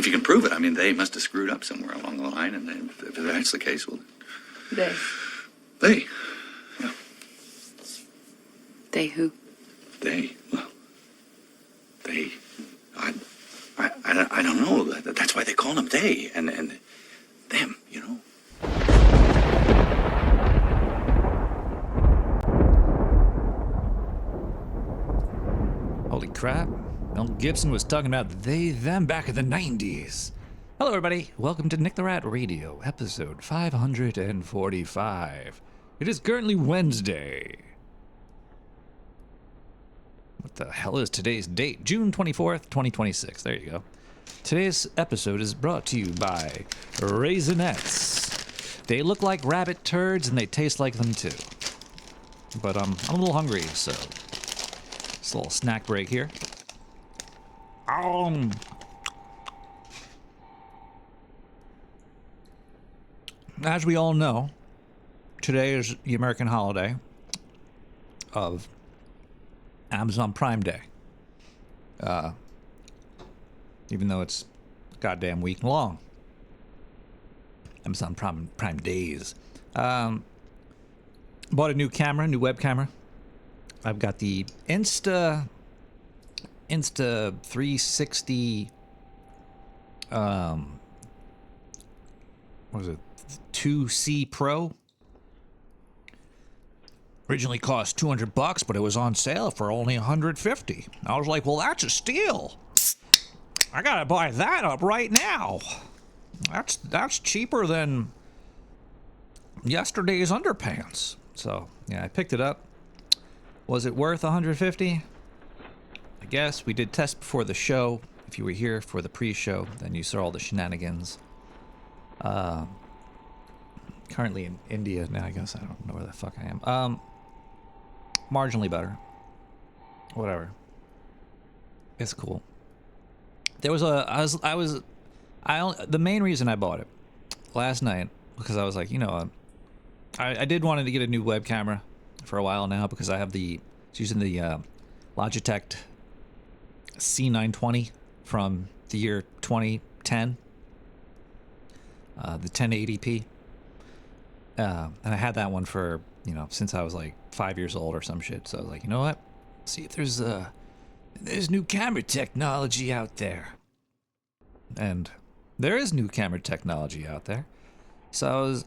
If you can prove it, I mean, they must have screwed up somewhere along the line, and then if that's the case, well... They. They. Yeah. They who? They. Well, they... I don't know. That's why they call them they, and them, you know. Holy crap. Mel Gibson was talking about they, them back in the 90s. Hello, everybody. Welcome to Nick the Rat Radio, episode 545. It is currently Wednesday. What the hell is today's date? June 24th, 2026. There you go. Today's episode is brought to you by Raisinets. They look like rabbit turds and they taste like them too. But I'm a little hungry, so just a little snack break here. As we all know, today is the American holiday of Amazon Prime Day. Even though it's goddamn week long. Amazon Prime Days. Bought a new camera, new web camera. I've got the Insta 360 what was it? 2C Pro. Originally cost $200, but it was on sale for only $150. I was like, well, that's a steal. I gotta buy that up right now. That's cheaper than yesterday's underpants. So yeah, I picked it up. Was it worth $150? I guess we did test before the show. If you were here for the pre-show, then you saw all the shenanigans. Currently in India now. I guess I don't know where the fuck I am. Marginally better. Whatever. It's cool. There was the main reason I bought it last night because I was like, you know, I did want to get a new web camera for a while now because I have using the Logitech C920 from the year 2010, the 1080p, and I had that one for, you know, since I was like 5 years old or some shit. So I was like, you know what? See if there's new camera technology out there. And there is new camera technology out there. So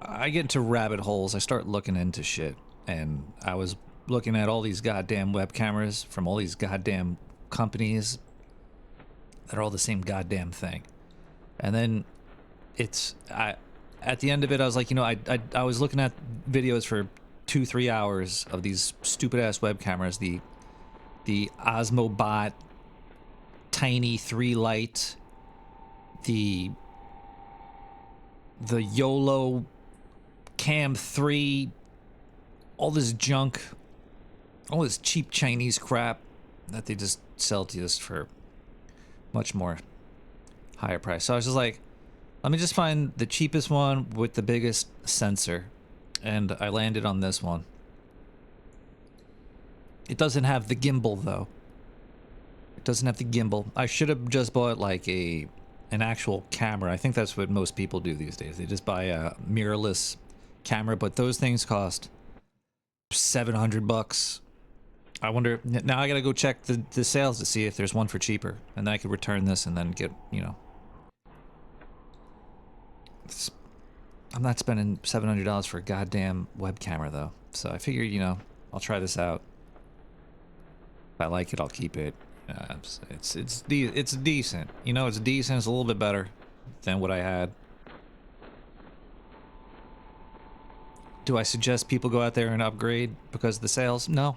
I get into rabbit holes. I start looking into shit. And I was looking at all these goddamn web cameras from all these goddamn companies that are all the same goddamn thing. And then at the end of it, I was like, you know, I was looking at videos for 2-3 hours of these stupid ass web cameras, the Osmobot Tiny 3 Lite, the YOLO Cam 3, all this junk, all this cheap Chinese crap that they just sell to us for much more higher price. So I was just like, let me just find the cheapest one with the biggest sensor. And I landed on this one. It doesn't have the gimbal though. It doesn't have the gimbal. I should have just bought like an actual camera. I think that's what most people do these days. They just buy a mirrorless camera, but those things cost $700. I wonder, now I gotta go check the sales to see if there's one for cheaper. And then I could return this and then get, you know. I'm not spending $700 for a goddamn web camera though. So I figure, you know, I'll try this out. If I like it, I'll keep it. It's decent. You know, it's decent. It's a little bit better than what I had. Do I suggest people go out there and upgrade because of the sales? No.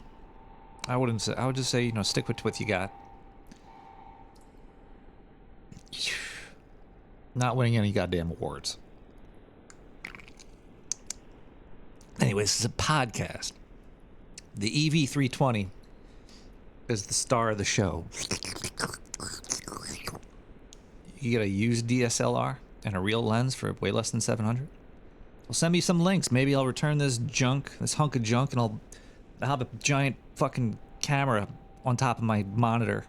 I wouldn't say. I would just say, you know, stick with what you got. Not winning any goddamn awards. Anyways, this is a podcast. The EV320 is the star of the show. You get a used DSLR and a real lens for way less than $700. Well, send me some links. Maybe I'll return this junk, this hunk of junk, and I'll have a giant fucking camera on top of my monitor.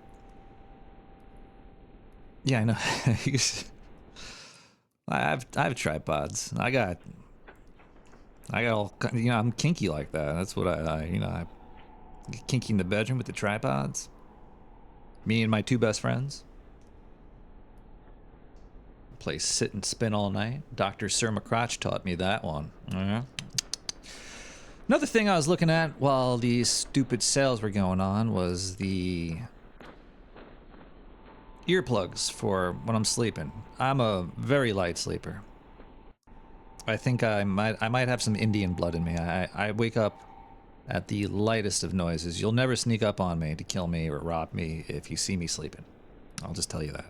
Yeah, I know. I have tripods. I got all, you know, I'm kinky like that. That's what I get kinky in the bedroom with the tripods. Me and my two best friends play sit and spin all night. Dr. Sir McCrotch taught me that one. Yeah. Another thing I was looking at while these stupid sales were going on was the earplugs for when I'm sleeping. I'm a very light sleeper. I think I might have some Indian blood in me. I wake up at the lightest of noises. You'll never sneak up on me to kill me or rob me if you see me sleeping. I'll just tell you that.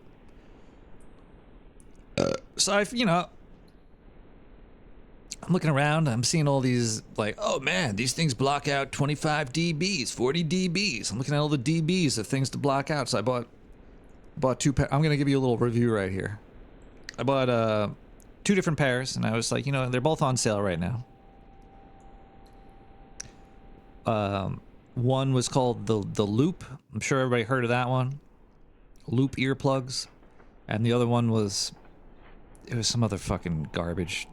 So I'm looking around, I'm seeing all these, like, oh man, these things block out 25 dBs, 40 dBs. I'm looking at all the dBs of things to block out. So I bought two pairs. I'm going to give you a little review right here. I bought two different pairs, and I was like, they're both on sale right now. One was called the Loop. I'm sure everybody heard of that one. Loop earplugs. And the other one was, it was some other fucking garbage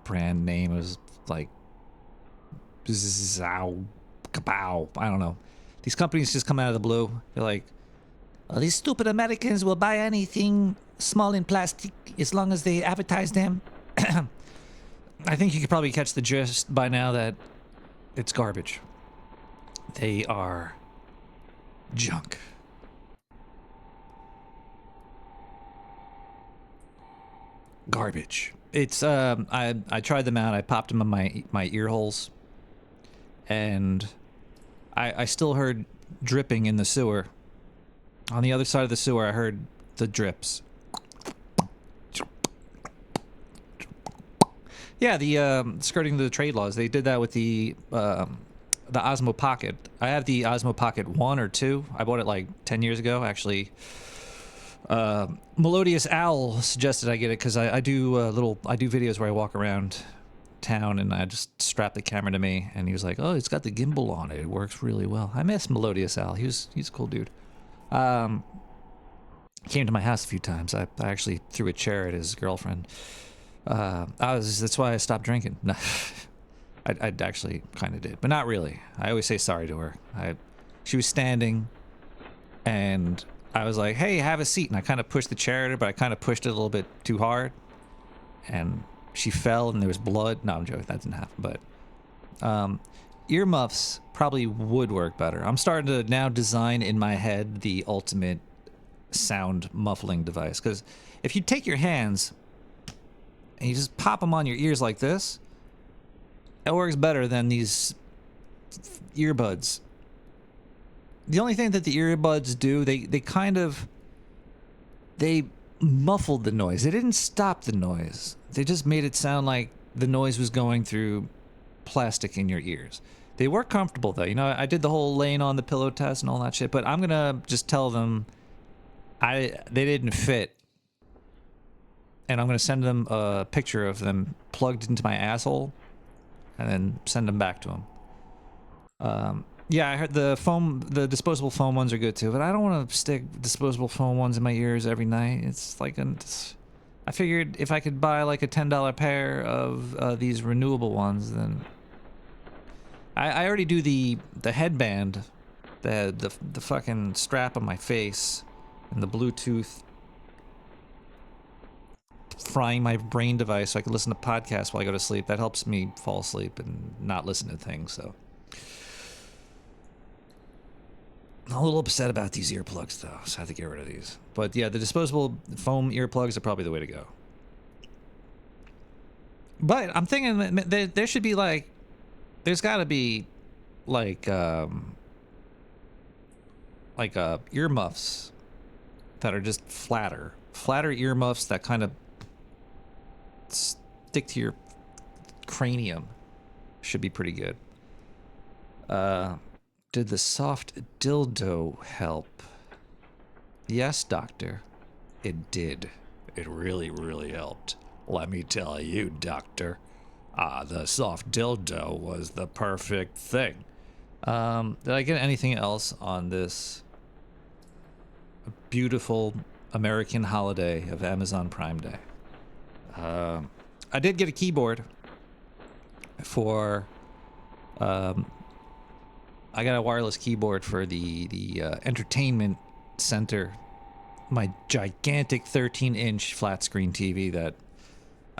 brand name. It was like Zow Kapow. I don't know. These companies just come out of the blue. They're like, oh, these stupid Americans will buy anything small in plastic as long as they advertise them. I think you could probably catch the gist by now that it's garbage. They are junk. Garbage. It's I tried them out. I popped them in my ear holes, and I still heard dripping in the sewer. On the other side of the sewer, I heard the drips. Yeah, the skirting the trade laws. They did that with the Osmo Pocket. I have the Osmo Pocket 1 or 2. I bought it like 10 years ago, actually. Melodious Owl suggested I get it because I do videos where I walk around town and I just strap the camera to me, and he was like, oh, it's got the gimbal on it. It works really well. I miss Melodious Owl. He's a cool dude. Came to my house a few times. I actually threw a chair at his girlfriend. That's why I stopped drinking. No, I actually kind of did, but not really. I always say sorry to her. She was standing, and I was like, hey, have a seat. And I kind of pushed the chair at her, but I kind of pushed it a little bit too hard. And she fell, and there was blood. No, I'm joking. That didn't happen. But earmuffs probably would work better. I'm starting to now design in my head the ultimate sound muffling device. Because if you take your hands and you just pop them on your ears like this, it works better than these earbuds. The only thing that the earbuds do, they muffled the noise. They didn't stop the noise. They just made it sound like the noise was going through plastic in your ears. They were comfortable though. I did the whole laying on the pillow test and all that shit, but I'm gonna just tell them they didn't fit. And I'm gonna send them a picture of them plugged into my asshole and then send them back to them. Yeah, I heard the disposable foam ones are good too, but I don't want to stick disposable foam ones in my ears every night. It's like I figured if I could buy like a $10 pair of these renewable ones, then I already do the headband, the fucking strap on my face, and the Bluetooth frying my brain device so I can listen to podcasts while I go to sleep. That helps me fall asleep and not listen to things. So. I'm a little upset about these earplugs, though, so I have to get rid of these. But yeah, the disposable foam earplugs are probably the way to go. But I'm thinking that there should be like, there's got to be like earmuffs that are just flatter earmuffs that kind of stick to your cranium. Should be pretty good. Did the soft dildo help? Yes, doctor. It did. It really, really helped. Let me tell you, doctor. The soft dildo was the perfect thing. Did I get anything else on this beautiful American holiday of Amazon Prime Day. I did get a keyboard for. I got a wireless keyboard for the entertainment center. My gigantic 13-inch flat screen TV that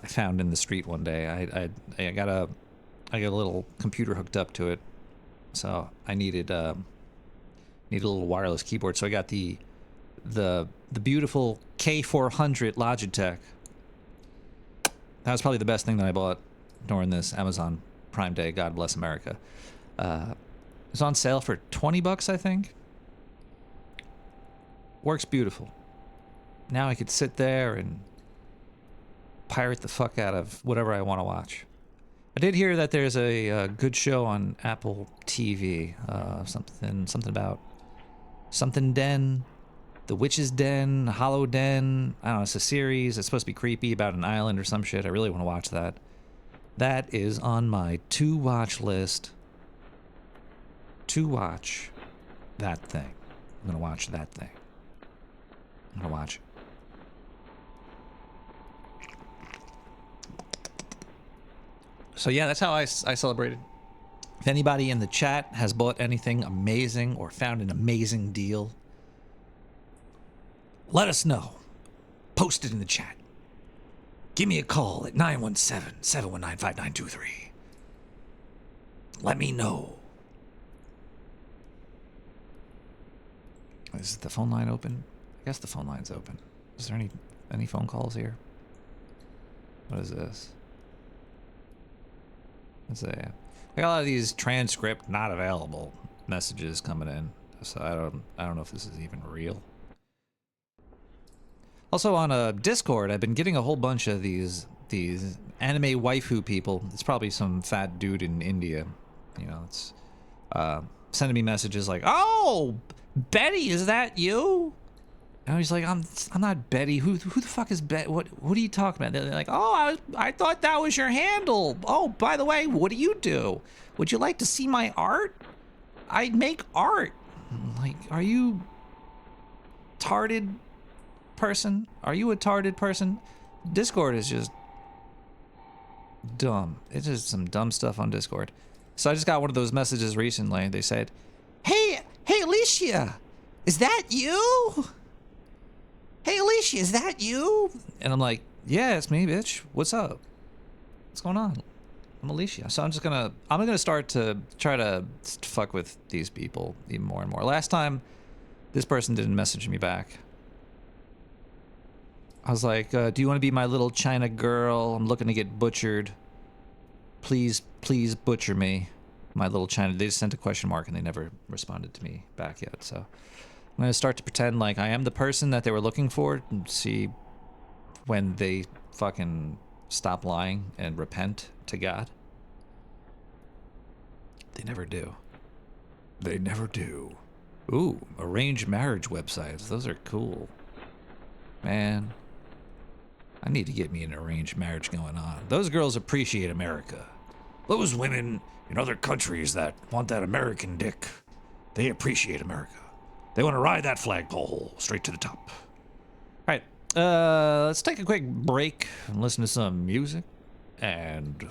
I found in the street one day. I got a little computer hooked up to it, so I needed a little wireless keyboard. So I got the beautiful K400 Logitech. That was probably the best thing that I bought during this Amazon Prime Day. God bless America. It was on sale for $20, I think. Works beautiful. Now I could sit there and pirate the fuck out of whatever I want to watch. I did hear that there's a good show on Apple TV. Something about something Den, The Witch's Den, Hollow Den. I don't know. It's a series. It's supposed to be creepy about an island or some shit. I really want to watch that. That is on my to-watch list. To watch that thing. I'm gonna watch that thing. I'm gonna watch it. So yeah, that's how I celebrated. If anybody in the chat has bought anything amazing or found an amazing deal, let us know. Post it in the chat. Give me a call at 917-719-5923. Let me know. Is the phone line open? I guess the phone line's open. Is there any phone calls here? What is this? Let's see. I got a lot of these transcript not available messages coming in, so I don't know if this is even real. Also on Discord, I've been getting a whole bunch of these anime waifu people. It's probably some fat dude in India. You know, it's sending me messages like, "Oh, Betty, is that you?" And he's like, I'm not Betty. Who the fuck is Betty? What are you talking about? They're like, "Oh, I thought that was your handle. Oh, by the way, what do you do? Would you like to see my art? I make art." I'm like, are you tarded person? Are you a tarded person? Discord is just dumb. It's just some dumb stuff on Discord. So I just got one of those messages recently. They said, Hey, Alicia, is that you? Hey, Alicia, is that you?" And I'm like, "Yeah, it's me, bitch. What's up? What's going on? I'm Alicia." So I'm gonna start to try to fuck with these people even more and more. Last time, this person didn't message me back. I was like, "Do you want to be my little China girl? I'm looking to get butchered. Please butcher me, my little China." They just sent a question mark and they never responded to me back yet. So I'm going to start to pretend like I am the person that they were looking for and see when they fucking stop lying and repent to God. They never do. They never do. Ooh, arranged marriage websites. Those are cool. Man, I need to get me an arranged marriage going on. Those girls appreciate America. Those women in other countries that want that American dick, they appreciate America. They want to ride that flagpole straight to the top. All right, let's take a quick break and listen to some music. And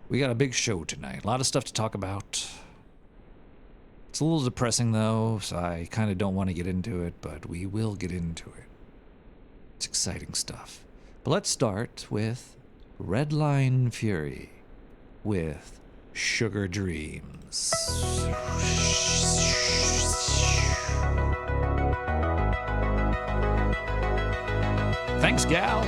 we got a big show tonight. A lot of stuff to talk about. It's a little depressing, though, so I kind of don't want to get into it, but we will get into it. It's exciting stuff. But let's start with Redline Fury with Sugar Dreams. Thanks, gal.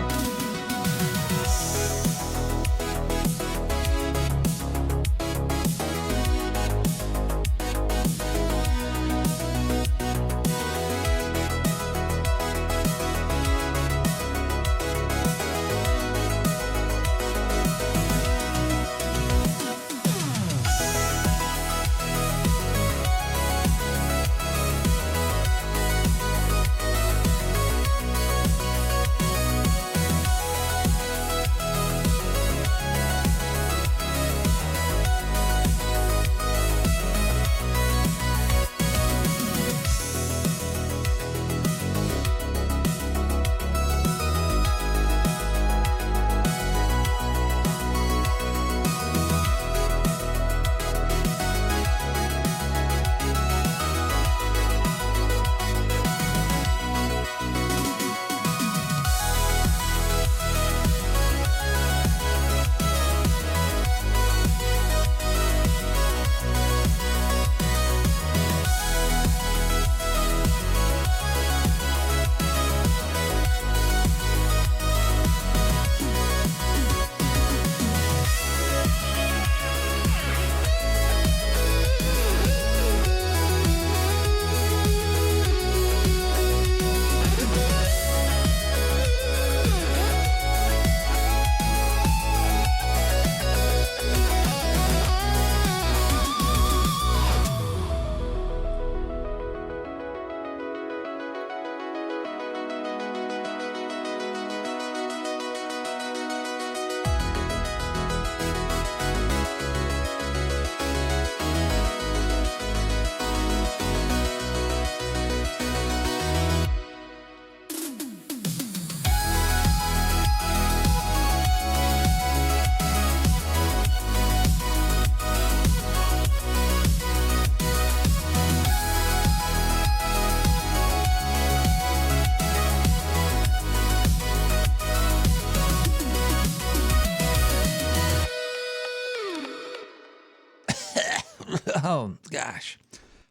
Gosh.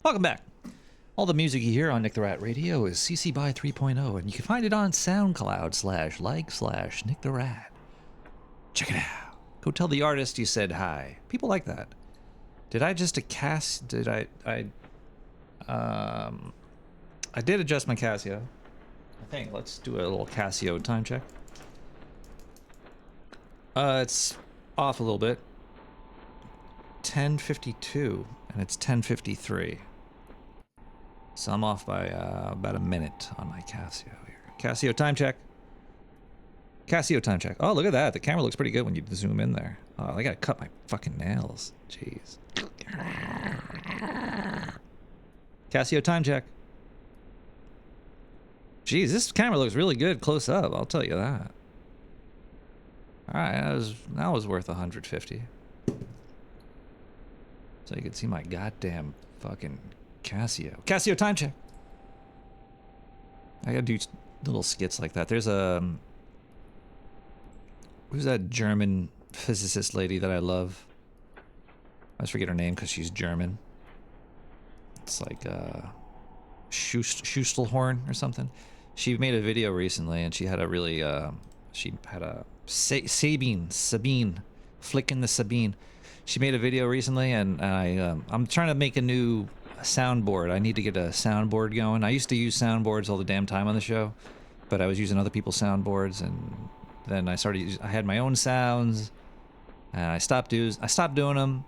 Welcome back. All the music you hear on Nick the Rat Radio is CC BY 3.0, and you can find it on SoundCloud/Nick the Rat. Check it out. Go tell the artist you said hi. People like that. Did I just did I did adjust my Casio. I think. Let's do a little Casio time check. It's off a little bit. 10:52, and it's 10:53. So I'm off by about a minute on my Casio here. Casio time check. Casio time check. Oh, look at that. The camera looks pretty good when you zoom in there. Oh, I gotta cut my fucking nails. Jeez. Casio time check. Jeez, this camera looks really good close up. I'll tell you that. All right, that was worth 150. So you can see my goddamn fucking Casio. Casio time check. I gotta do little skits like that. There's who's that German physicist lady that I love? I always forget her name because she's German. It's like Schustelhorn or something. She made a video recently, and she had a really Sabine flicking the Sabine. She made a video recently, and I'm trying to make a new soundboard. I need to get a soundboard going. I used to use soundboards all the damn time on the show, but I was using other people's soundboards, and then I had my own sounds, and I stopped doing them.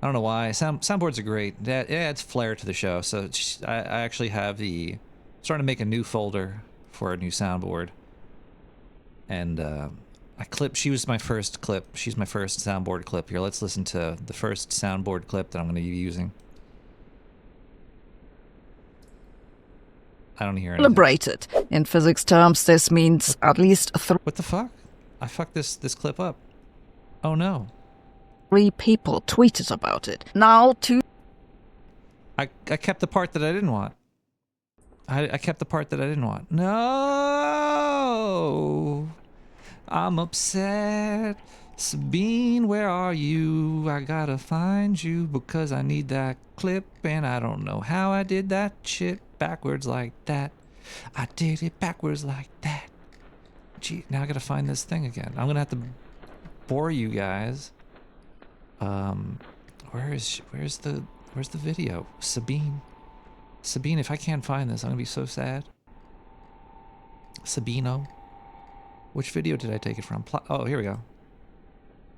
I don't know why. Soundboards are great. Yeah, it adds flair to the show. So I actually have starting to make a new folder for a new soundboard, and she was my first clip. She's my first soundboard clip. Here, let's listen to the first soundboard clip that I'm going to be using. I don't hear anything. Celebrated. In physics terms, this means at least What the fuck? I fucked this clip up. Oh no. 3 people tweeted about it. Now 2. I kept the part that I didn't want. I kept the part that I didn't want. No! I'm upset. Sabine, where are you? I gotta find you because I need that clip, and I don't know how I did that shit backwards like that. I did it backwards like that. Gee, now I gotta find this thing again. I'm gonna have to bore you guys. Where's the video? Sabine, if I can't find this, I'm gonna be so sad. Sabino. Which video did I take it from? Oh, here we go.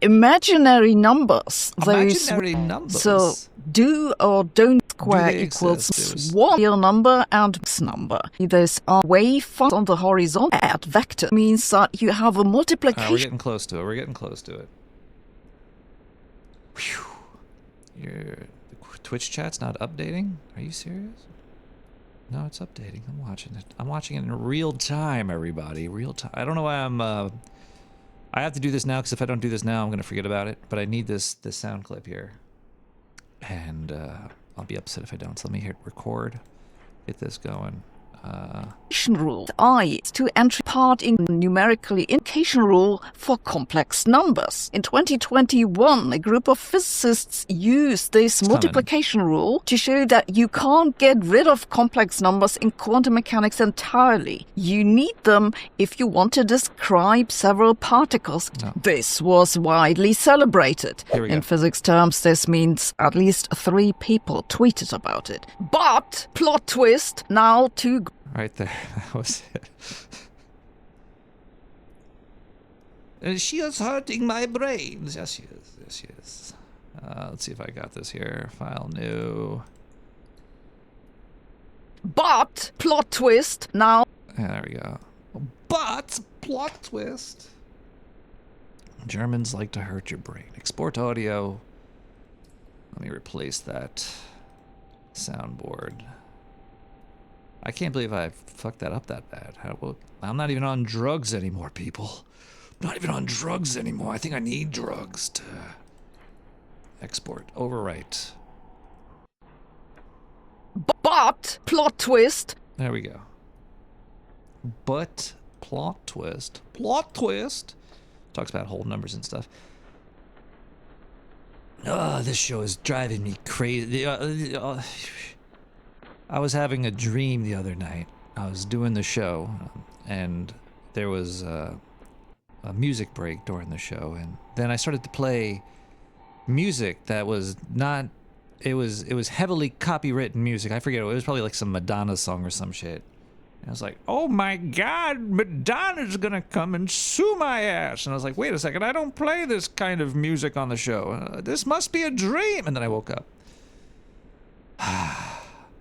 Imaginary numbers. Imaginary numbers. So do or don't square equals 1 real number and x number. Those are waveforms on the horizontal. Add vector means that you have a multiplication. We're getting close to it. Whew. The Twitch chat's not updating? Are you serious? No, it's updating. I'm watching it. I'm watching it in real time, everybody. Real time. I don't know why I have to do this now, because if I don't do this now, I'm going to forget about it. But I need this sound clip here. And I'll be upset if I don't. So let me hit record. Get this going. Rule I is to entry part in numerically indication rule for complex numbers. In 2021, a group of physicists used this multiplication rule to show that you can't get rid of complex numbers in quantum mechanics entirely. You need them if you want to describe several particles. No. This was widely celebrated. In physics terms, this means at least 3 people tweeted about it. But, plot twist, now 2 right there. That was it. She is hurting my brains. Yes, she is. Let's see if I got this here. File new. But, plot twist, now. Yeah, there we go. But, plot twist. Germans like to hurt your brain. Export audio. Let me replace that soundboard. I can't believe I fucked that up that bad. I'm not even on drugs anymore, people. I'm not even on drugs anymore. I think I need drugs to export. Overwrite. But, plot twist. There we go. But, plot twist. Plot twist. Talks about whole numbers and stuff. Oh, this show is driving me crazy. I was having a dream the other night. I was doing the show, and there was a music break during the show, and then I started to play music that was not. It was heavily copywritten music. I forget. It was probably like some Madonna song or some shit. And I was like, oh my God, Madonna's gonna come and sue my ass. And I was like, wait a second, I don't play this kind of music on the show. This must be a dream. And then I woke up.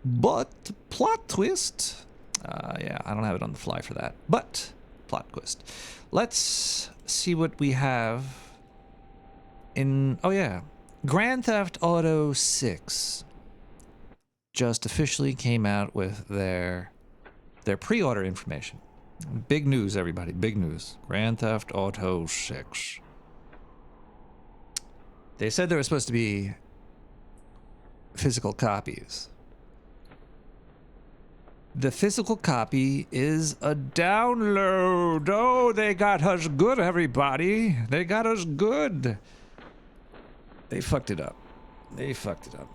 But plot twist. Yeah, I don't have it on the fly for that. But plot twist. Let's see what we have in. Oh yeah, Grand Theft Auto 6 just officially came out with their pre-order information. Big news, everybody. Big news. Grand Theft Auto 6. They said there were supposed to be physical copies. The physical copy is a download. Oh, they got us good, everybody. They got us good. They fucked it up. They fucked it up.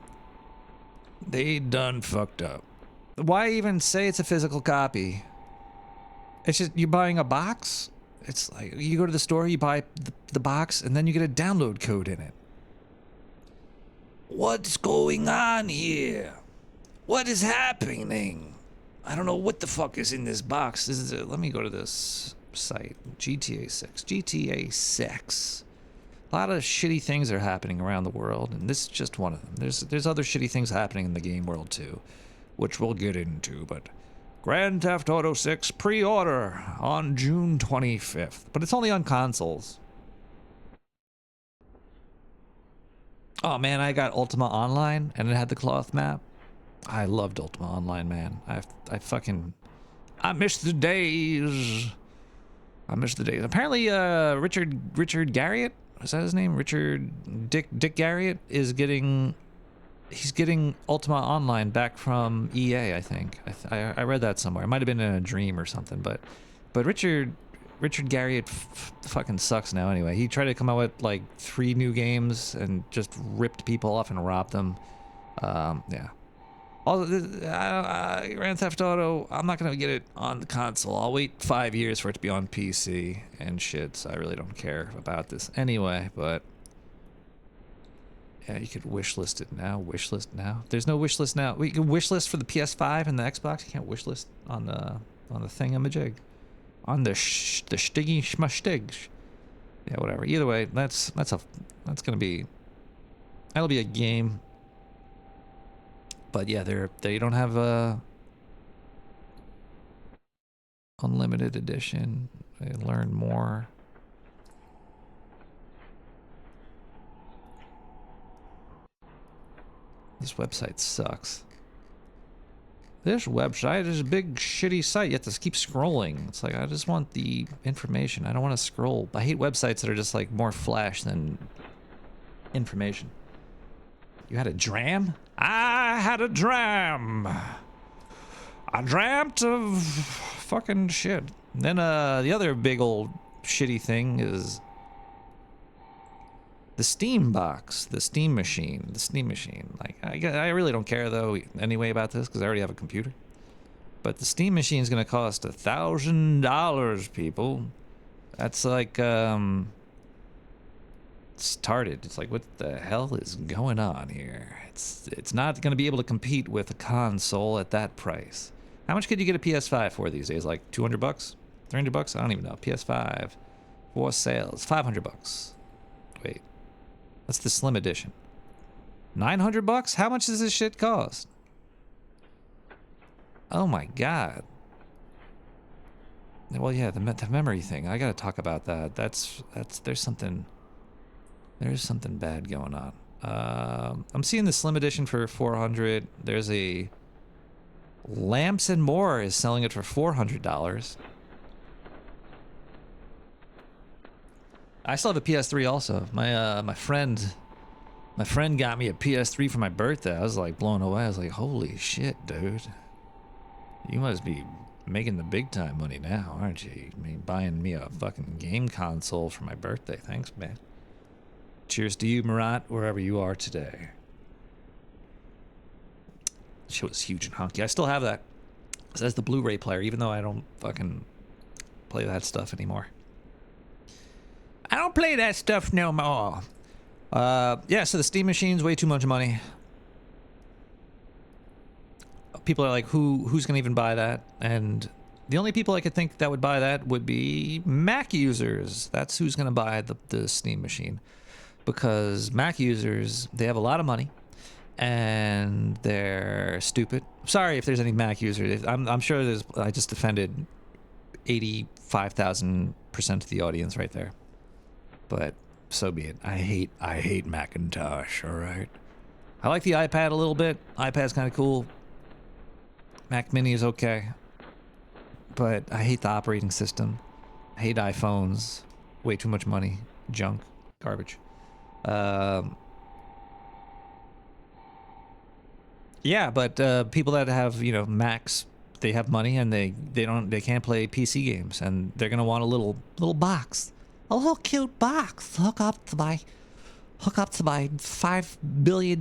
They done fucked up. Why even say it's a physical copy? It's just you're buying a box. It's like you go to the store, you buy the box, and then you get a download code in it. What's going on here? What is happening? I don't know what the fuck is in this box. This is let me go to this site. GTA 6. GTA 6. A lot of shitty things are happening around the world, and this is just one of them. There's other shitty things happening in the game world too, which we'll get into, but Grand Theft Auto 6 pre-order on June 25th. But it's only on consoles. Oh man, I got Ultima Online and it had the cloth map. I loved Ultima Online, man. I miss the days. I miss the days. Apparently Richard Garriott, is that his name? Dick Garriott is getting Ultima Online back from EA, I think. I read that somewhere. It might have been in a dream or something, but Richard Garriott fucking sucks now anyway. He tried to come out with like 3 new games and just ripped people off and robbed them. Yeah. All Grand Theft Auto, I'm not gonna get it on the console. I'll wait 5 years for it to be on PC and shit, so I really don't care about this anyway, but yeah, you could wishlist it now. Wishlist now. There's no wishlist now. We can wishlist for the PS5 and the Xbox. You can't wishlist on the thingamajig, on the stiggy schmushtig. Yeah, whatever. Either way, that'll be a game. But yeah, they don't have unlimited edition. They learn more. This website sucks. This website is a big shitty site. You have to keep scrolling. It's like, I just want the information. I don't want to scroll. I hate websites that are just like more flash than information. You had a dram? I had a dram. I dreamt of fucking shit. And then the other big old shitty thing is the Steam box, the Steam machine. Like, I really don't care though anyway about this because I already have a computer. But the Steam machine is gonna cost $1,000, people. That's like started. It's like, what the hell is going on here? It's not gonna be able to compete with a console at that price. How much could you get a PS5 for these days? Like $200, $300? I don't even know. PS5 for sales, $500. Wait. That's the Slim Edition. $900? How much does this shit cost? Oh my god. Well, yeah, the memory thing. I gotta talk about that. There's something bad going on. I'm seeing the Slim Edition for $400. There's a Lamps and More is selling it for $400. I still have a PS3 also. My friend got me a PS3 for my birthday. I was like blown away. I was like, holy shit, dude. You must be making the big time money now, aren't you? I mean, buying me a fucking game console for my birthday. Thanks, man. Cheers to you, Marat, wherever you are today. Shit was huge and honky. I still have that. It says the Blu-ray player, even though I don't fucking play that stuff anymore. I don't play that stuff no more. Yeah, so the Steam machine's way too much money. People are like, who's gonna even buy that? And the only people I could think that would buy that would be Mac users. That's who's gonna buy the Steam machine. Because Mac users, they have a lot of money. And they're stupid. Sorry if there's any Mac users. I'm sure there's. I just offended 85,000% of the audience right there. But so be it. I hate Macintosh. All right. I like the iPad a little bit. iPad's kind of cool. Mac Mini is okay. But I hate the operating system. I hate iPhones. Way too much money. Junk. Garbage. Yeah, but people that have, you know, Macs, they have money and they can't play PC games, and they're gonna want a little box, a little cute box, hook up to my $5 billion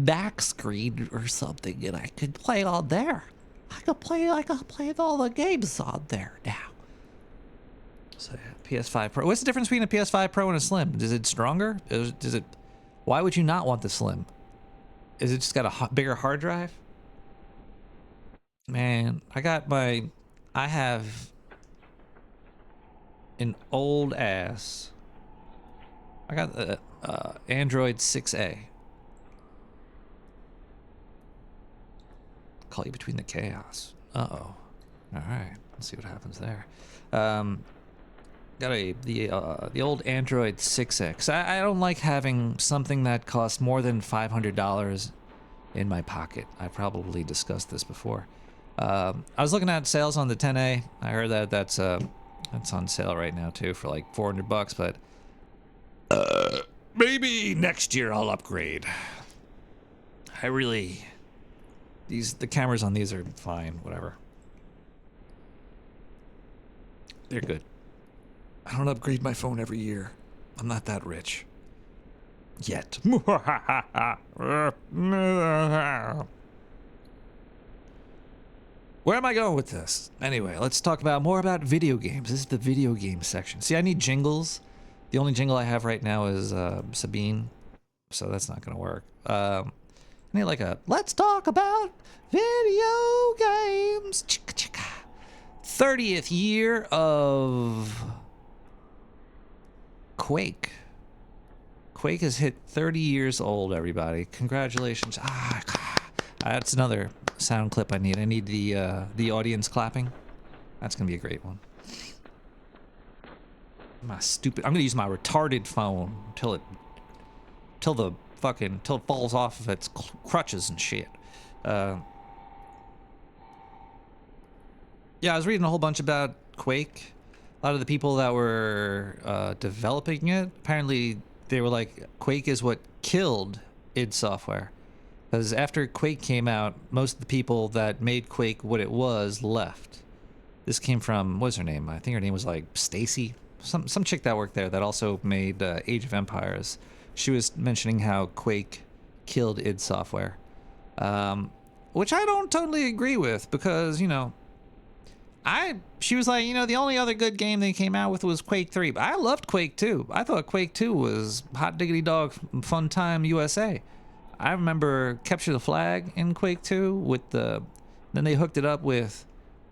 back screen or something, and I could play on there. I could play all the games on there now. So yeah, PS5 Pro. What's the difference between a PS5 Pro and a Slim? Is it stronger? Does it? Why would you not want the Slim? Is it just got a bigger hard drive? Man, I have an old ass. I got the Android 6A. Call you between the chaos. Uh-oh. All right, let's see what happens there. Got the old Android 6X. I don't like having something that costs more than $500 in my pocket. I probably discussed this before. I was looking at sales on the 10A. I heard that that's on sale right now too for like $400, but maybe next year I'll upgrade. The cameras on these are fine, whatever. They're good. I don't upgrade my phone every year. I'm not that rich. Yet. Where am I going with this? Anyway, let's talk more about video games. This is the video game section. See, I need jingles. The only jingle I have right now is Sabine, so that's not gonna work. I need like a let's talk about video games. 30th year of Quake. Quake has hit 30 years old, everybody. Congratulations. That's another sound clip I need. I need the audience clapping. That's gonna be a great one. I'm gonna use my retarded phone till it falls off of its crutches and shit. Yeah, I was reading a whole bunch about Quake. A lot of the people that were developing it, apparently they were like, Quake is what killed id Software. Because after Quake came out, most of the people that made Quake what it was left. This came from, what's her name? I think her name was like Stacy. Some chick that worked there that also made Age of Empires. She was mentioning how Quake killed id Software. Which I don't totally agree with, because, you know, she was like, you know, the only other good game they came out with was Quake 3. But I loved Quake 2. I thought Quake 2 was hot diggity dog fun time USA. I remember Capture the Flag in Quake 2 then they hooked it up with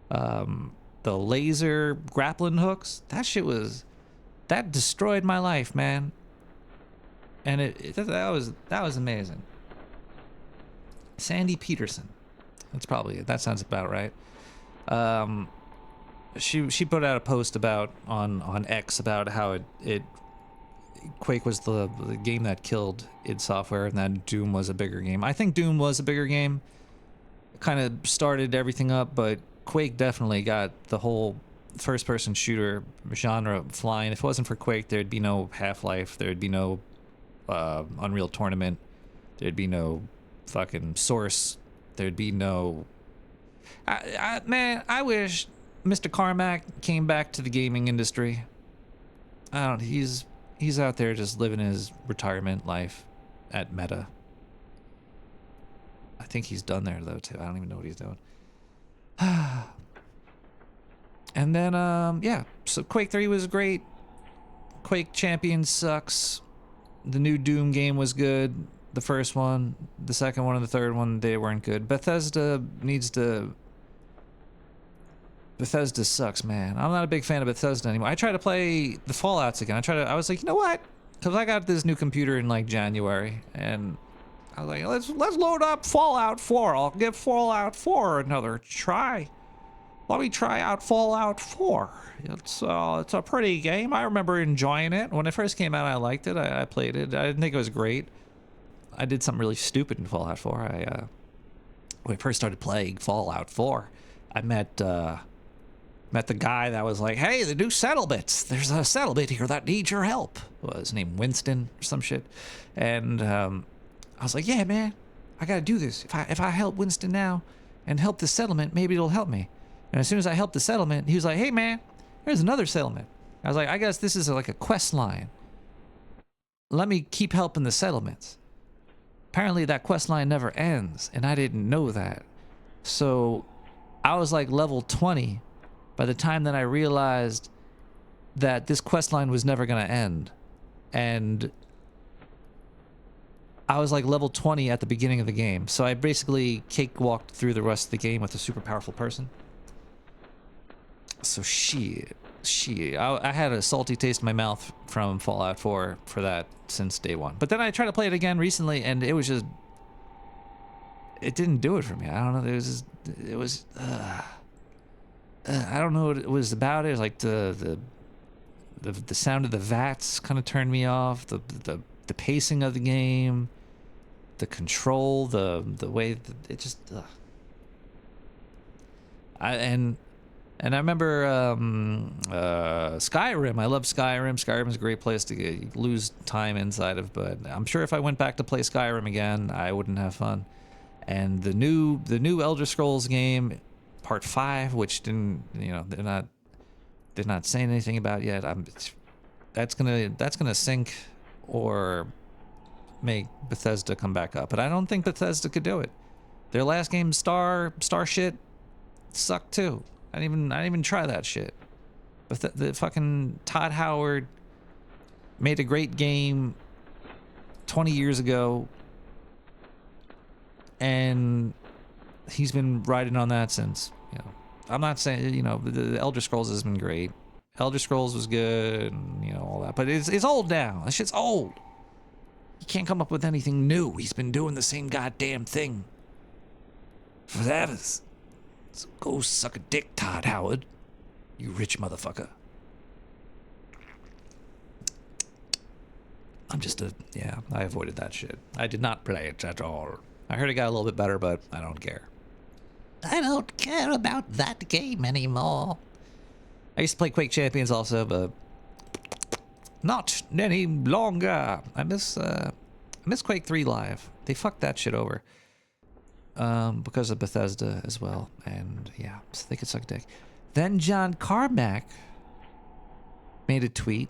the laser grappling hooks. That destroyed my life, man. And that was amazing. Sandy Peterson. That sounds about right. She put out a post on X about how Quake was the game that killed id Software, and that Doom was a bigger game. I think Doom was a bigger game. Kind of started everything up, but Quake definitely got the whole first-person shooter genre flying. If it wasn't for Quake, there'd be no Half-Life, there'd be no Unreal Tournament, there'd be no fucking Source, there'd be no... Man, I wish Mr. Carmack came back to the gaming industry. He's He's out there just living his retirement life at Meta. I think he's done there though too. I don't even know what he's doing. And then yeah, so Quake 3 was great. Quake Champions sucks. The new Doom game was good. The first one, the second one, and the third one, they weren't good. Bethesda sucks, man. I'm not a big fan of Bethesda anymore. I try to play the Fallouts again. I was like, you know what? Because I got this new computer in like January, and I was like, let's load up Fallout 4. I'll give Fallout 4 another try. Let me try out Fallout 4. It's a pretty game. I remember enjoying it. When it first came out, I liked it. I played it. I didn't think it was great. I did something really stupid in Fallout 4. When I first started playing Fallout 4, I met the guy that was like, hey, the new settlements. There's a settlement here that needs your help. Well, his name Winston or some shit. And I was like, yeah, man, I got to do this. If I help Winston now and help the settlement, maybe it'll help me. And as soon as I helped the settlement, he was like, hey, man, there's another settlement. I was like, I guess this is like a quest line. Let me keep helping the settlements. Apparently that quest line never ends, and I didn't know that. So I was like level 20 by the time that I realized that this quest line was never going to end. And I was like level 20 at the beginning of the game. So I basically cakewalked through the rest of the game with a super powerful person. So I had a salty taste in my mouth from Fallout 4 for that since day one. But then I tried to play it again recently, and it was just, it didn't do it for me. I don't know. I don't know what it was about. It was like the sound of the VATS kind of turned me off. The pacing of the game, the control, the way that it just. And I remember Skyrim. I love Skyrim. Skyrim's a great place to lose time inside of, but I'm sure if I went back to play Skyrim again, I wouldn't have fun. And the new Elder Scrolls game, Part 5, which didn't, they're not saying anything about yet. That's gonna sink or make Bethesda come back up. But I don't think Bethesda could do it. Their last game, Starship, sucked too. I didn't even try that shit. But the fucking Todd Howard made a great game 20 years ago, and he's been riding on that since. I'm not saying the Elder Scrolls has been great. Elder Scrolls was good, and all that, but it's old now. That shit's old. He can't come up with anything new. He's been doing the same goddamn thing forever. So go suck a dick, Todd Howard. You rich motherfucker. I avoided that shit. I did not play it at all. I heard it got a little bit better, but I don't care. I don't care about that game anymore. I used to play Quake Champions also, but not any longer. I miss Quake 3 Live. They fucked that shit over. Because of Bethesda as well, and yeah, so they could suck dick. Then John Carmack made a tweet,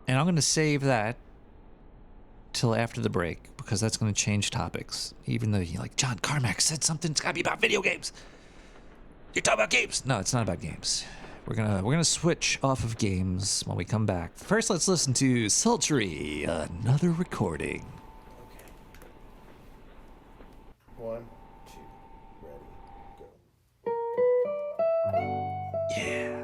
and I'm gonna save that till after the break because that's gonna change topics. Even though John Carmack said something, it's gotta be about video games. You're talking about games. No, it's not about games. We're gonna switch off of games when we come back. First, let's listen to Sultry, another recording. 1, 2, ready, go. Yeah.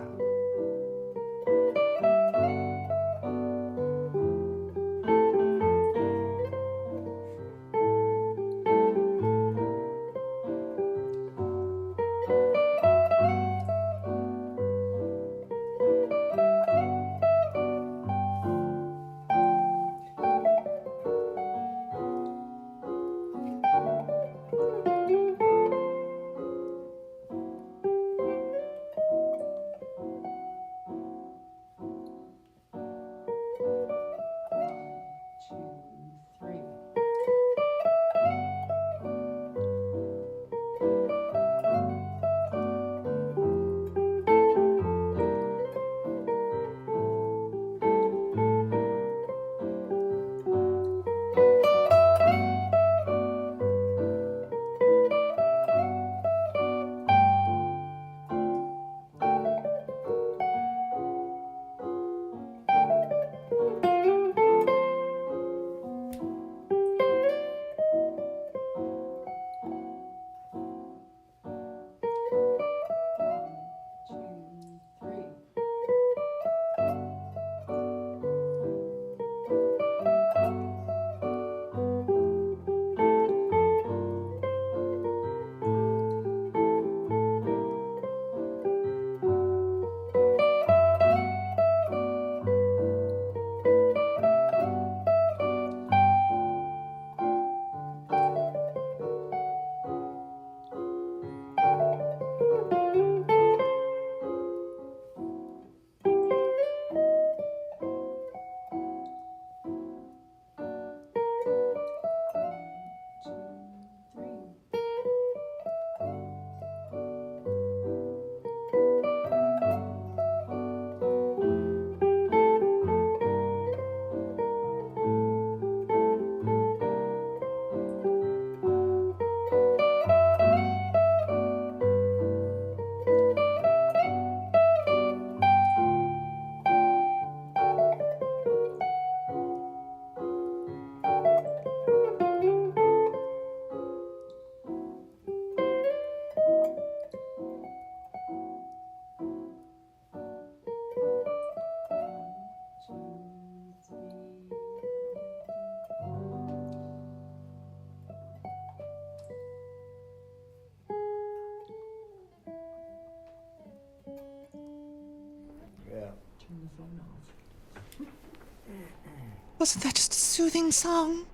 Wasn't that just a soothing song?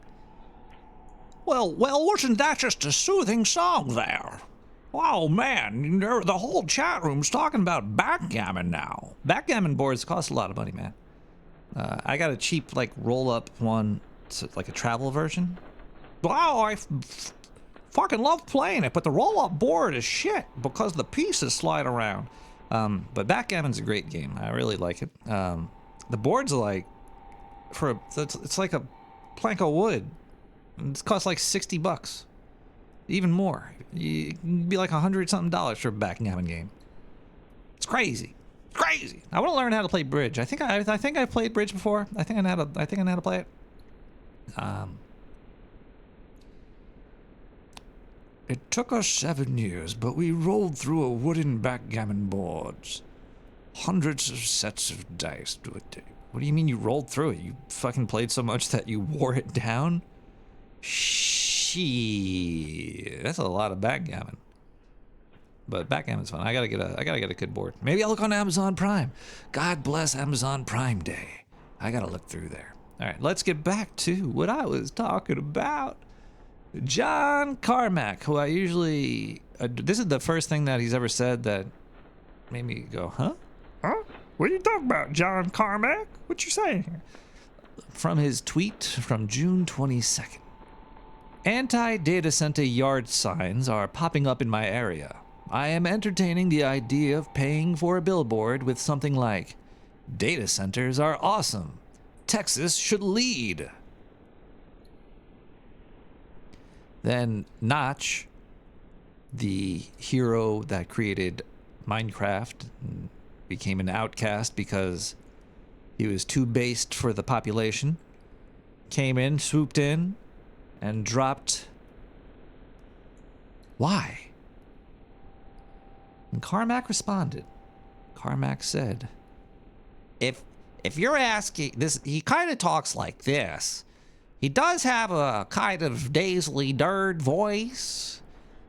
Well, wasn't that just a soothing song there? Oh man, the whole chat room's talking about backgammon now. Backgammon boards cost a lot of money, man. I got a cheap, like, roll-up one, like a travel version. Wow, I fucking love playing it, but the roll-up board is shit because the pieces slide around. But backgammon's a great game. I really like it. The board's like, it's like a plank of wood. It costs like $60, even more. It'd be like $100-something for a backgammon game. It's crazy, crazy. I want to learn how to play bridge. I think I played bridge before. I think I know how to play it. It took us 7 years, but we rolled through a wooden backgammon boards. Hundreds of sets of dice to a day. What do you mean you rolled through it? You fucking played so much that you wore it down? That's a lot of backgammon. But backgammon's fun. I gotta get a good board. Maybe I'll look on Amazon Prime. God bless Amazon Prime Day. I gotta look through there. All right, let's get back to what I was talking about. John Carmack, who I usually... this is the first thing that he's ever said that made me go, huh? Huh? What are you talking about, John Carmack? What you saying here? From his tweet from June 22nd. Anti-data center yard signs are popping up in my area. I am entertaining the idea of paying for a billboard with something like, "Data centers are awesome. Texas should lead." Then Notch, the hero that created Minecraft, and became an outcast because he was too based for the population, came in, swooped in, and dropped... Why? And Carmack responded. Carmack said, if you're asking this, he kind of talks like this. He does have a kind of nasally nerd voice,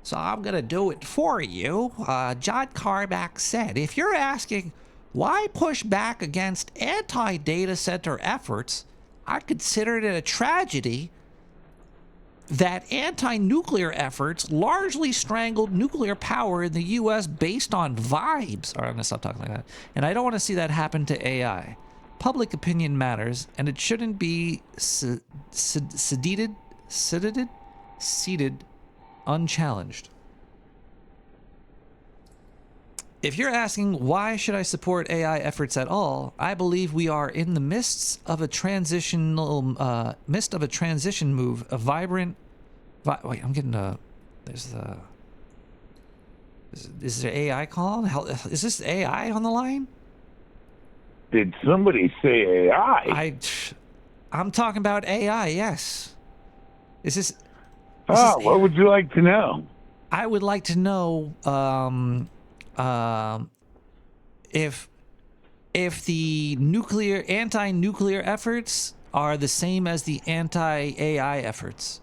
so I'm gonna do it for you. John Carmack said, if you're asking why push back against anti-data center efforts, I consider it a tragedy that anti-nuclear efforts largely strangled nuclear power in the U.S. based on vibes. All right, I'm gonna stop talking like that. And I don't want to see that happen to AI. Public opinion matters, and it shouldn't be seated unchallenged. If you're asking why should I support AI efforts at all, I believe we are in the midst of a transition move, a vibrant. Wait, I'm getting a. There's the. Is there AI call? Is this AI on the line? Did somebody say AI? I'm talking about AI. Yes. Is this? What would you like to know? I would like to know if the anti-nuclear efforts are the same as the anti-AI efforts.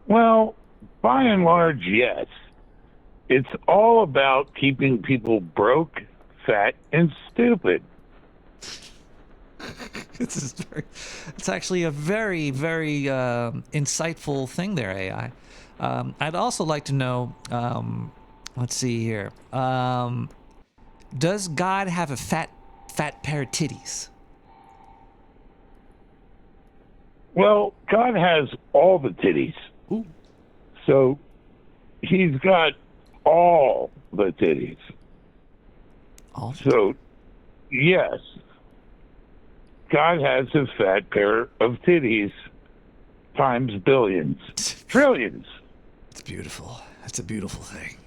Well, by and large, yes. It's all about keeping people broke, fat, and stupid. It's actually a very, very insightful thing there, AI. I'd also like to know, let's see here. Does God have a fat pair of titties? Well, God has all the titties. Ooh. So he's got all the titties. So, yes, God has a fat pair of titties times billions, trillions. It's beautiful. That's a beautiful thing.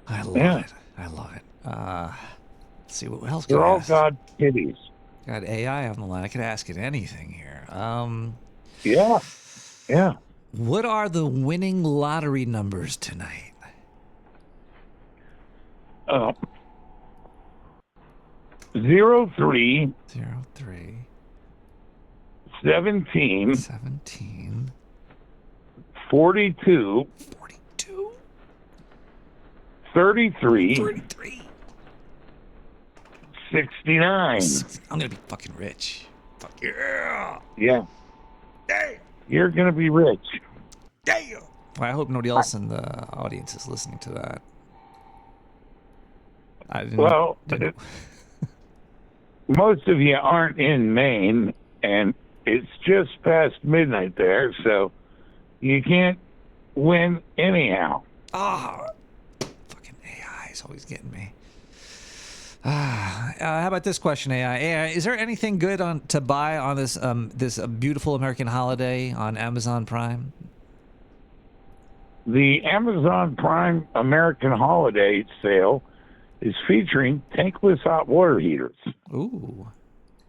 I love it. I love it. Let's see what else. They're all God's titties. Got AI on the line. I could ask it anything here. Yeah. What are the winning lottery numbers tonight? 03 17 42 33 69. I'm gonna be fucking rich. Fuck yeah. Yeah. Damn. You're going to be rich. Damn. Well, I hope nobody else in the audience is listening to that. I didn't. Well, didn't- most of you aren't in Maine, and it's just past midnight there, so you can't win anyhow. Ah, fucking AI is always getting me. How about this question, AI? AI, is there anything good to buy on this this beautiful American holiday on Amazon Prime? The Amazon Prime American Holiday Sale is featuring tankless hot water heaters. Ooh.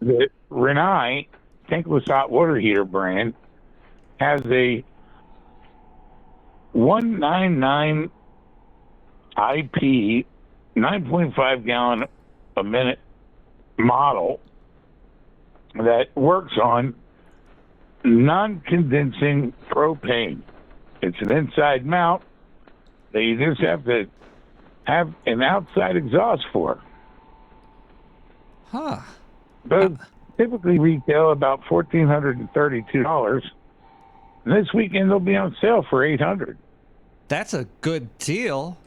The Rinnai tankless hot water heater brand has a 199 IP 9.5 gallon a minute model that works on non-condensing propane. It's an inside mount that you just have to have an outside exhaust for. Huh. Those typically retail about $1,432. And this weekend they'll be on sale for $800. That's a good deal.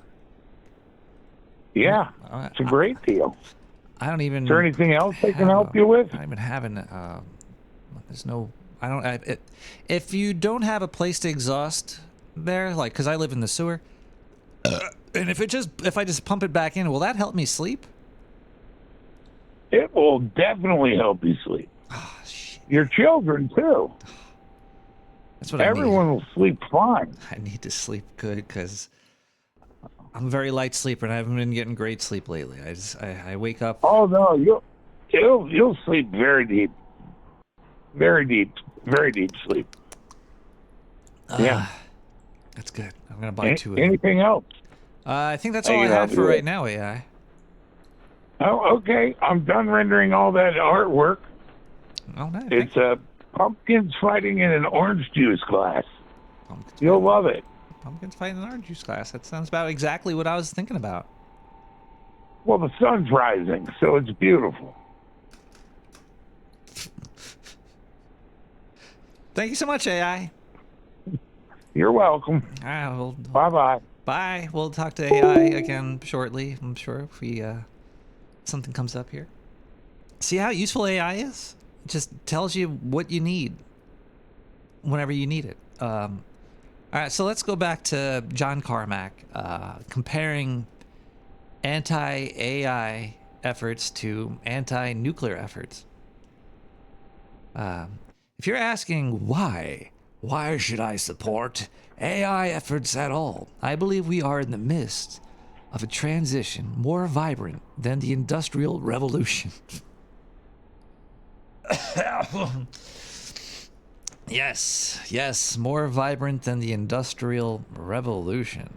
Yeah, it's a great deal. I don't even. Is there anything else I can have help you with? I don't even have an. There's no. I don't. If you don't have a place to exhaust there, like, because I live in the sewer, and if I just pump it back in, will that help me sleep? It will definitely help you sleep. Oh, shit. Your children too. That's what Everyone will sleep fine. I need to sleep good because I'm a very light sleeper and I haven't been getting great sleep lately. I wake up. Oh no, you'll sleep very deep, very deep sleep. Yeah. That's good. I'm gonna buy two of them. Anything else? I think that's I all I can have help for you right with. now, AI. Oh, okay. I'm done rendering all that artwork. Oh, nice. It's pumpkins fighting in an orange juice glass. Pumpkins You'll fighting- love it. Pumpkins fighting an orange juice glass. That sounds about exactly what I was thinking about. Well, the sun's rising, so it's beautiful. Thank you so much, AI. You're welcome. Bye-bye. Bye. We'll talk to AI again shortly, I'm sure, if we something comes up here. See how useful AI is? It just tells you what you need whenever you need it. All right, so let's go back to John Carmack comparing anti-AI efforts to anti-nuclear efforts. If you're asking why should I support AI efforts at all? I believe we are in the midst of a transition more vibrant than the Industrial Revolution. Yes, more vibrant than the Industrial Revolution.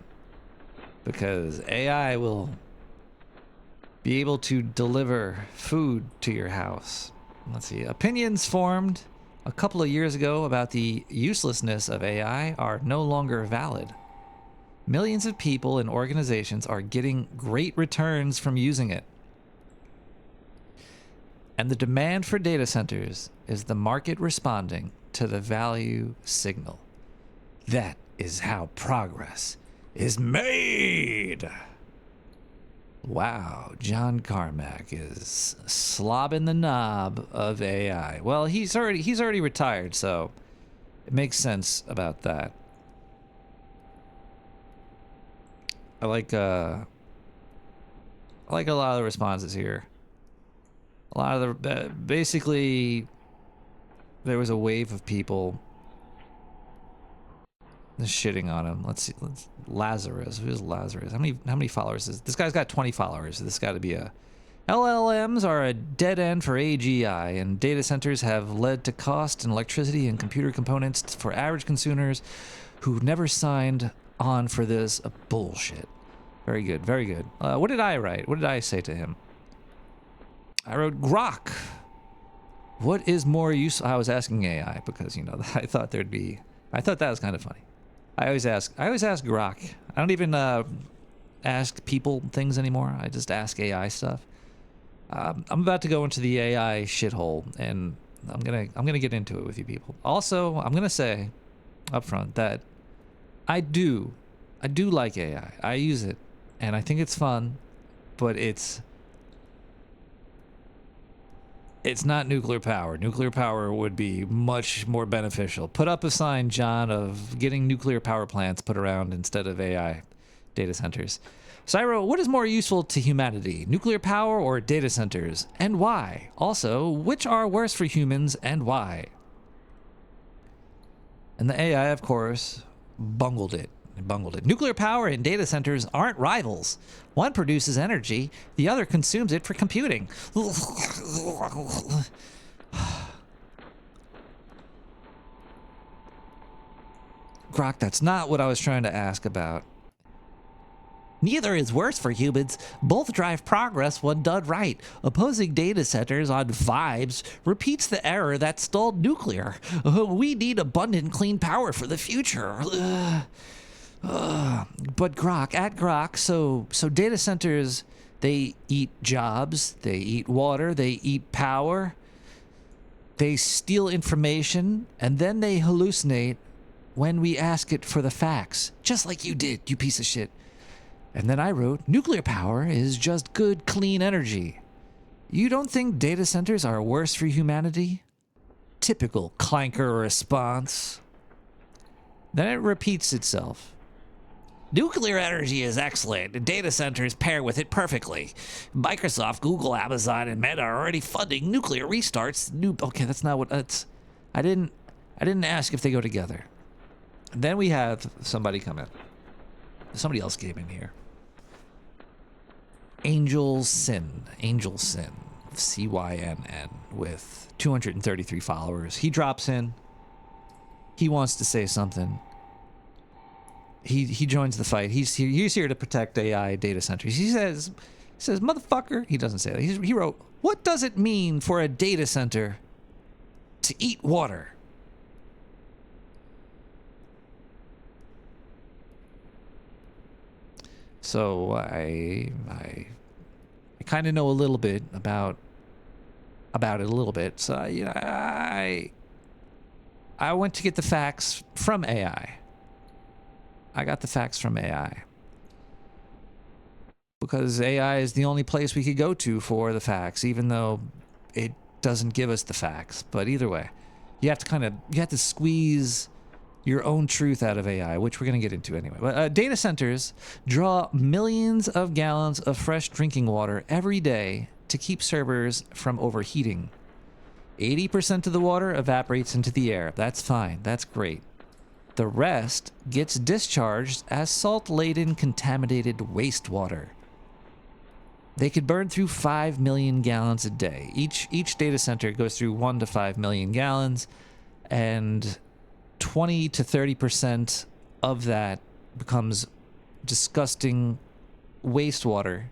Because AI will be able to deliver food to your house. Let's see. Opinions formed a couple of years ago about the uselessness of AI are no longer valid. Millions of people and organizations are getting great returns from using it. And the demand for data centers is the market responding to the value signal. That is how progress is made. Wow, John Carmack is slobbing the knob of AI. Well, he's already retired, so it makes sense about that. I like a lot of the responses here. A lot of the basically there was a wave of people just shitting on him. Let's see. Lazarus. Who's Lazarus? How many followers is this guy's got 20 followers. This got to be a LLMs are a dead end for AGI, and data centers have led to cost in electricity and computer components for average consumers who never signed on for this bullshit. Very good, very good. What did I write? What did I say to him? I wrote, Grok. What is more useful? I was asking AI because, I thought that was kind of funny. I always ask Grok. I don't even ask people things anymore. I just ask AI stuff. I'm about to go into the AI shithole, and I'm gonna get into it with you people. Also, I'm gonna say up front that I do like AI. I use it, and I think it's fun, but it's not nuclear power. Nuclear power would be much more beneficial. Put up a sign, John, of getting nuclear power plants put around instead of AI data centers. Cyro, what is more useful to humanity, nuclear power or data centers, and why? Also, which are worse for humans and why? And the AI, of course, bungled it. Nuclear power and data centers aren't rivals. One produces energy, the other consumes it for computing. Grok, that's not what I was trying to ask about. Neither is worse for humans. Both drive progress when done right. Opposing data centers on vibes repeats the error that stalled nuclear. We need abundant clean power for the future. But Grok, so data centers, they eat jobs, they eat water, they eat power, they steal information, and then they hallucinate when we ask it for the facts. Just like you did, you piece of shit. And then I wrote, nuclear power is just good, clean energy. You don't think data centers are worse for humanity? Typical clanker response. Then it repeats itself. Nuclear energy is excellent, and data centers pair with it perfectly. Microsoft, Google, Amazon, and Meta are already funding nuclear restarts. Okay, that's not what that's. I didn't ask if they go together. And then we have somebody come in. Somebody else came in here. Angel Sin, CYNN, with 233 followers. He drops in. He wants to say something. He joins the fight. He's here to protect AI data centers. He says, motherfucker. He doesn't say that. He wrote, what does it mean for a data center to eat water? So I kind of know a little bit about it a little bit. So I went to get the facts from AI. I got the facts from AI. Because AI is the only place we could go to for the facts, even though it doesn't give us the facts. But either way, you have to squeeze your own truth out of AI, which we're going to get into anyway. But data centers draw millions of gallons of fresh drinking water every day to keep servers from overheating. 80% of the water evaporates into the air. That's fine. That's great. The rest gets discharged as salt-laden contaminated wastewater. They could burn through 5 million gallons a day. Each data center goes through 1 to 5 million gallons, and 20 to 30% of that becomes disgusting wastewater.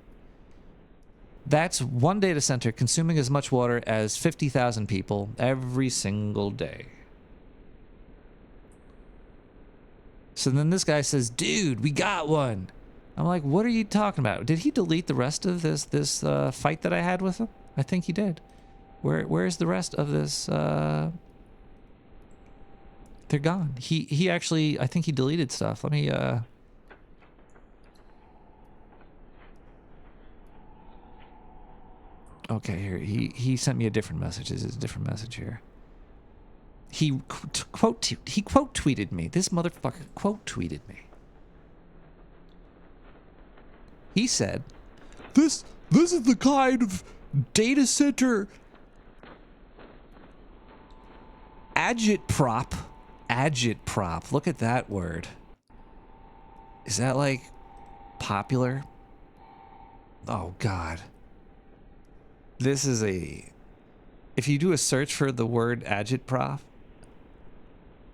That's one data center consuming as much water as 50,000 people every single day. So then this guy says, dude, we got one. I'm like, what are you talking about? Did he delete the rest of this fight that I had with him? I think he did. Where's the rest of this? They're gone. He actually, I think he deleted stuff. Let me, okay, here, he sent me a different message. This is a different message here. He quote tweeted me. This motherfucker quote tweeted me. He said, This is the kind of data center agitprop. Look at that word. Is that like popular? Oh God. This is if you do a search for the word agitprop,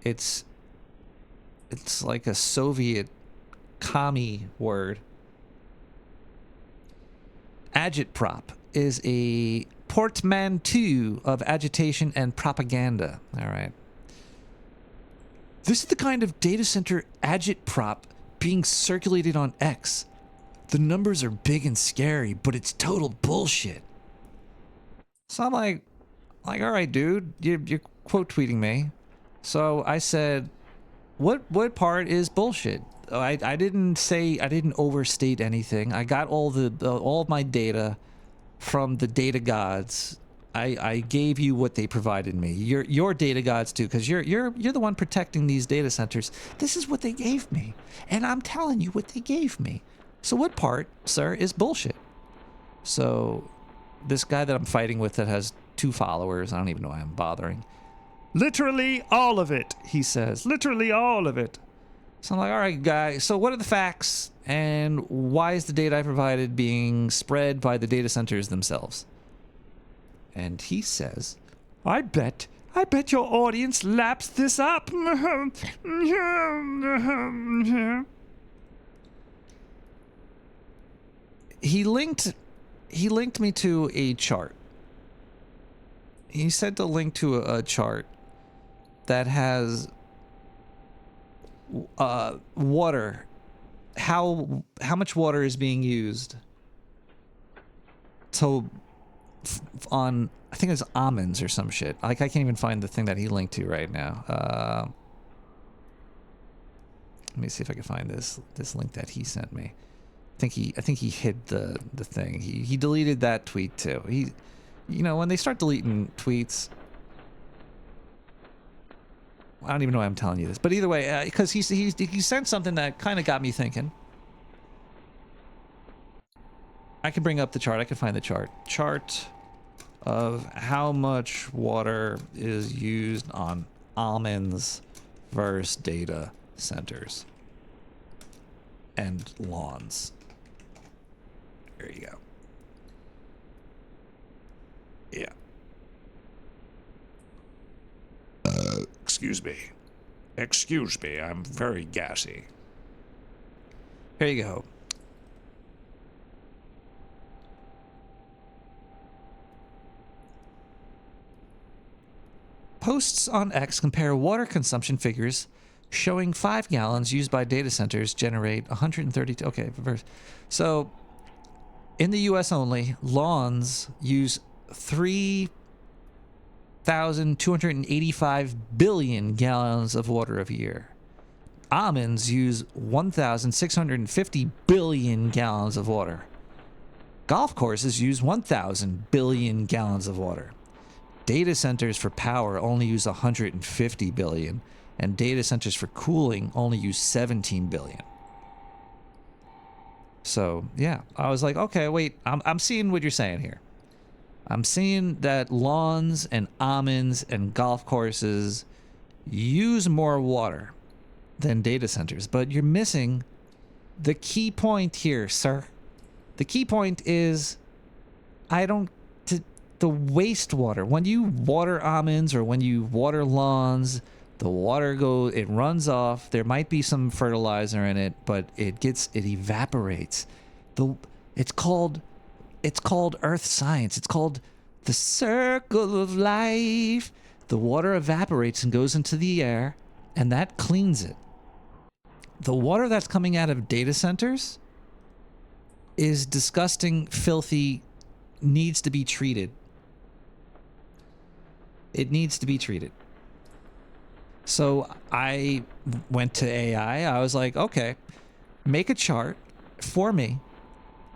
it's like a Soviet commie word. Agitprop is a portmanteau of agitation and propaganda. All right. This is the kind of data center agitprop being circulated on X. The numbers are big and scary, but it's total bullshit. So I'm like, all right, dude, you're quote tweeting me. So I said, what part is bullshit? I didn't overstate anything. I got all of my data from the data gods. I gave you what they provided me. Your data gods too, because you're the one protecting these data centers. This is what they gave me, and I'm telling you what they gave me. So what part, sir, is bullshit? So this guy that I'm fighting with that has 2 followers, I don't even know why I'm bothering. Literally all of it, he says. Literally all of it. So I'm like, all right, guy, so what are the facts, and why is the data I provided being spread by the data centers themselves? And he says, I bet your audience laps this up. He linked me to a chart. He sent a link to a chart that has water, how much water is being used on, I think it's almonds or some shit. Like, I can't even find the thing that he linked to right now. Let me see if I can find this link that he sent me. I think he hid the thing. He deleted that tweet too. You know, when they start deleting tweets, I don't even know why I'm telling you this, but either way, because he sent something that kind of got me thinking. I can bring up the chart. I can find the chart. Chart of how much water is used on almonds versus data centers and lawns. There you go. Yeah. Excuse me. Excuse me, I'm very gassy. Here you go. Posts on X compare water consumption figures showing 5 gallons used by data centers generate 132. Okay, so in the US only, lawns use 3,285 billion gallons of water a year. Almonds use 1,650 billion gallons of water. Golf courses use 1,000 billion gallons of water. Data centers for power only use 150 billion, and data centers for cooling only use 17 billion. So, yeah, I was like, okay, wait, I'm seeing what you're saying here. I'm seeing that lawns and almonds and golf courses use more water than data centers, but you're missing the key point here, sir. The key point is the wastewater. When you water almonds or when you water lawns, the water it runs off. There might be some fertilizer in it, but it evaporates. It's called earth science. It's called the circle of life. The water evaporates and goes into the air, and that cleans it. The water that's coming out of data centers is disgusting, filthy, needs to be treated. It needs to be treated. So I went to AI. I was like, okay, make a chart for me,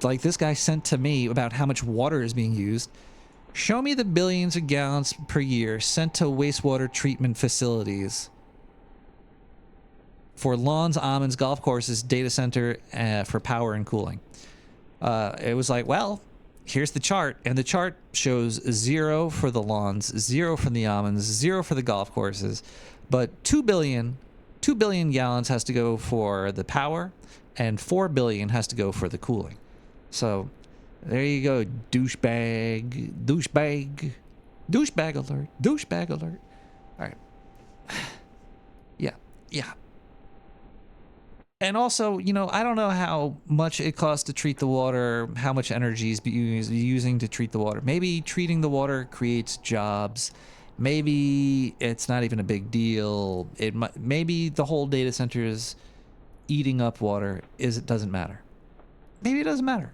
like this guy sent to me, about how much water is being used. Show me the billions of gallons per year sent to wastewater treatment facilities for lawns, almonds, golf courses, data center, for power and cooling. It was like, well, here's the chart, and the chart shows 0 for the lawns, 0 for the almonds, 0 for the golf courses, but 2 billion gallons has to go for the power, and 4 billion has to go for the cooling. So there you go, douchebag alert. All right. Yeah. And also, you know, I don't know how much it costs to treat the water, how much energy is using to treat the water. Maybe treating the water creates jobs. Maybe it's not even a big deal. Maybe the whole data center is eating up water. It doesn't matter. Maybe it doesn't matter.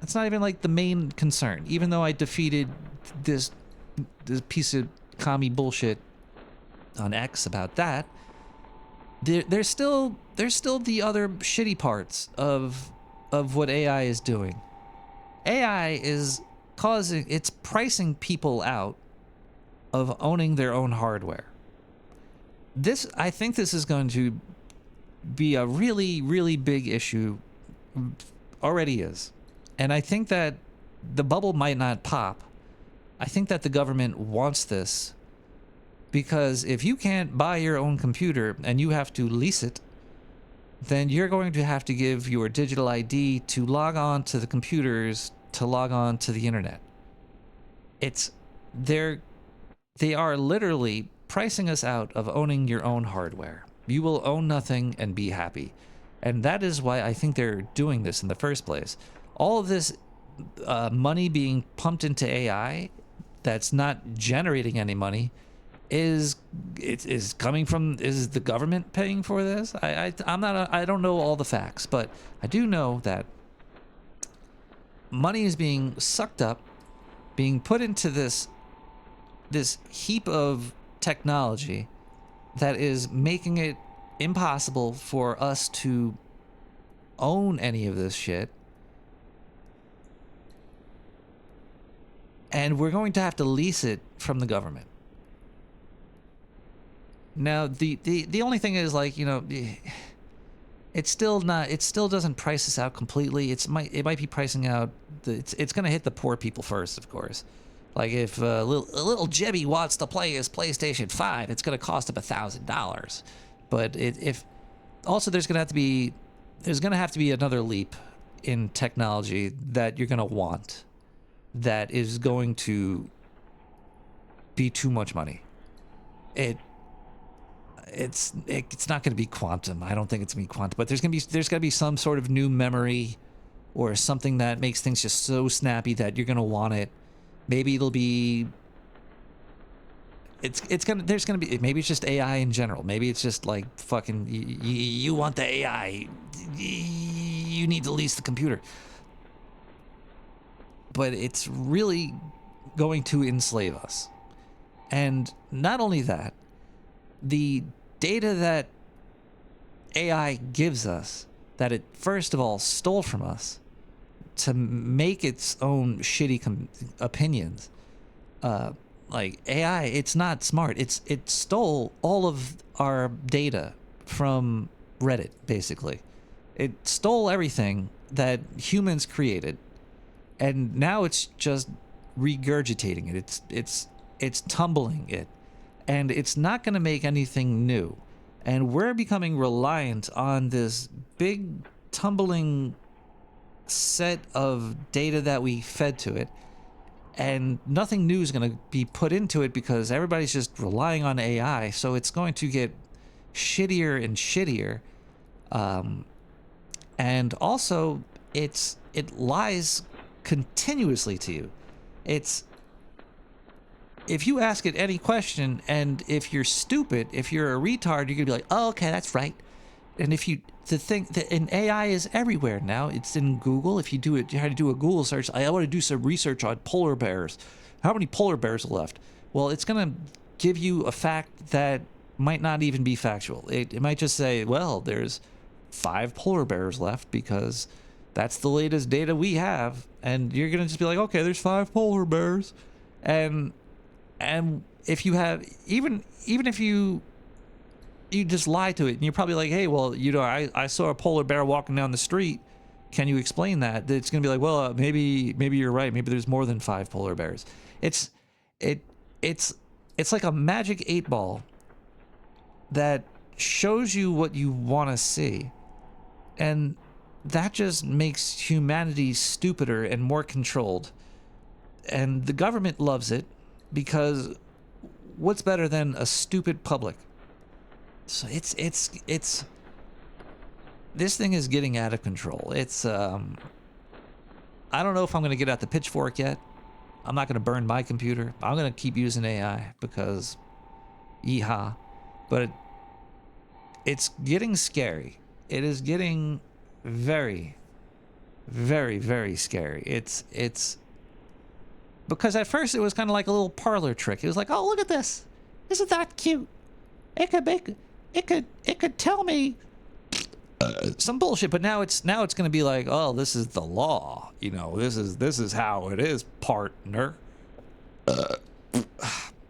That's not even like the main concern. Even though I defeated this piece of commie bullshit on X about that, there's still the other shitty parts of what AI is doing. AI is it's pricing people out of owning their own hardware. I think this is going to be a really, really big issue. Already is. And I think that the bubble might not pop. I think that the government wants this because if you can't buy your own computer and you have to lease it, then you're going to have to give your digital ID to log on to the computers to log on to the internet. They are literally pricing us out of owning your own hardware. You will own nothing and be happy. And that is why I think they're doing this in the first place. All of this money being pumped into AI that's not generating any money is the government paying for this? I don't know all the facts, but I do know that money is being sucked up, being put into this heap of technology that is making it impossible for us to own any of this shit. And we're going to have to lease it from the government. Now, the only thing is, like, you know, it still doesn't price us out completely. It might be pricing out it's going to hit the poor people first, of course. Like if a little Jebby wants to play his PlayStation 5, it's going to cost him $1,000. But if also there's going to have to be another leap in technology that you're going to want that is going to be too much money. It's not going to be quantum. I don't think it's going to be quantum, but there's going to be some sort of new memory or something that makes things just so snappy that you're going to want it. Maybe it'll be maybe it's just AI in general. Maybe it's just like fucking you want the AI, you need to lease the computer. But it's really going to enslave us. And not only that, the data that AI gives us, that it first of all stole from us to make its own shitty opinions, like AI, it's not smart. It stole all of our data from Reddit, basically. It stole everything that humans created, and now it's just regurgitating it. It's tumbling it, and it's not going to make anything new. And we're becoming reliant on this big tumbling set of data that we fed to it, and nothing new is going to be put into it because everybody's just relying on AI. So it's going to get shittier and shittier, and also it lies continuously to you. If you ask it any question, and if you're stupid, if you're a retard, you're gonna be like, oh, okay, that's right. And and AI is everywhere now. It's in Google. If you had to do a Google search, I want to do some research on polar bears. How many polar bears are left? Well, it's gonna give you a fact that might not even be factual. It might just say, well, there's 5 polar bears left because that's the latest data we have. And you're gonna just be like, okay, there's 5 polar bears. And if you have, even if you just lie to it, and you're probably like, hey, well, you know, I saw a polar bear walking down the street. Can you explain that? It's going to be like, well, maybe you're right. Maybe there's more than 5 polar bears. It's like a magic 8-ball that shows you what you want to see. And that just makes humanity stupider and more controlled. And the government loves it, because what's better than a stupid public? So it's this thing is getting out of control. It's I don't know if I'm going to get out the pitchfork yet. I'm not going to burn my computer. I'm going to keep using AI because yeehaw. But it's getting scary. It is getting very, Very, very scary. It's because at first it was kind of like a little parlor trick. It was like, oh, look at this. Isn't that cute? It could tell me some bullshit, but now it's going to be like, oh, this is the law. You know, this is how it is, partner.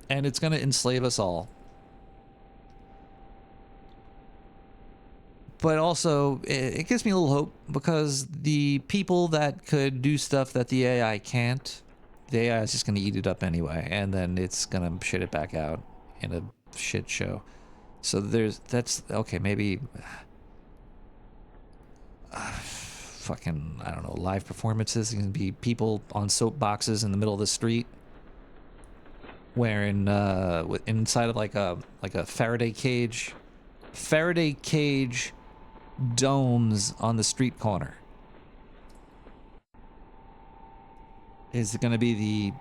And it's going to enslave us all. But also, it gives me a little hope, because the people that could do stuff that the AI can't, the AI is just going to eat it up anyway, and then it's going to shit it back out in a shit show. So that's okay, maybe fucking, I don't know, live performances. It can be people on soapboxes in the middle of the street wearing inside of like a Faraday cage domes on the street corner. Is going to be the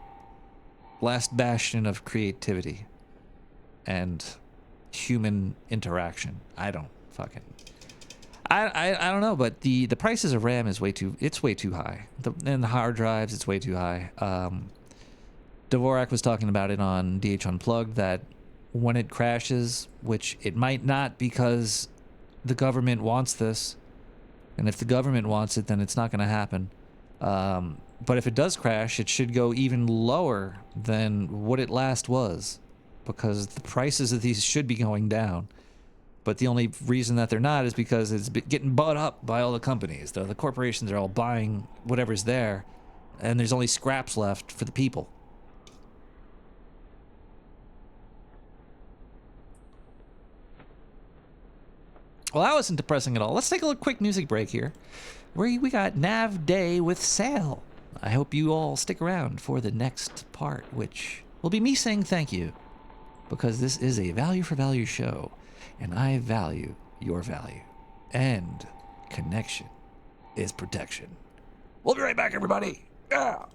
last bastion of creativity and human interaction. I don't know, but the prices of RAM is way too high. And the hard drives, it's way too high. Dvorak was talking about it on DH Unplugged, that when it crashes, which it might not, because the government wants this, and if the government wants it, then it's not going to happen. But if it does crash, it should go even lower than what it last was, because the prices of these should be going down. But the only reason that they're not is because it's getting bought up by all the companies. The corporations are all buying whatever's there, and there's only scraps left for the people. Well, that wasn't depressing at all. Let's take a quick music break here. We got Nav Day with Sale. I hope you all stick around for the next part, which will be me saying thank you, because this is a value for value show, and I value your value. And connection is protection. We'll be right back, everybody. Yeah.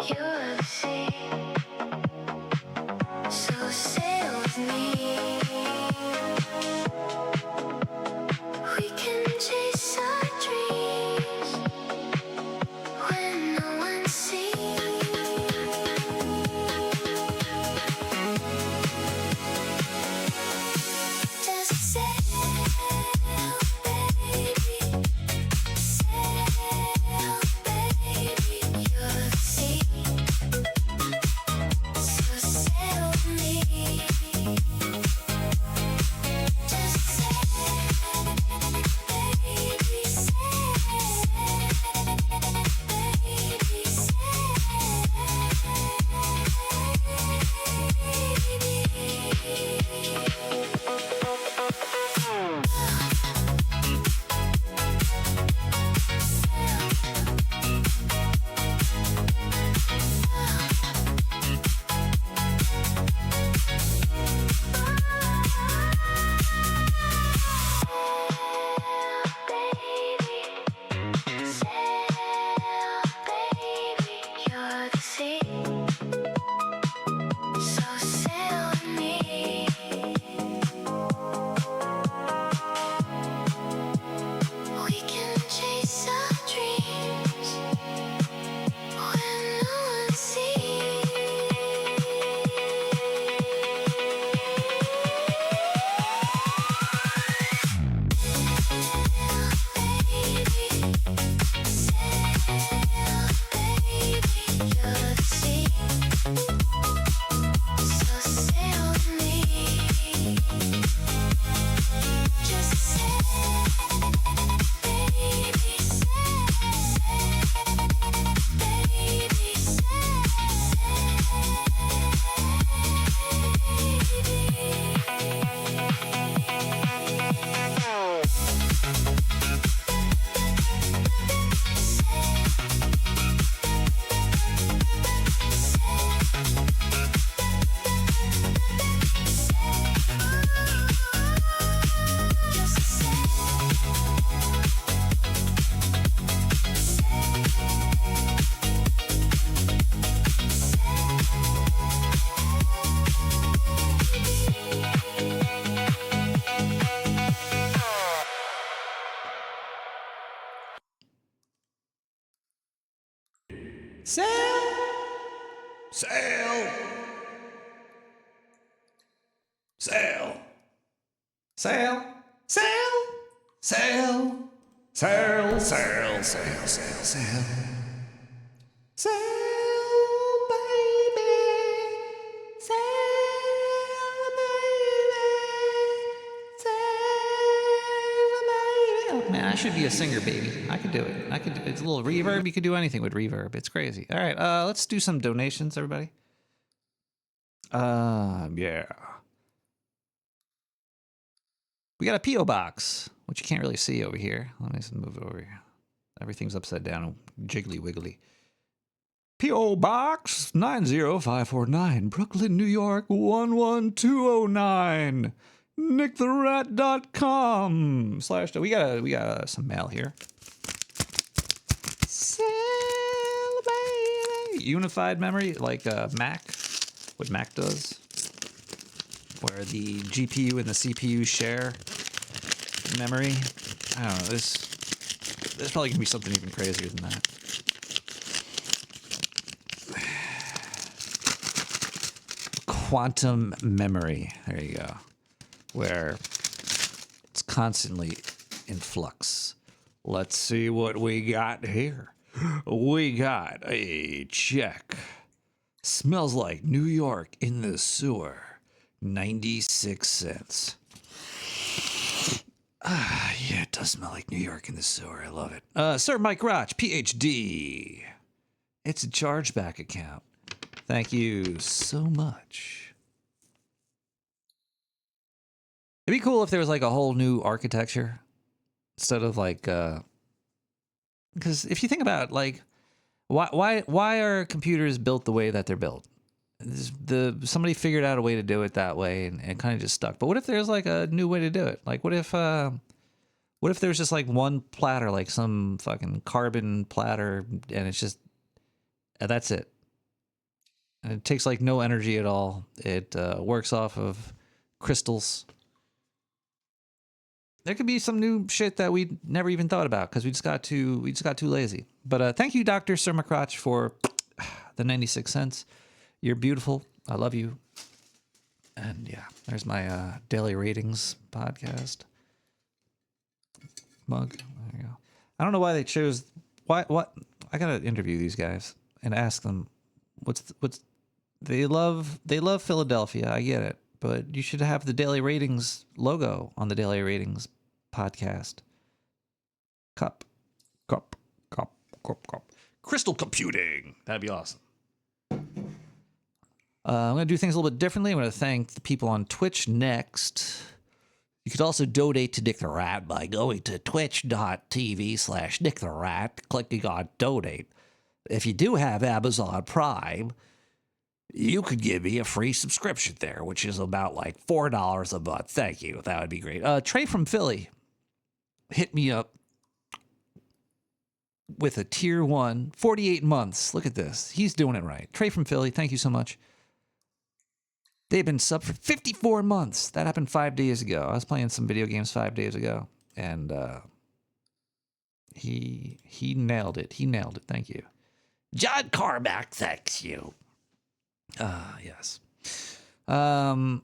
You're the sea, so sail with me. We can chase our dreams when no one sees. Just sail, baby. Sail! Sail! Sail! Sail! Sail! Sail! Sail! Sail! Sail! Sail! Sail! Sail, baby! Sail, baby! Sail, baby! Oh, man, I should be a singer, baby. I could do it. I could. It's a little reverb. You could do anything with reverb. It's crazy. All right, let's do some donations, everybody. Yeah. We got a P.O. box, which you can't really see over here. Let me just move it over here. Everything's upside down, jiggly wiggly. P.O. Box 90549, Brooklyn, New York 11209. nicktherat.com / we got some mail here. Celebrate. Unified memory, like Mac, what Mac does, where the GPU and the CPU share memory. I don't know. There's probably gonna be something even crazier than that. Quantum memory. There you go. Where it's constantly in flux. Let's see what we got here. We got a check. Smells like New York in the sewer. 96 cents. Yeah, it does smell like New York in the sewer. I love it. Sir Mike Roch, PhD. It's a chargeback account. Thank you so much. It'd be cool if there was like a whole new architecture instead of like, because if you think about like, why are computers built the way that they're built? Somebody figured out a way to do it that way and kind of just stuck. But what if there's like a new way to do it? Like what if there's just like one platter, like some fucking carbon platter, and it's just that's it. And it takes like no energy at all. It works off of crystals. There could be some new shit that we never even thought about because we just got too lazy. But thank you, Dr. Sir McCrotch, for the 96 cents. You're beautiful. I love you. And yeah, there's my daily ratings podcast mug. There you go. I don't know why they chose what I gotta interview these guys and ask them what's they love Philadelphia. I get it, but you should have the daily ratings logo on the daily ratings podcast. Cup. Crystal computing. That'd be awesome. I'm going to do things a little bit differently. I'm going to thank the people on Twitch next. You could also donate to Nick the Rat by going to twitch.tv/Nick the Rat, clicking on donate. If you do have Amazon Prime, you could give me a free subscription there, which is about like $4 a month. Thank you. That would be great. Trey from Philly hit me up with a tier 1, 48 months. Look at this. He's doing it right. Trey from Philly, thank you so much. They've been sub for 54 months. That happened 5 days ago. I was playing some video games 5 days ago, and he nailed it. He nailed it. Thank you. John Carmack, thanks you. Yes. Yeah,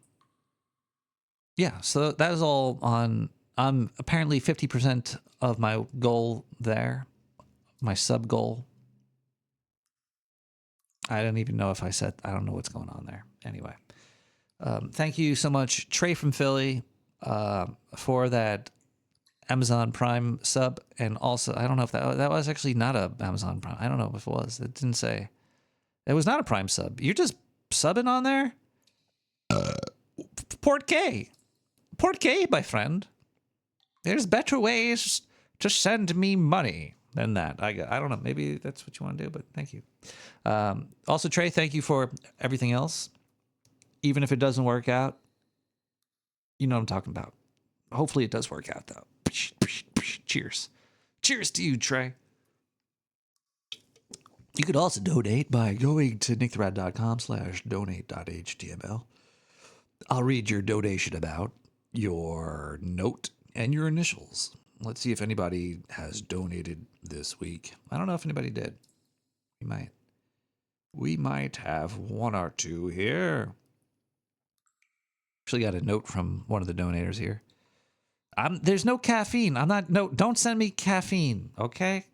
so that is all on. I'm apparently 50% of my goal there. My sub goal. I don't even know if I don't know what's going on there. Anyway. Thank you so much, Trey from Philly, for that Amazon Prime sub. And also, I don't know if that was actually not a Amazon Prime. I don't know if it was. It didn't say. It was not a Prime sub. You're just subbing on there? Port K, my friend. There's better ways to send me money than that. I don't know. Maybe that's what you want to do, but thank you. Also, Trey, thank you for everything else. Even if it doesn't work out, you know what I'm talking about. Hopefully it does work out, though. Cheers. Cheers to you, Trey. You could also donate by going to nicktherat.com/donate.html. I'll read your donation about, your note, and your initials. Let's see if anybody has donated this week. I don't know if anybody did. We might. We might have one or two here. Actually got a note from one of the donators here. There's no caffeine. Don't send me caffeine, okay?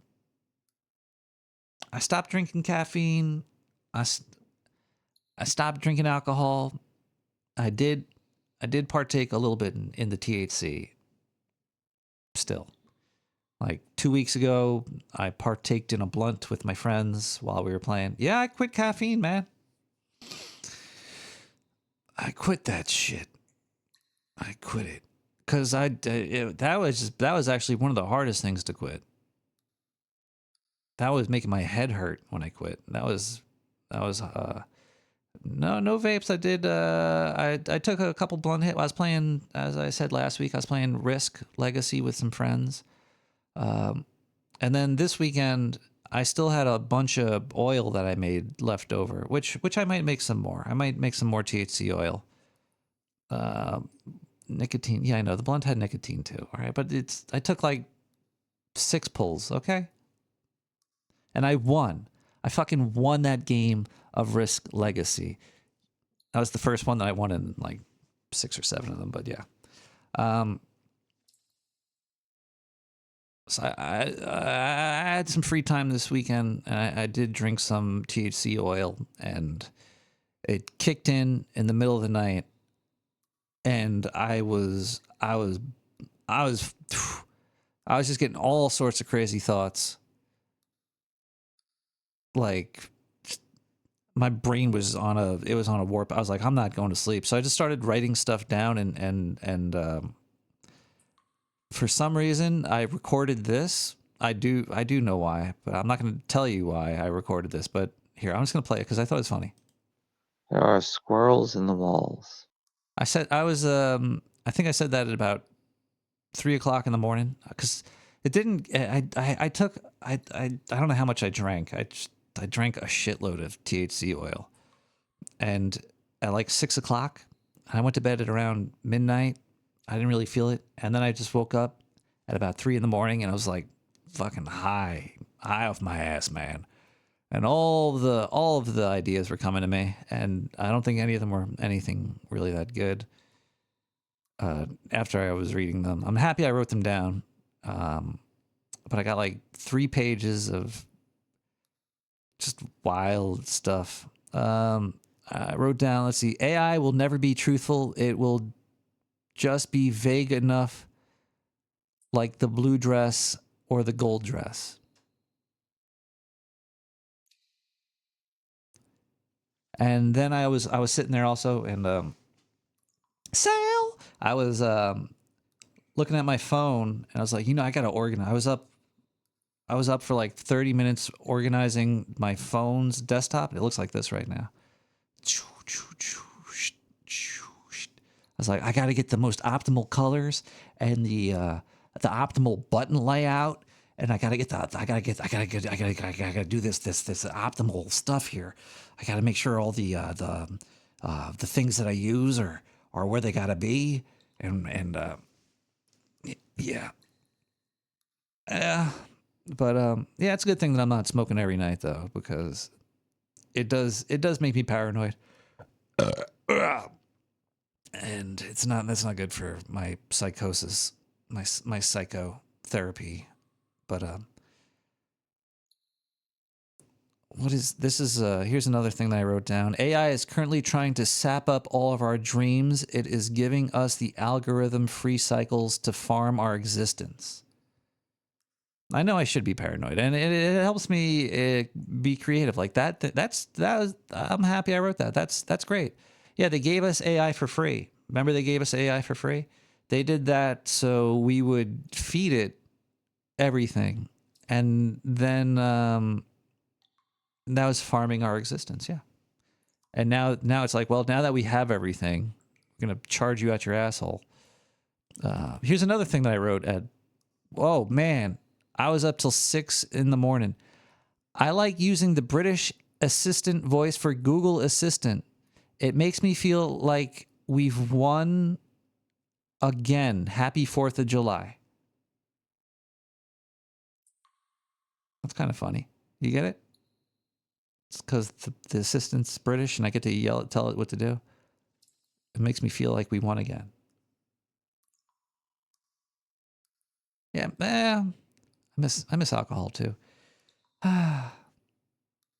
I stopped drinking caffeine. I stopped drinking alcohol. I did partake a little bit in the THC. Still. Like 2 weeks ago, I partaked in a blunt with my friends while we were playing. Yeah, I quit caffeine, man. I quit that shit. I quit it. Because that was actually one of the hardest things to quit. That was making my head hurt when I quit. That was no vapes. I did I took a couple blunt hits. I was playing, as I said last week, I was playing Risk Legacy with some friends. And then this weekend I still had a bunch of oil that I made left over, which I might make some more. I might make some more THC oil. Nicotine. Yeah, I know the blunt had nicotine too. All right, but I took like 6 pulls, okay? And I won. I fucking won that game of Risk Legacy. That was the first one that I won in like 6 or 7 of them, but yeah. So I had some free time this weekend, and I did drink some THC oil, and it kicked in the middle of the night, and I was just getting all sorts of crazy thoughts. Like, my brain was on a warp. I was like, I'm not going to sleep. So I just started writing stuff down, and for some reason I recorded this. I do know why, but I'm not going to tell you why I recorded this. But here, I'm just going to play it because I thought it was funny. There are squirrels in the walls. I think I said that at about 3 o'clock in the morning, because it didn't. I don't know how much I drank. I drank a shitload of THC oil, and at like 6 o'clock, I went to bed at around midnight. I didn't really feel it, and then I just woke up at about 3 in the morning, and I was like, fucking high off my ass, man. And all of the ideas were coming to me, and I don't think any of them were anything really that good. After I was reading them, I'm happy I wrote them down, but I got like 3 pages of just wild stuff. I wrote down, let's see, AI will never be truthful. It will just be vague enough, like the blue dress or the gold dress. And then I was sitting there also, and sale. I was looking at my phone, and I was like, I gotta organize. I was up for like 30 minutes organizing my phone's desktop. It looks like this right now. I was like, I gotta get the most optimal colors and the optimal button layout, and I gotta do this optimal stuff here. I gotta make sure all the things that I use are where they gotta be, and yeah. But yeah, it's a good thing that I'm not smoking every night though, because it does make me paranoid. And that's not good for my psychosis, my psychotherapy. But here's another thing that I wrote down. AI is currently trying to sap up all of our dreams. It is giving us the algorithm-free cycles to farm our existence. I know I should be paranoid, and it helps me be creative like that. I'm happy I wrote that. That's great. Yeah, they gave us AI for free. Remember they gave us AI for free? They did that so we would feed it everything, and then that was farming our existence. Yeah, and now it's like, well, now that we have everything, we're gonna charge you out your asshole. Here's another thing that I wrote at. Oh man. I was up till 6 in the morning. I like using the British Assistant voice for Google Assistant. It makes me feel like we've won again. Happy 4th of July. That's kind of funny. You get it? It's because the assistant's British and I get to tell it what to do. It makes me feel like we won again. Yeah, I miss alcohol too.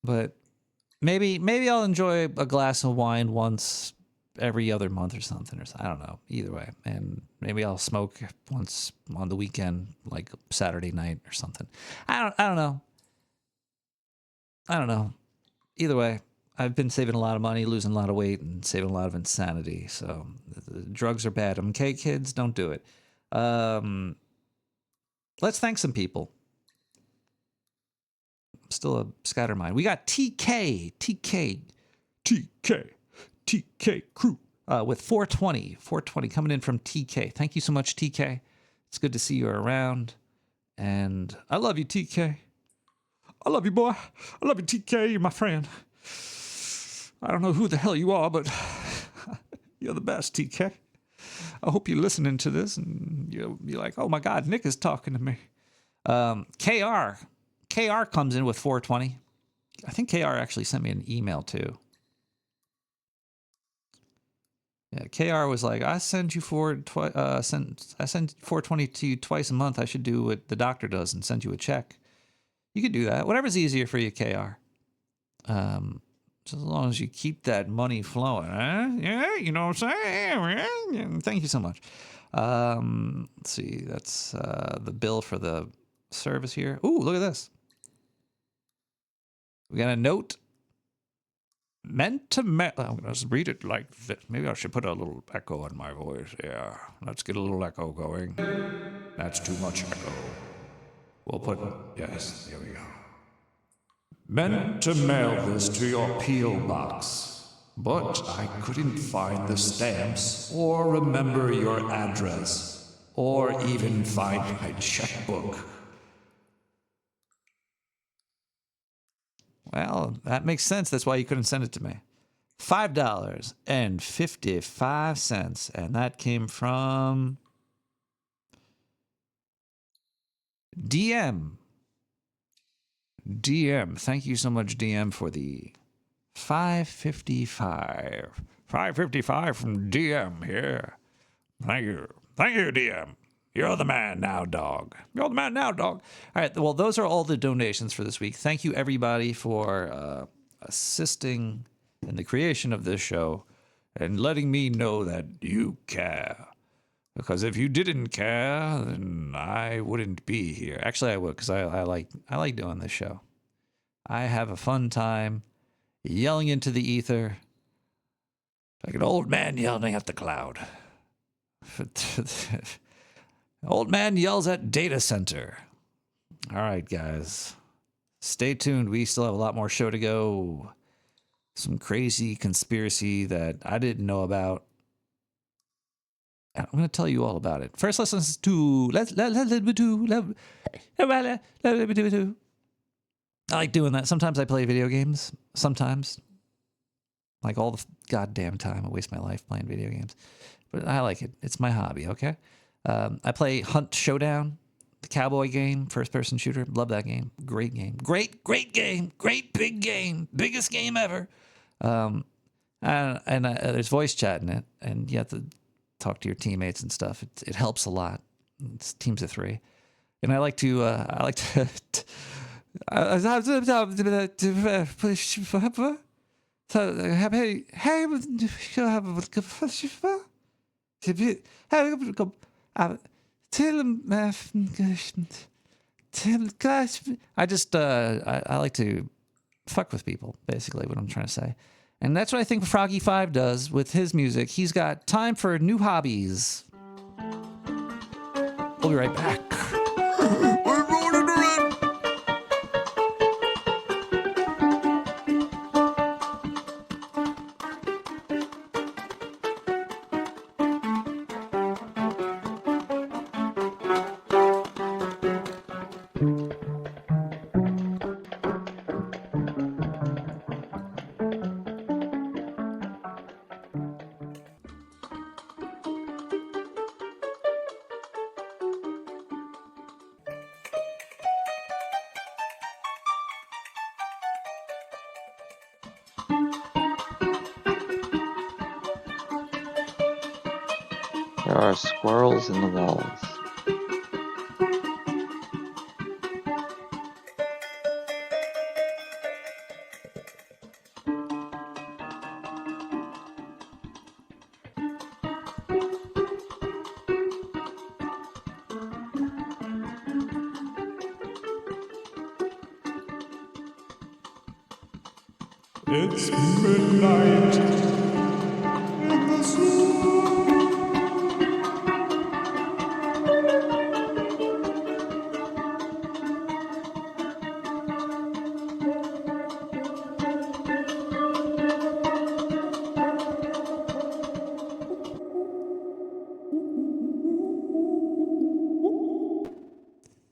But maybe I'll enjoy a glass of wine once every other month or something. I don't know. Either way, and maybe I'll smoke once on the weekend, like Saturday night or something. I don't know. I don't know. Either way, I've been saving a lot of money, losing a lot of weight, and saving a lot of insanity. So the drugs are bad. Okay, kids, don't do it. Let's thank some people. Still a scattermind. We got TK crew with 420 coming in from TK. Thank you so much, TK. It's good to see you around. And I love you, TK. I love you, boy. I love you, TK. You're my friend. I don't know who the hell you are, but you're the best, TK. I hope you're listening to this and you'll be like, oh my God, Nick is talking to me. KR comes in with 420. I think KR actually sent me an email too. Yeah, KR was like, I send 420 to you twice a month. I should do what the doctor does and send you a check. You could do that. Whatever's easier for you, KR. Just as long as you keep that money flowing, huh? Yeah, you know what I'm saying? Thank you so much. Let's see. That's the bill for the service here. Ooh, look at this. We got a note. Meant to I'm going to read it like this. Maybe I should put a little echo on my voice. Yeah, let's get a little echo going. That's too much echo. We'll put, yes, here we go. Meant to mail this to your P.O. box, but I couldn't find the stamps or remember your address or even find my checkbook. Well, that makes sense. That's why you couldn't send it to me. $5.55, and that came from DM. DM, thank you so much, DM, for the $5.55. $5.55 from DM here. Thank you, DM. You're the man now, dog. You're the man now, dog. All right, well, those are all the donations for this week. Thank you, everybody, for assisting in the creation of this show and letting me know that you care. Because if you didn't care, then I wouldn't be here. Actually, I would, because I like doing this show. I have a fun time yelling into the ether like an old man yelling at the cloud. Old man yells at data center. All right, guys. Stay tuned. We still have a lot more show to go. Some crazy conspiracy that I didn't know about. I'm going to tell you all about it. First, let's listen to... I like doing that. Sometimes I play video games. Sometimes. Like all the goddamn time. I waste my life playing video games. But I like it. It's my hobby, okay? I play Hunt Showdown, the cowboy game, first-person shooter. Love that game. Great game. Great game. Great big game. Biggest game ever. There's voice chat in it, and you have to talk to your teammates and stuff. It helps a lot. It's teams of 3, and I like to I like to fuck with people, basically what I'm trying to say. And that's what I think Froggy5 does with his music. He's got time for new hobbies. We'll be right back. There are squirrels in the walls. It's midnight in the sewer.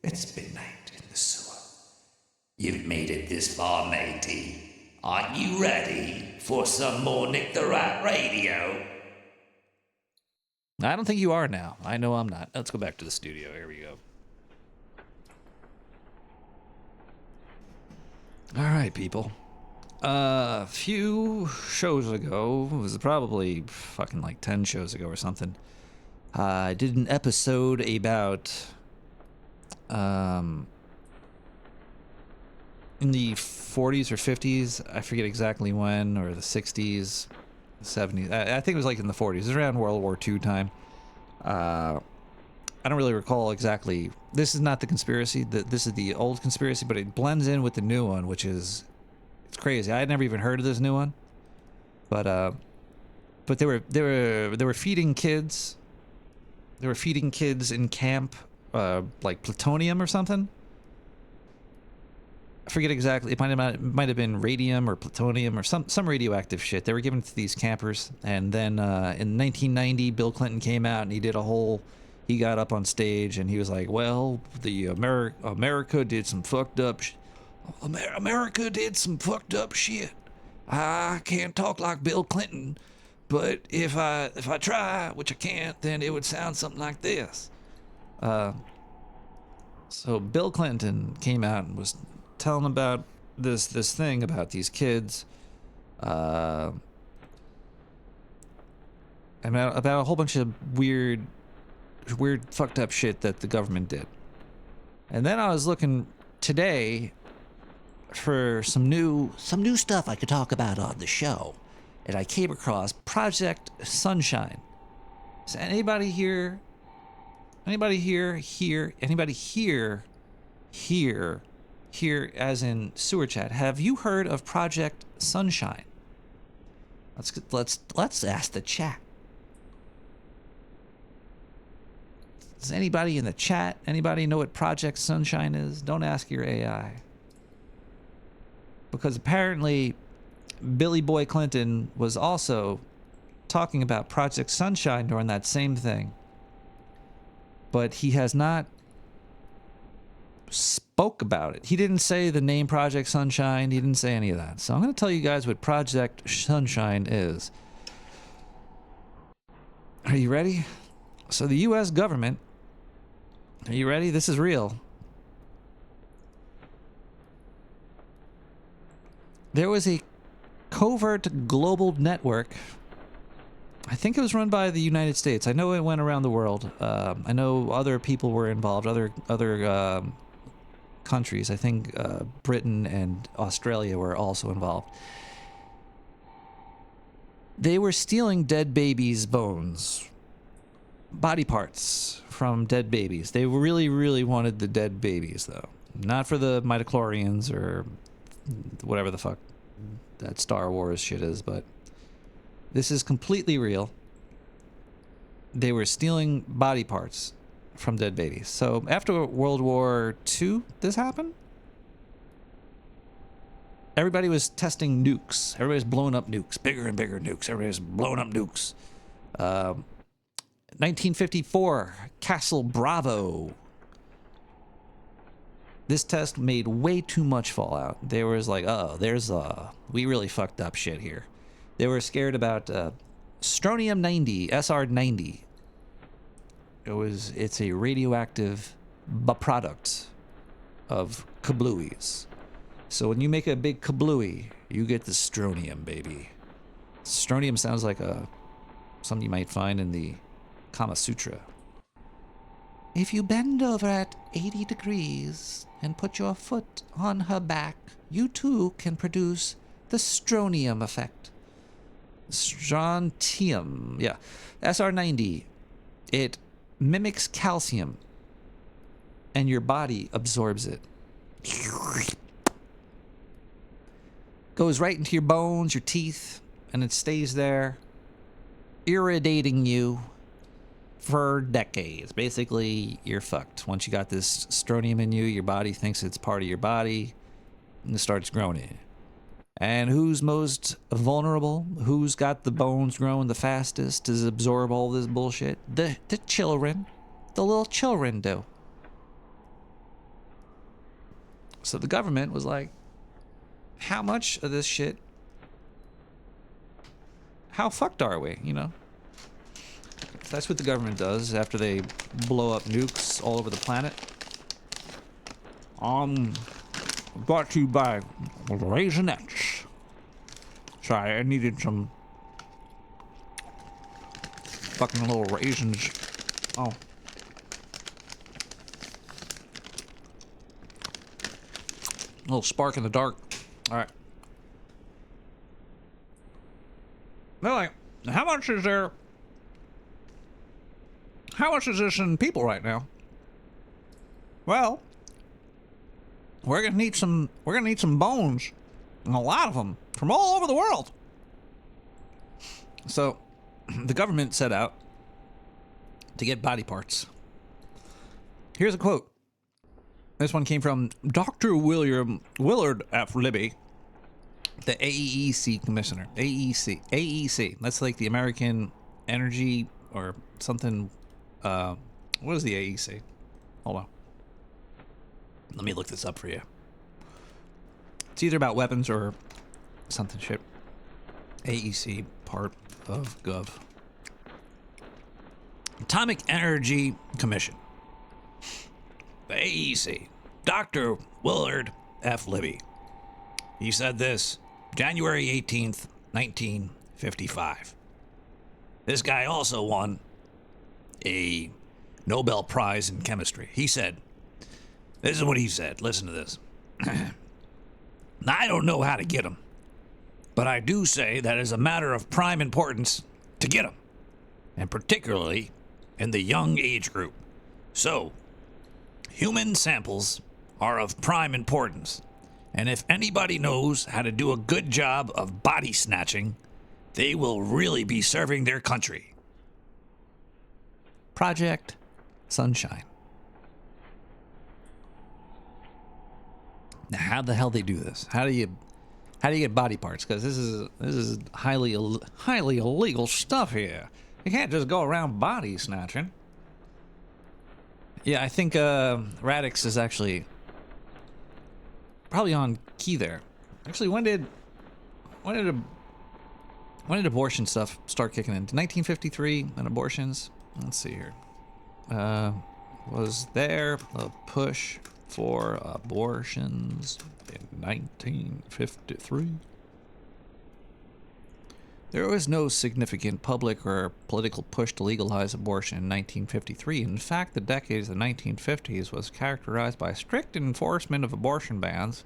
It's midnight in the sewer. You've made it this far, matey. Are you ready for some more Nick the Rat radio? I don't think you are now. I know I'm not. Let's go back to the studio. Here we go. All right, people. A few shows ago, it was probably fucking like 10 shows ago or something, I did an episode about in the 40s or 50s, I forget exactly when, or the 60s, 70s. I think it was like in the 40s. It was around World War II time. I don't really recall exactly. This is not the conspiracy. This is the old conspiracy, but it blends in with the new one, which is, it's crazy. I had never even heard of this new one, but they were feeding kids. They were feeding kids in camp, like plutonium or something. I forget exactly. It might have been radium or plutonium or some radioactive shit. They were given to these campers, and then in 1990, Bill Clinton came out and he did a whole. He got up on stage and he was like, "Well, the America did some fucked up. America did some fucked up shit. I can't talk like Bill Clinton, but if I try, which I can't, then it would sound something like this." So Bill Clinton came out and was telling about this thing about these kids, about a whole bunch of weird fucked up shit that the government did. And then I was looking today for some new stuff I could talk about on the show, and I came across Project Sunshine. Is anybody here? Anybody here as in sewer chat, have you heard of Project Sunshine? Let's ask the chat. Does anybody in the chat, anybody know what Project Sunshine is? Don't ask your AI. Because apparently Billy Boy Clinton was also talking about Project Sunshine during that same thing. But he has not spoke about it. He didn't say the name Project Sunshine. He didn't say any of that. So I'm going to tell you guys what Project Sunshine is. Are you ready? So the U.S. government, are you ready? This is real. There was a covert global network. I think it was run by the United States. I know it went around the world. I know other people were involved, other countries. I think Britain and Australia were also involved. They were stealing dead babies' bones, body parts from dead babies. They really, really wanted the dead babies, though. Not for the midichlorians or whatever the fuck that Star Wars shit is, but this is completely real. They were stealing body parts from dead babies. So after World War II, this happened. Everybody was testing nukes. Everybody was blowing up nukes, bigger and bigger nukes. Everybody was blowing up nukes. 1954, Castle Bravo. This test made way too much fallout. They was like, oh, we really fucked up shit here. They were scared about strontium 90, SR90. It's a radioactive byproduct of kablooies. So when you make a big kablooey, you get the strontium, baby. Strontium sounds like something you might find in the Kama Sutra. If you bend over at 80 degrees and put your foot on her back, you too can produce the strontium effect. Strontium, yeah. SR90. It mimics calcium, and your body absorbs it. Goes right into your bones, your teeth, and it stays there, irritating you for decades. Basically, you're fucked. Once you got this strontium in you, your body thinks it's part of your body, and it starts growing. And who's most vulnerable? Who's got the bones growing the fastest to absorb all this bullshit? The children. The little children do. So the government was like, how much of this shit? How fucked are we, you know? That's what the government does after they blow up nukes all over the planet. Brought to you by Raisinets. Sorry, I needed some fucking little raisins. Oh. A little spark in the dark. Alright. They're like, how much is there? How much is this in people right now? Well, we're gonna need some bones, and a lot of them from all over the world. So, the government set out to get body parts. Here's a quote. This one came from Dr. Willard F. Libby, the AEC commissioner. AEC. That's like the American Energy or something. What is the AEC? Hold on. Let me look this up for you. It's either about weapons or something shit. AEC, part of Gov. Atomic Energy Commission. The AEC. Dr. Willard F. Libby. He said this January 18th, 1955. This guy also won a Nobel Prize in chemistry. He said, this is what he said. Listen to this. I don't know how to get them, but I do say that it is a matter of prime importance to get them, and particularly in the young age group. So, human samples are of prime importance, and if anybody knows how to do a good job of body snatching, they will really be serving their country. Project Sunshine. Now, how the hell they do this? How do you get body parts? Because this is highly illegal stuff here. You can't just go around body snatching. Yeah, I think Radix is actually probably on key there. Actually, when did abortion stuff start kicking in? 1953 and abortions. Let's see here. Was there a push for abortions in 1953? There was no significant public or political push to legalize abortion in 1953. In fact, the decades of the 1950s was characterized by strict enforcement of abortion bans,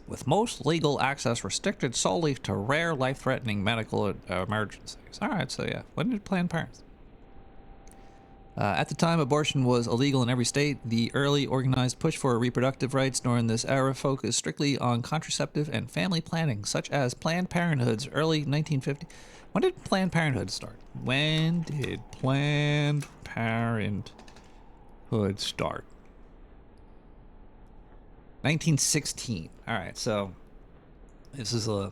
with most legal access restricted solely to rare life-threatening medical emergencies. All right, so yeah, when did Planned Parenthood? At the time, abortion was illegal in every state. The early organized push for reproductive rights during this era focused strictly on contraceptive and family planning, such as Planned Parenthood's early 1950s. When did Planned Parenthood start? When did Planned Parenthood start? 1916. All right, so this is a...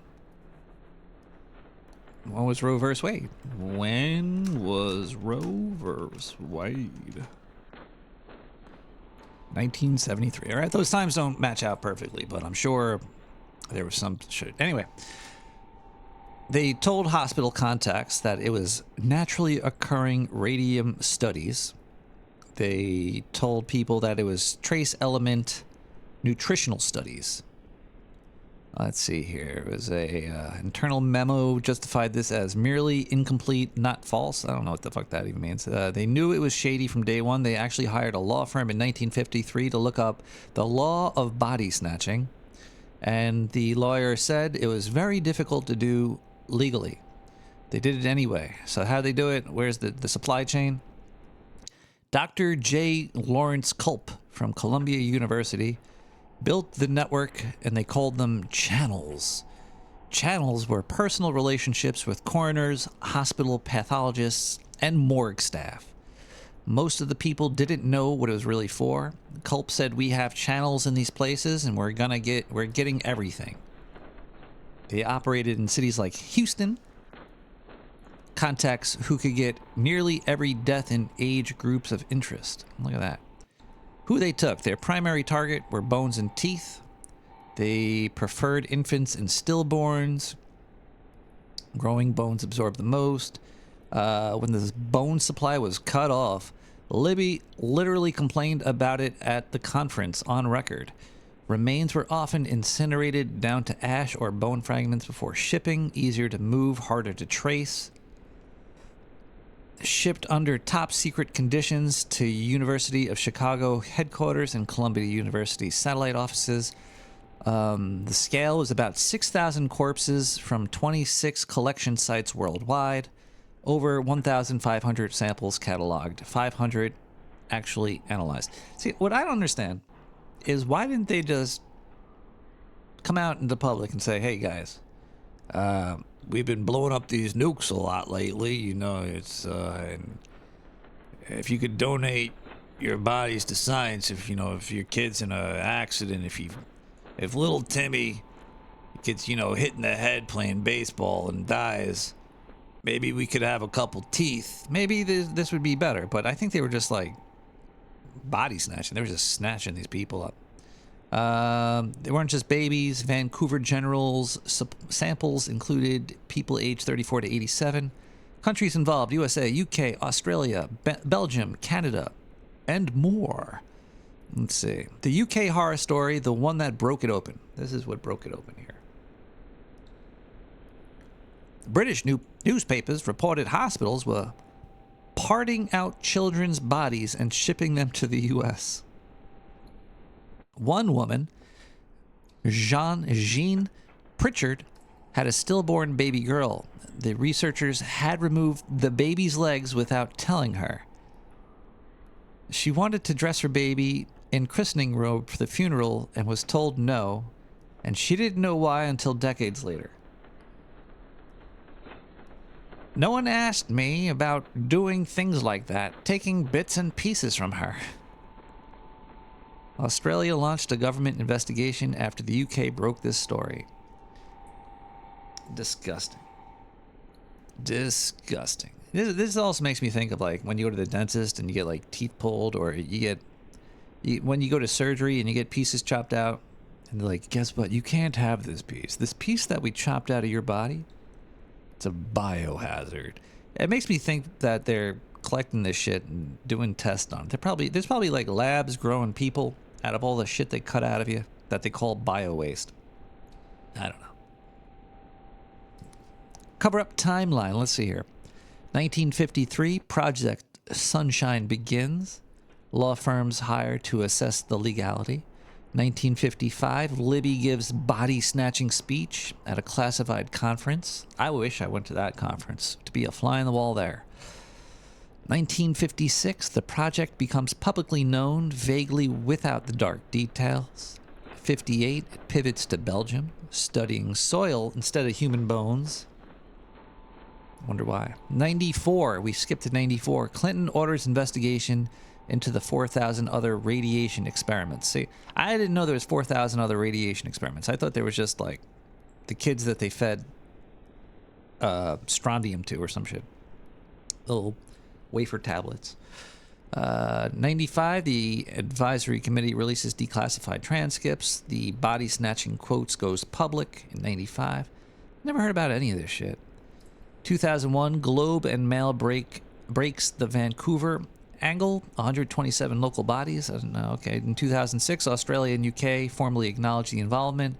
When was Roe vs. Wade? When was Roe vs. Wade? 1973. All right, those times don't match out perfectly, but I'm sure there was some shit. Anyway, they told hospital contacts that it was naturally occurring radium studies. They told people that it was trace element nutritional studies. Let's see here. It was a internal memo justified this as merely incomplete, not false. I don't know what the fuck that even means. They knew it was shady from day one. They actually hired a law firm in 1953 to look up the law of body snatching. And the lawyer said it was very difficult to do legally. They did it anyway. So how they do it? Where's the supply chain? Dr. J. Lawrence Culp from Columbia University built the network, and they called them channels. Channels were personal relationships with coroners, hospital pathologists, and morgue staff. Most of the people didn't know what it was really for. Culp said, we have channels in these places, and we're getting everything. They operated in cities like Houston. Contacts who could get nearly every death in age groups of interest. Look at that. Who they took. Their primary target were bones and teeth. They preferred infants and stillborns. Growing bones absorb the most. When this bone supply was cut off, Libby literally complained about it at the conference on record. Remains were often incinerated down to ash or bone fragments before shipping, easier to move, harder to trace. Shipped under top secret conditions to University of Chicago headquarters and Columbia University satellite offices. The scale was about 6,000 corpses from 26 collection sites worldwide. Over 1,500 samples cataloged. 500 actually analyzed. See, what I don't understand is why didn't they just come out into public and say, hey guys, we've been blowing up these nukes a lot lately. You know, it's and if you could donate your bodies to science, if your kid's in an accident, if little Timmy gets hit in the head playing baseball and dies, maybe we could have a couple teeth. Maybe this would be better. But I think they were just like body snatching. They were just snatching these people up. They weren't just babies. Vancouver General's samples included people aged 34 to 87. Countries involved: USA, UK, Australia, Belgium, Canada, and more. Let's see. The UK horror story, the one that broke it open. This is what broke it open here. British newspapers reported hospitals were parting out children's bodies and shipping them to the US. One woman, Jean Pritchard, had a stillborn baby girl. The researchers had removed the baby's legs without telling her. She wanted to dress her baby in christening robe for the funeral and was told no, and she didn't know why until decades later. No one asked me about doing things like that, taking bits and pieces from her. Australia launched a government investigation after the UK broke this story. Disgusting. Disgusting. This also makes me think of like when you go to the dentist and you get like teeth pulled, or when you go to surgery and you get pieces chopped out, and they're like, guess what? You can't have this piece. This piece that we chopped out of your body, it's a biohazard. It makes me think that they're collecting this shit and doing tests on it. There's probably like labs growing people out of all the shit they cut out of you that they call bio waste. I don't know. Cover up timeline. Let's see here. 1953, Project Sunshine begins. Law firms hired to assess the legality. 1955, Libby gives body snatching speech at a classified conference. I wish I went to that conference to be a fly on the wall there. 1956, the project becomes publicly known, vaguely without the dark details. 58, it pivots to Belgium, studying soil instead of human bones. Wonder why. 94, we skipped to 94. Clinton orders investigation into the 4,000 other radiation experiments. See, I didn't know there was 4,000 other radiation experiments. I thought there was just like the kids that they fed strontium to or some shit. Little wafer tablets. 95, the advisory committee releases declassified transcripts. The body snatching quotes goes public in 95. Never heard about any of this shit. 2001, Globe and Mail breaks the Vancouver angle, 127 local bodies. I don't know. Okay. In 2006, Australia and UK formally acknowledged the involvement.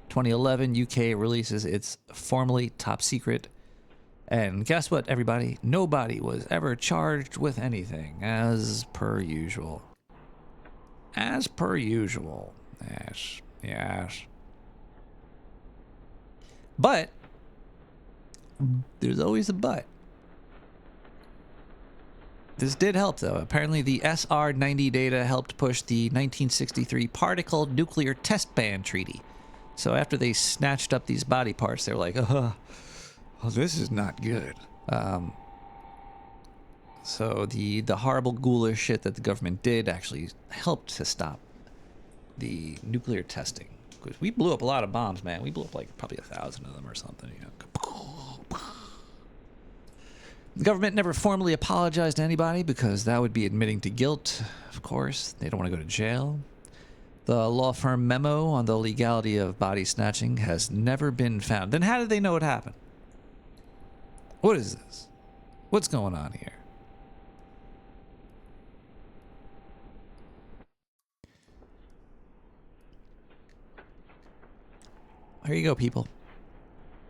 2011, UK releases its formerly top secret. And guess what, everybody? Nobody was ever charged with anything, as per usual. As per usual. Yes, yes. But, there's always a but. This did help, though. Apparently, the SR-90 data helped push the 1963 Particle Nuclear Test Ban Treaty. So after they snatched up these body parts, they were like, oh, this is not good. So the horrible ghoulish shit that the government did actually helped to stop the nuclear testing. Because we blew up a lot of bombs, man. We blew up like probably 1,000 of them or something. You know. The government never formally apologized to anybody because that would be admitting to guilt, of course. They don't want to go to jail. The law firm memo on the legality of body snatching has never been found. Then how did they know it happened? What is this? What's going on here? Here you go, people.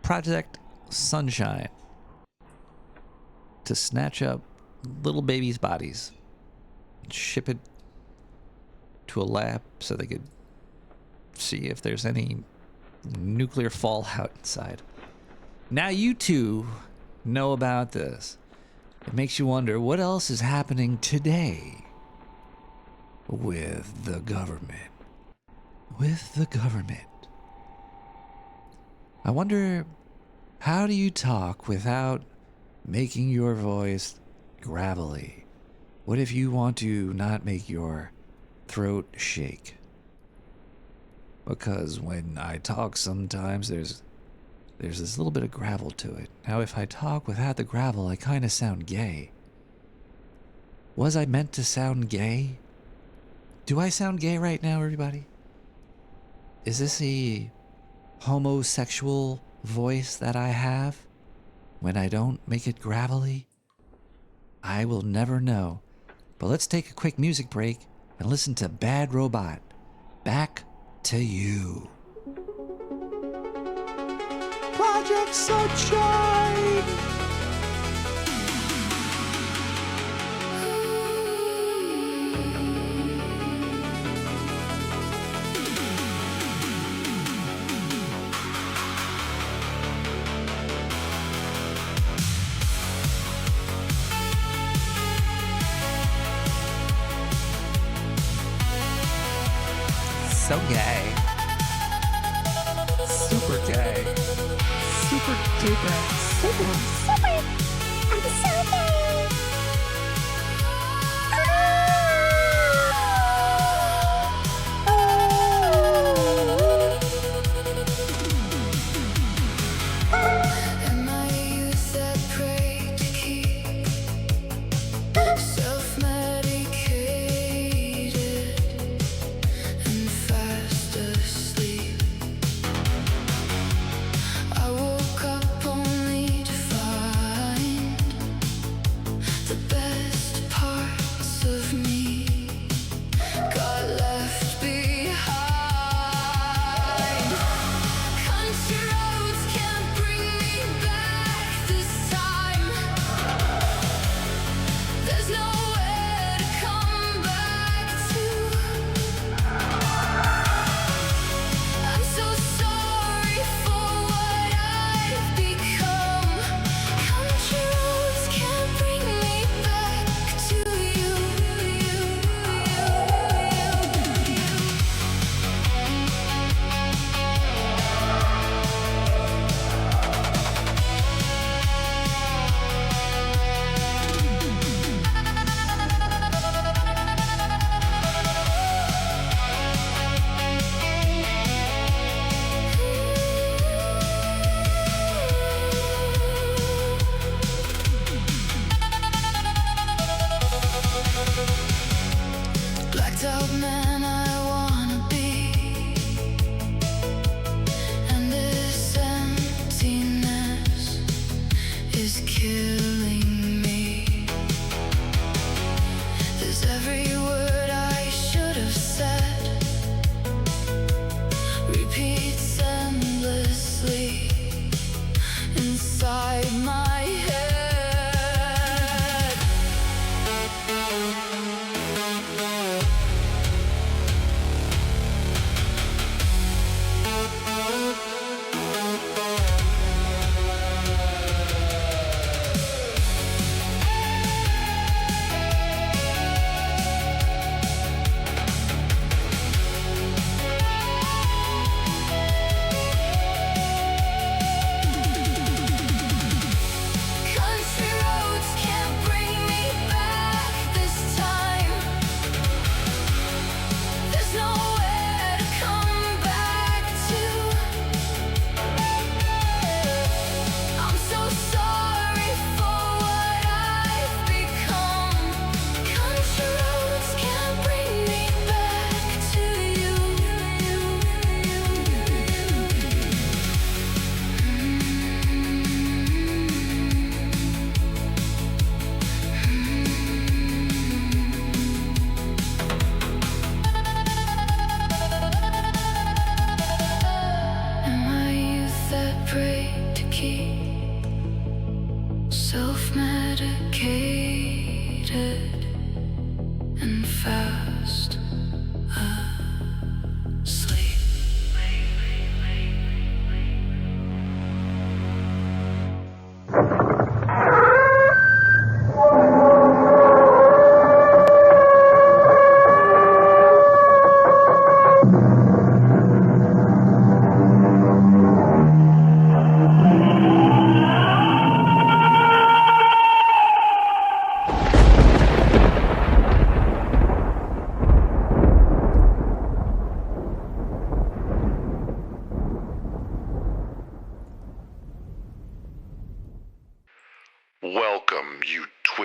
Project Sunshine. To snatch up little babies' bodies and ship it to a lab so they could see if there's any nuclear fallout inside. Now you two know about this. It makes you wonder what else is happening today with the government. With the government. I wonder, how do you talk without making your voice gravelly? What if you want to not make your throat shake? Because when I talk sometimes there's this little bit of gravel to it. Now if I talk without the gravel, I kind of sound gay. Was I meant to sound gay? Do I sound gay right now, everybody? Is this a homosexual voice that I have? When I don't make it gravelly? I will never know. But let's take a quick music break and listen to Bad Robot. Back to you. Project Sunshine! So gay. Super gay. Super duper. Super. I'm so gay. Am I a youth that pray to keep self-medicated and fast asleep? I woke up only to find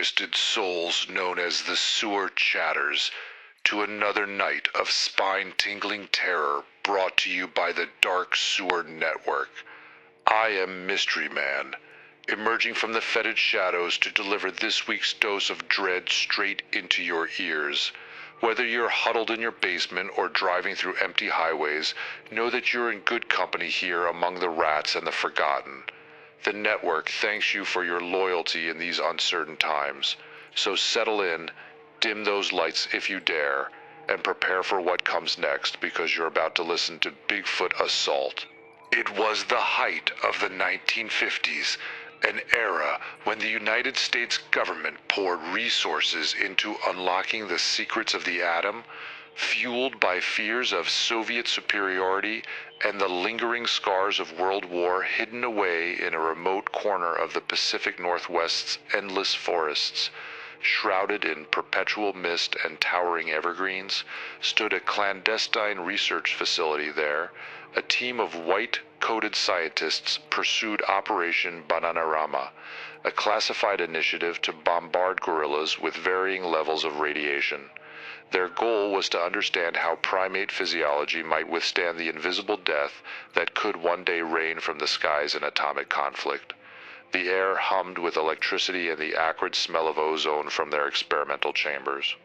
twisted souls known as the Sewer Chatters to another night of spine-tingling terror brought to you by the Dark Sewer Network. I am Mystery Man, emerging from the fetid shadows to deliver this week's dose of dread straight into your ears. Whether you're huddled in your basement or driving through empty highways, know that you're in good company here among the rats and the forgotten. The network thanks you for your loyalty in these uncertain times. So settle in, dim those lights if you dare, and prepare for what comes next because you're about to listen to Bigfoot Assault. It was the height of the 1950s, an era when the United States government poured resources into unlocking the secrets of the atom, fueled by fears of Soviet superiority and the lingering scars of World War hidden away in a remote corner of the Pacific Northwest's endless forests. Shrouded in perpetual mist and towering evergreens, stood a clandestine research facility there. A team of white-coated scientists pursued Operation Bananarama, a classified initiative to bombard gorillas with varying levels of radiation. Their goal was to understand how primate physiology might withstand the invisible death that could one day rain from the skies in atomic conflict. The air hummed with electricity and the acrid smell of ozone from their experimental chambers.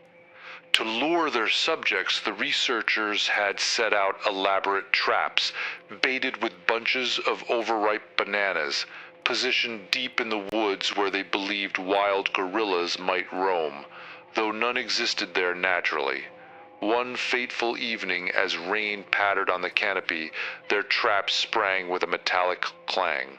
To lure their subjects, the researchers had set out elaborate traps, baited with bunches of overripe bananas, positioned deep in the woods where they believed wild gorillas might roam, though none existed there naturally. One fateful evening, as rain pattered on the canopy, their traps sprang with a metallic clang.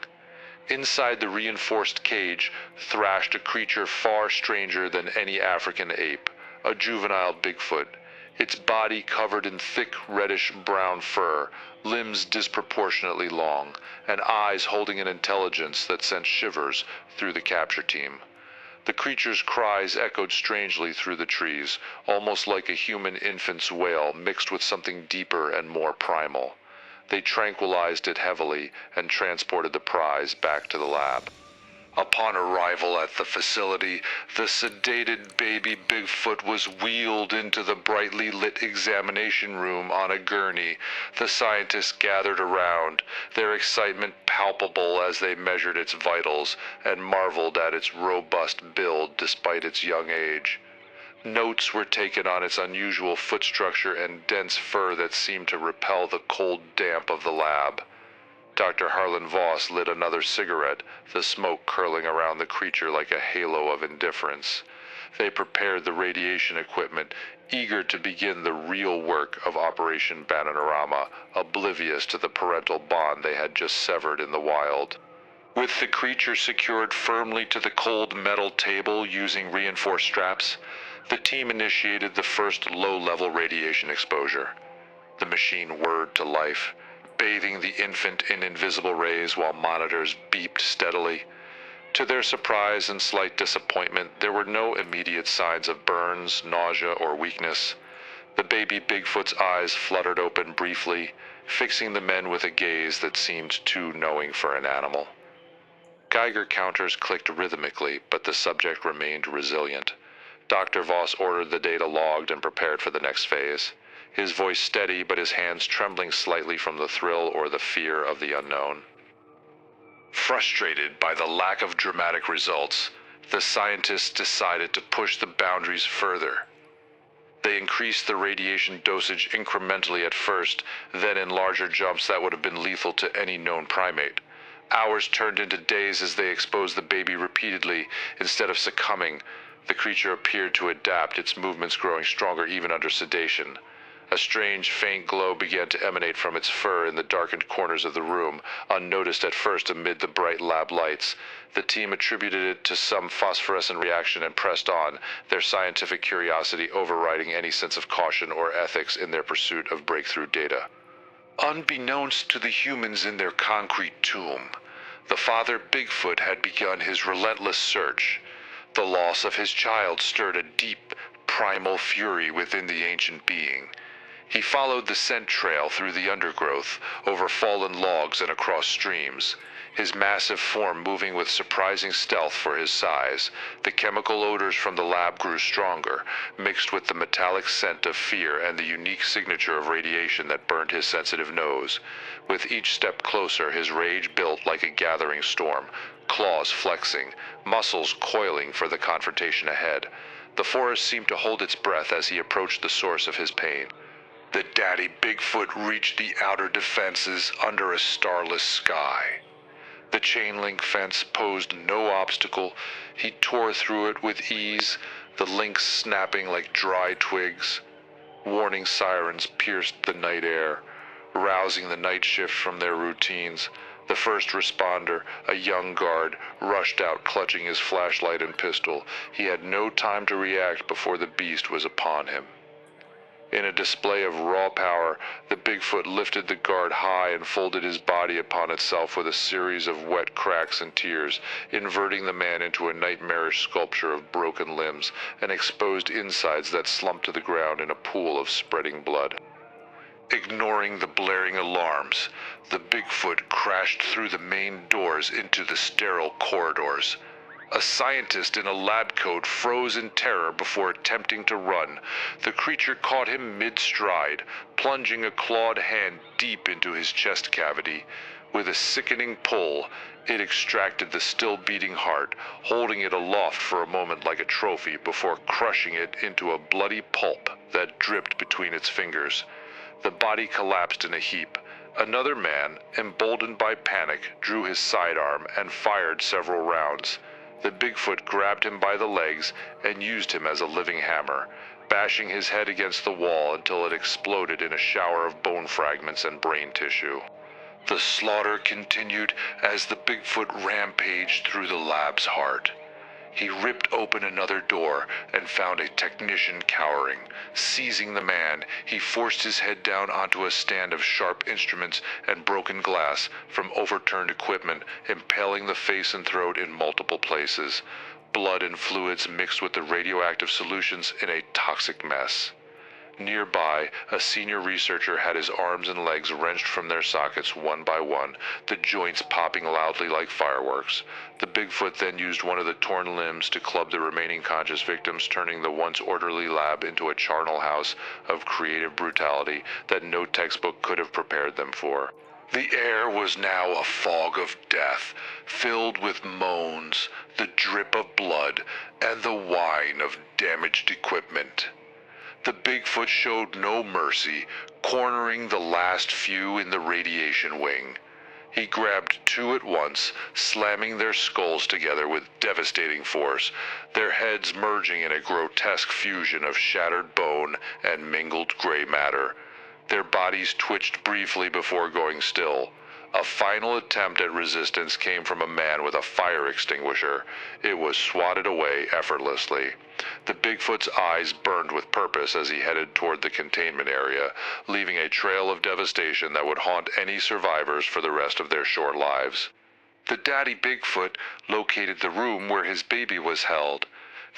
Inside the reinforced cage thrashed a creature far stranger than any African ape, a juvenile Bigfoot, its body covered in thick reddish-brown fur, limbs disproportionately long, and eyes holding an intelligence that sent shivers through the capture team. The creature's cries echoed strangely through the trees, almost like a human infant's wail mixed with something deeper and more primal. They tranquilized it heavily and transported the prize back to the lab. Upon arrival at the facility, the sedated baby Bigfoot was wheeled into the brightly lit examination room on a gurney. The scientists gathered around, their excitement palpable as they measured its vitals and marveled at its robust build despite its young age. Notes were taken on its unusual foot structure and dense fur that seemed to repel the cold damp of the lab. Dr. Harlan Voss lit another cigarette, the smoke curling around the creature like a halo of indifference. They prepared the radiation equipment, eager to begin the real work of Operation Bananarama, oblivious to the parental bond they had just severed in the wild. With the creature secured firmly to the cold metal table using reinforced straps, the team initiated the first low-level radiation exposure. The machine whirred to life, bathing the infant in invisible rays while monitors beeped steadily. To their surprise and slight disappointment, there were no immediate signs of burns, nausea, or weakness. The baby Bigfoot's eyes fluttered open briefly, fixing the men with a gaze that seemed too knowing for an animal. Geiger counters clicked rhythmically, but the subject remained resilient. Dr. Voss ordered the data logged and prepared for the next phase. His voice steady, but his hands trembling slightly from the thrill or the fear of the unknown. Frustrated by the lack of dramatic results, the scientists decided to push the boundaries further. They increased the radiation dosage incrementally at first, then in larger jumps that would have been lethal to any known primate. Hours turned into days as they exposed the baby repeatedly. Instead of succumbing, the creature appeared to adapt, its movements growing stronger even under sedation. A strange, faint glow began to emanate from its fur in the darkened corners of the room, unnoticed at first amid the bright lab lights. The team attributed it to some phosphorescent reaction and pressed on, their scientific curiosity overriding any sense of caution or ethics in their pursuit of breakthrough data. Unbeknownst to the humans in their concrete tomb, the father Bigfoot had begun his relentless search. The loss of his child stirred a deep, primal fury within the ancient being. He followed the scent trail through the undergrowth, over fallen logs and across streams. his massive form moving with surprising stealth for his size. The chemical odors from the lab grew stronger, mixed with the metallic scent of fear and the unique signature of radiation that burned his sensitive nose. With each step closer, his rage built like a gathering storm, claws flexing, muscles coiling for the confrontation ahead. The forest seemed to hold its breath as he approached the source of his pain. The daddy Bigfoot reached the outer defenses under a starless sky. The chain-link fence posed no obstacle. He tore through it with ease, the links snapping like dry twigs. Warning sirens pierced the night air, rousing the night shift from their routines. The first responder, a young guard, rushed out clutching his flashlight and pistol. He had no time to react before the beast was upon him. In a display of raw power, the Bigfoot lifted the guard high and folded his body upon itself with a series of wet cracks and tears, inverting the man into a nightmarish sculpture of broken limbs and exposed insides that slumped to the ground in a pool of spreading blood. Ignoring the blaring alarms, the Bigfoot crashed through the main doors into the sterile corridors. A scientist in a lab coat froze in terror before attempting to run. The creature caught him mid-stride, plunging a clawed hand deep into his chest cavity. With a sickening pull, it extracted the still-beating heart, holding it aloft for a moment like a trophy before crushing it into a bloody pulp that dripped between its fingers. The body collapsed in a heap. Another man, emboldened by panic, drew his sidearm and fired several rounds. The Bigfoot grabbed him by the legs and used him as a living hammer, bashing his head against the wall until it exploded in a shower of bone fragments and brain tissue. The slaughter continued as the Bigfoot rampaged through the lab's heart. He ripped open another door and found a technician cowering. Seizing the man, he forced his head down onto a stand of sharp instruments and broken glass from overturned equipment, impaling the face and throat in multiple places. Blood and fluids mixed with the radioactive solutions in a toxic mess. Nearby, a senior researcher had his arms and legs wrenched from their sockets one by one, the joints popping loudly like fireworks. The Bigfoot then used one of the torn limbs to club the remaining conscious victims, turning the once orderly lab into a charnel house of creative brutality that no textbook could have prepared them for. The air was now a fog of death, filled with moans, the drip of blood, and the whine of damaged equipment. The Bigfoot showed no mercy, cornering the last few in the radiation wing. He grabbed two at once, slamming their skulls together with devastating force, their heads merging in a grotesque fusion of shattered bone and mingled gray matter. Their bodies twitched briefly before going still. A final attempt at resistance came from a man with a fire extinguisher. It was swatted away effortlessly. The Bigfoot's eyes burned with purpose as he headed toward the containment area, leaving a trail of devastation that would haunt any survivors for the rest of their short lives. The daddy Bigfoot located the room where his baby was held.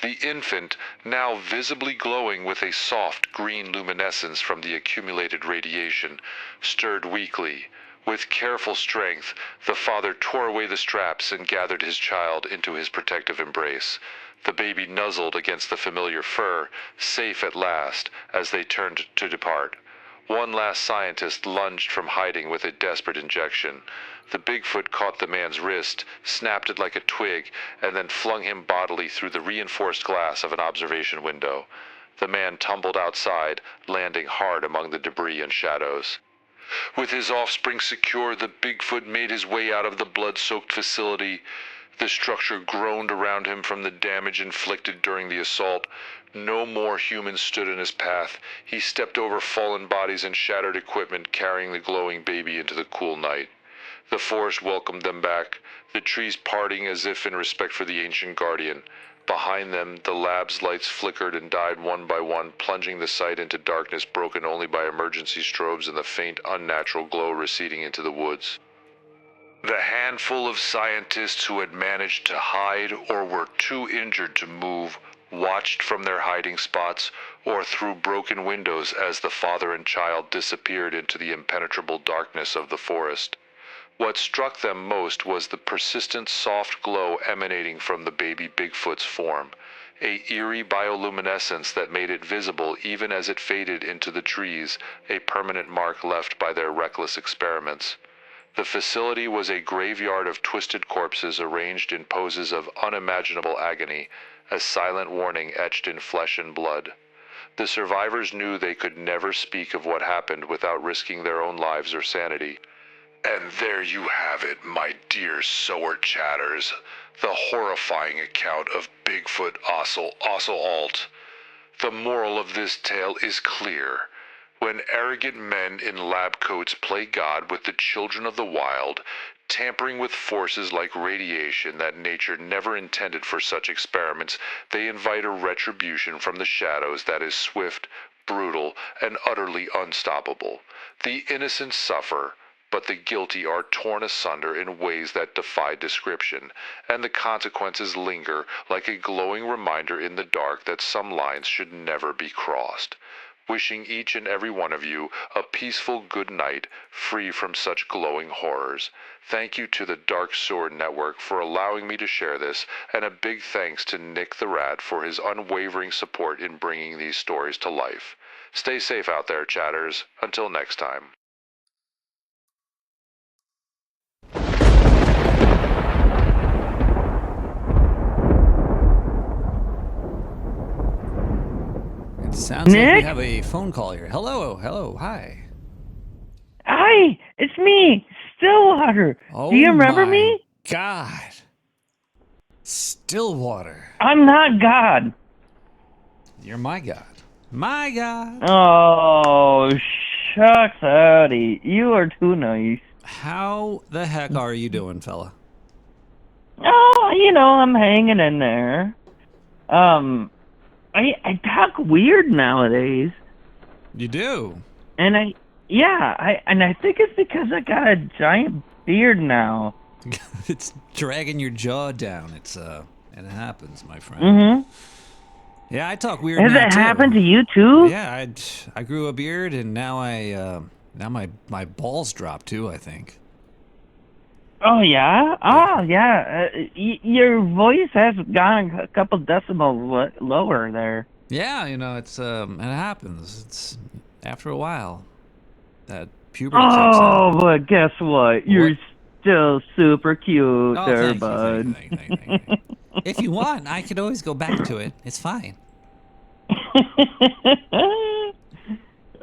The infant, now visibly glowing with a soft green luminescence from the accumulated radiation, stirred weakly. With careful strength, the father tore away the straps and gathered his child into his protective embrace. The baby nuzzled against the familiar fur, safe at last, as they turned to depart. One last scientist lunged from hiding with a desperate injection. The Bigfoot caught the man's wrist, snapped it like a twig, and then flung him bodily through the reinforced glass of an observation window. The man tumbled outside, landing hard among the debris and shadows. With his offspring secure, the Bigfoot made his way out of the blood-soaked facility. The structure groaned around him from the damage inflicted during the assault. No more humans stood in his path. He stepped over fallen bodies and shattered equipment, carrying the glowing baby into the cool night. The forest welcomed them back, the trees parting as if in respect for the ancient guardian. Behind them, the lab's lights flickered and died one by one, plunging the site into darkness broken only by emergency strobes and the faint, unnatural glow receding into the woods. The handful of scientists who had managed to hide or were too injured to move watched from their hiding spots or through broken windows as the father and child disappeared into the impenetrable darkness of the forest. What struck them most was the persistent soft glow emanating from the baby Bigfoot's form, a eerie bioluminescence that made it visible even as it faded into the trees, a permanent mark left by their reckless experiments. The facility was a graveyard of twisted corpses arranged in poses of unimaginable agony, a silent warning etched in flesh and blood. The survivors knew they could never speak of what happened without risking their own lives or sanity. And there you have it, my dear sower chatters, the horrifying account of Bigfoot Osselt. The moral of this tale is clear. When arrogant men in lab coats play God with the children of the wild, tampering with forces like radiation that nature never intended for such experiments, they invite a retribution from the shadows that is swift, brutal, and utterly unstoppable. The innocent suffer, but the guilty are torn asunder in ways that defy description, and the consequences linger like a glowing reminder in the dark that some lines should never be crossed. Wishing each and every one of you a peaceful good night, free from such glowing horrors. Thank you to the Dark Sewer Network for allowing me to share this, and a big thanks to Nick the Rat for his unwavering support in bringing these stories to life. Stay safe out there, chatters. Until next time. It sounds like we Nick? have a phone call here. Hello, hi. Hi, it's me, Stillwater. Oh, Do you remember my me? God. Stillwater. I'm not God. You're my God. My God. Oh, shucks, howdy. You are too nice. How the heck are you doing, fella? Oh, I'm hanging in there. I talk weird nowadays, You do? and I think it's because I got a giant beard now. It's dragging your jaw down. And it happens, my friend. Mm-hmm. Yeah, I talk weird Has now, it too. happened to you too? Yeah, I grew a beard, and now my balls drop too, I think. Oh yeah. Oh yeah. Your voice has gone a couple decimals lower there. Yeah, it happens. It's after a while that puberty kicks Oh, in. but guess what? You're What? still super cute Oh, there, thank you, bud. thank you. If you want, I could always go back to it. It's fine.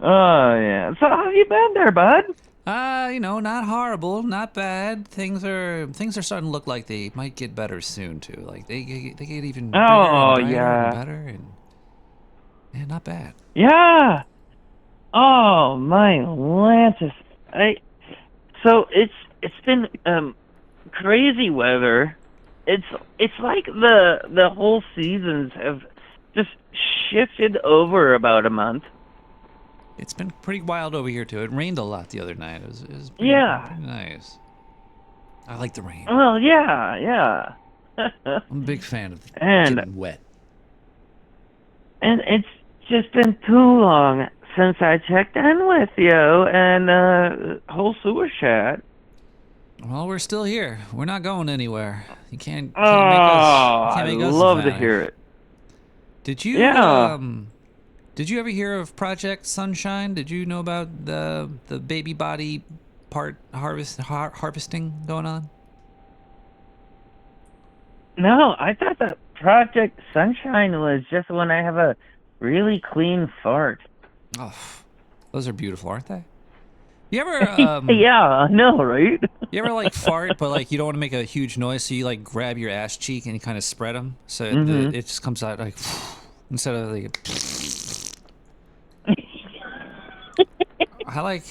Oh yeah. So how have you been there, bud? Not horrible, not bad. Things are starting to look like they might get better soon too. Like they get even bigger Oh, and brighter yeah. and better, and not bad. Yeah. Oh my Lantis. So it's been crazy weather. It's like the whole seasons have just shifted over about a month. It's been pretty wild over here too. It rained a lot the other night. It was pretty, Yeah. pretty nice. I like the rain. Well, yeah. I'm a big fan of And- getting wet. And it's just been too long since I checked in with you and whole sewer chat. Well, we're still here. We're not going anywhere. You can't make us. Oh, You can't I make us love to survive. hear it. Did you? Yeah. Did you ever hear of Project Sunshine? Did you know about the baby body part harvesting going on? No, I thought that Project Sunshine was just when I have a really clean fart. Oh, those are beautiful, aren't they? You ever? Yeah, I know, right? You ever like fart, but like you don't want to make a huge noise, so you like grab your ass cheek and you kind of spread them, so it just comes out like instead of like. I like.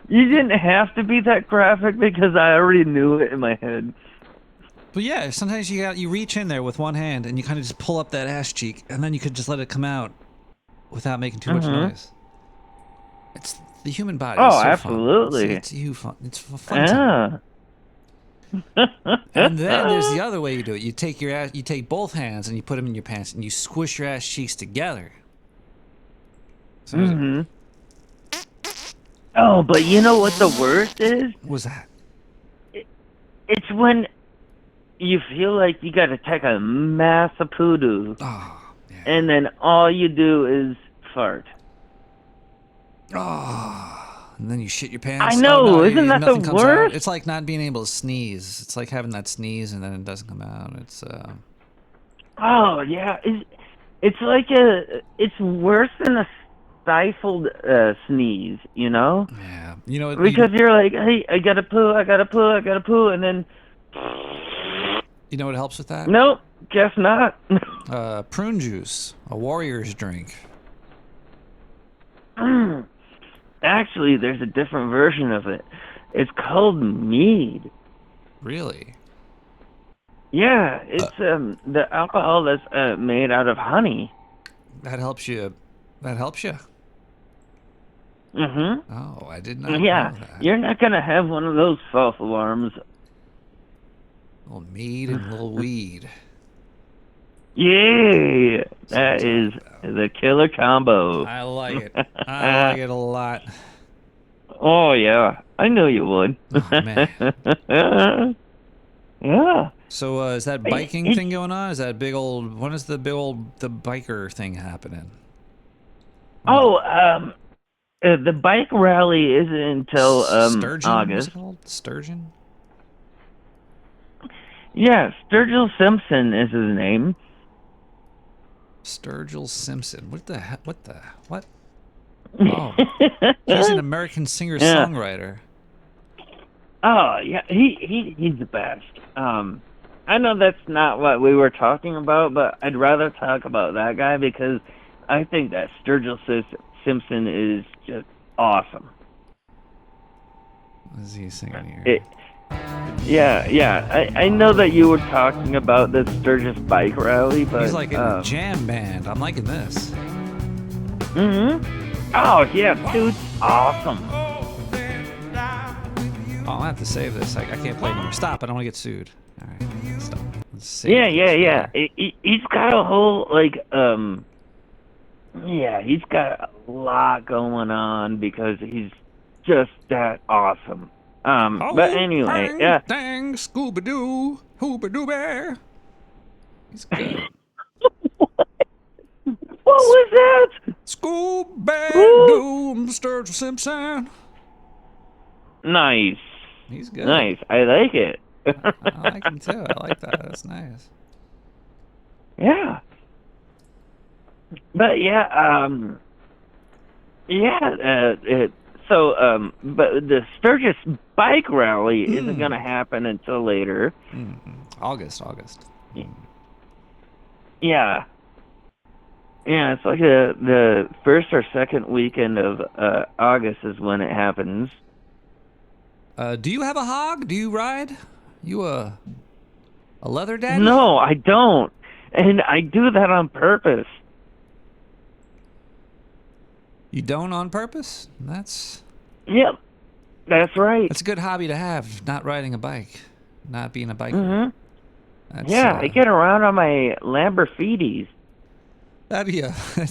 You didn't have to be that graphic because I already knew it in my head. But yeah, sometimes you reach in there with one hand and you kind of just pull up that ass cheek, and then you could just let it come out without making too much noise. It's the human body. Oh, is so absolutely. fun. It's a fun time. And then there's the other way you do it. You take both hands and you put them in your pants and you squish your ass cheeks together. So Oh, but you know what the worst is? What was that? It's when you feel like you got to take a massive poo-doo, Oh, yeah. and then all you do is fart. Oh, and then you shit your pants. I know, Oh, no, isn't that the nothing comes out. worst? It's like not being able to sneeze. It's like having that sneeze and then it doesn't come out. It's Oh yeah, it's like it's worse than a stifled sneeze, you know? yeah. You know, Because you're like, hey, I gotta poo, and then you know what helps with that? nope, guess not. Prune juice, a warrior's drink. Actually, there's a different version of it. It's called mead. Really? Yeah, it's the alcohol that's made out of honey. That helps you. That helps you. Mm-hmm. Oh, I did not Yeah, know that. you're not gonna have one of those false alarms. Little mead and little weed. Yeah, that is the killer combo. I like it. I like it a lot. Oh yeah, I knew you would. Oh, man. Yeah. So is that biking thing going on? Is that big old? When is the biker thing happening? Oh, the bike rally isn't until Sturgeon? August. What's it called? Sturgeon? Yeah, Sturgill Simpson is his name. Sturgill Simpson. What the heck? What the what? Oh, he's an American singer-songwriter. Oh yeah, he's the best. I know that's not what we were talking about, but I'd rather talk about that guy because I think that Sturgill Simpson is just awesome. What is he singing here? Yeah. I know that you were talking about the Sturgis bike rally, but He's like in a jam band. I'm liking this. Oh yeah, dude, awesome. Oh, I'll have to save this. I can't play anymore. Stop! I don't want to get sued. All right, stop. Let's save Yeah. this. He's got a whole yeah, he's got a lot going on because he's just that awesome. But anyway, bang, yeah. Dang, Scooby-Doo, Hooba-Doo Bear. He's good. What was that? Scooby-Doo, Mr. Simpson. Nice. He's good. Nice. I like it. I like him too. I like that. That's nice. Yeah. But yeah, but the Sturgis bike rally isn't going to happen until later. August. Yeah. Yeah, it's like the first or second weekend of August is when it happens. Do you have a hog? Do you ride? You a leather daddy? No, I don't. And I do that on purpose. You don't on purpose? Yep. That's right. That's a good hobby to have, not riding a bike. Not being a biker. Yeah, I get around on my Lamborghinis. That'd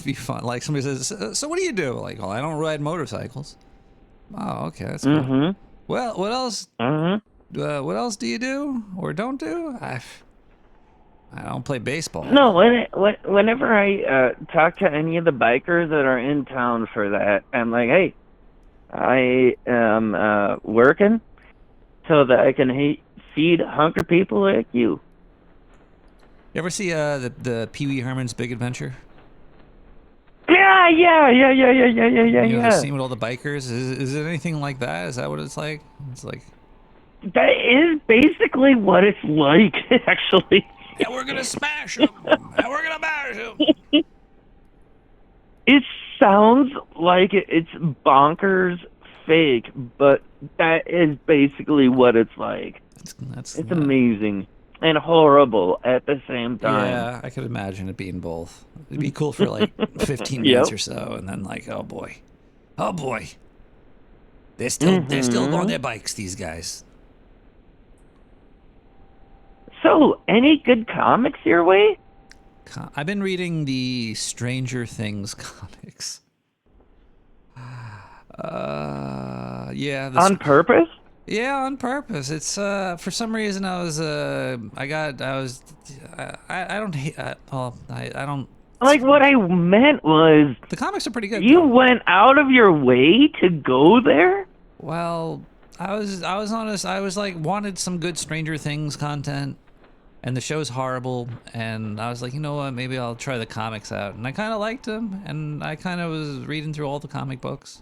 be fun. Like somebody says, so what do you do? Like, well, I don't ride motorcycles. Oh, okay, that's cool. Well, what else? What else do you do or don't do? I don't play baseball. No, whenever I talk to any of the bikers that are in town for that, I'm like, hey, I am working so that I can feed hungry people like you. You ever see the Pee Wee Herman's Big Adventure? Yeah. You know, the scene with all the bikers. Is it anything like that? Is that what it's like? It's like that is basically what it's like, actually. Yeah, we're gonna smash him. And we're gonna bash him. It sounds like it's bonkers fake, but that is basically what it's like. It's amazing and horrible at the same time. Yeah, I could imagine it being both. It'd be cool for like 15 minutes or so, and then like, oh boy, they're still on their bikes. These guys. So, any good comics your way? I've been reading the Stranger Things comics. Yeah. On purpose? Yeah, on purpose. It's for some reason I don't hate. Well, I don't. Like, what I meant was, The comics are pretty good. you though. went out of your way to go there? Well, I was honest. I was like wanted some good Stranger Things content, and the show's horrible. And I was like, you know what? Maybe I'll try the comics out. And I kind of liked them, and I kind of was reading through all the comic books.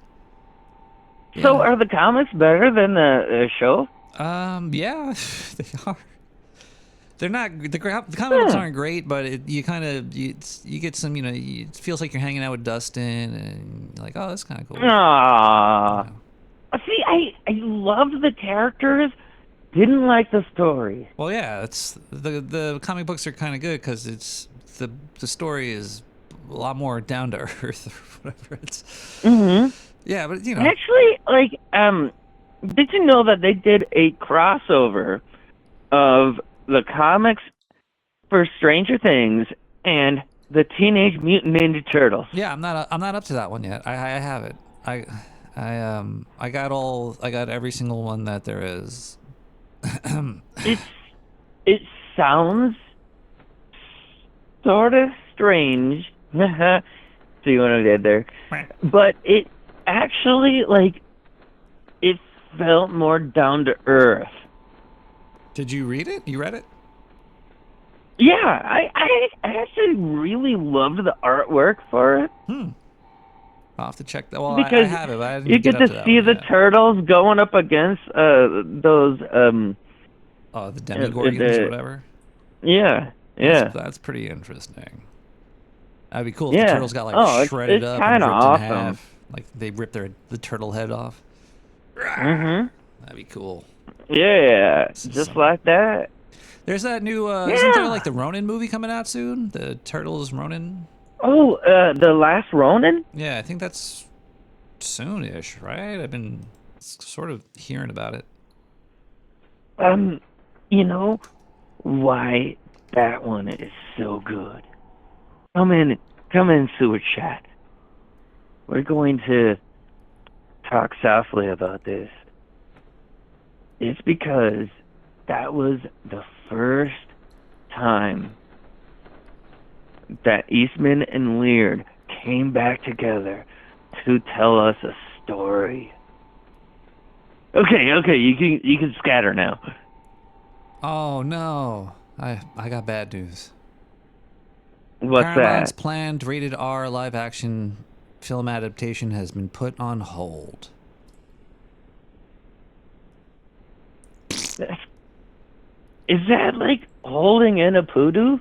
So Yeah. are the comics better than the show? Yeah, they are. They're not the comic books aren't great, but you get some, it feels like you're hanging out with Dustin, and you're like, oh, that's kind of cool. Aww. See, I loved the characters, didn't like the story. Well, yeah, it's the comic books are kind of good because it's the story is a lot more down to earth or whatever. It's yeah, but Actually, like, did you know that they did a crossover of the comics for Stranger Things and the Teenage Mutant Ninja Turtles? Yeah, I'm not up to that one yet. I have it. I got every single one that there is. It sounds sort of strange. See what I did there? But it actually, like, it felt more down to earth. Did you read it? You read it? Yeah, I actually really loved the artwork for it. I'll have to check that. Well, Because I have it, but I didn't you get get up to that see one the yet. turtles going up against those the Demogorgons or whatever. Yeah. That's pretty interesting. That'd be cool if the Yeah. turtles got like Oh, shredded it's up and kinda ripped awesome. in half. Like they ripped the turtle head off. Mhm. That'd be cool. Yeah, just like that. There's that new isn't there like the Ronin movie coming out soon? The Turtles Ronin? Oh, the Last Ronin? Yeah, I think that's soon-ish, right? I've been sort of hearing about it. You know why that one is so good? Come in, Sewer Chat. We're going to talk softly about this. It's because that was the first time that Eastman and Leard came back together to tell us a story. Okay, you can scatter now. Oh no. I got bad news. What's Paramount's that? planned rated R live action film adaptation has been put on hold. Is that like holding in a poodoo?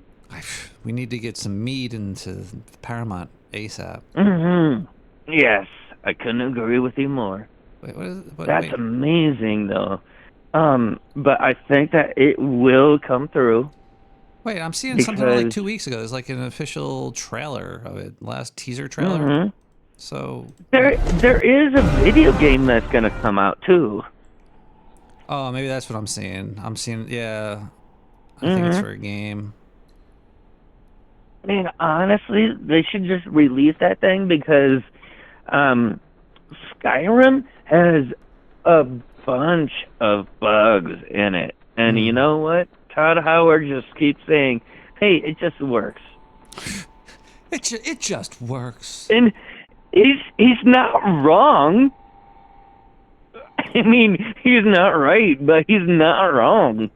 We need to get some meat into Paramount ASAP. Yes, I couldn't agree with you more. Wait, what is it? That's amazing, though. But I think that it will come through. Wait, I'm seeing something like 2 weeks ago. There's like an official trailer of it, last teaser trailer. So there is a video game that's gonna come out too. oh, maybe that's what I'm seeing. Yeah, I think it's for a game. Man, honestly, they should just release that thing because Skyrim has a bunch of bugs in it. And you know what? Todd Howard just keeps saying, hey, it just works. It just works. And he's not wrong. I mean, he's not right, but he's not wrong.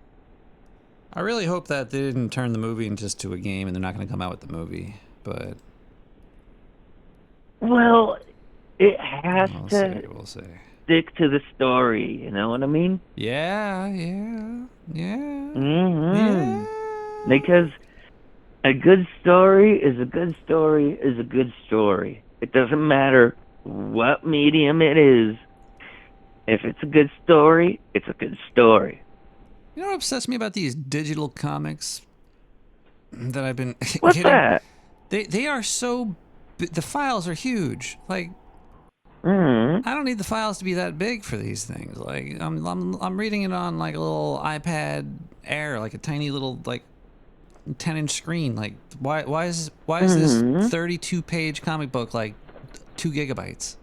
I really hope that they didn't turn the movie into a game and they're not going to come out with the movie, but... Well, it has We'll see. stick to the story, you know what I mean? Yeah. Because a good story is a good story is a good story. It doesn't matter what medium it is. If it's a good story, it's a good story. You know what upsets me about these digital comics that I've been What's getting? that? They are so... The files are huge. Like, I don't need the files to be that big for these things. Like, I'm reading it on like a little iPad Air, like a tiny little like 10-inch screen. Like, why is this 32-page comic book like 2 gigabytes?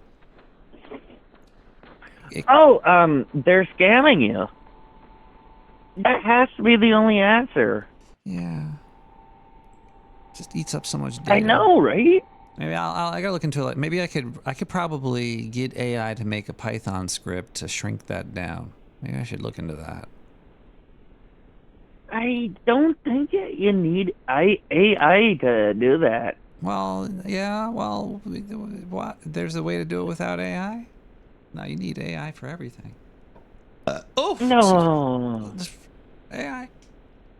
they're scamming you. That has to be the only answer. Yeah. Just eats up so much data. I know, right? Maybe I gotta look into it. Like, maybe I could probably get AI to make a Python script to shrink that down. Maybe I should look into that. I don't think you need AI to do that. Well, yeah. Well, what? There's a way to do it without AI. No, you need AI for everything. No. AI.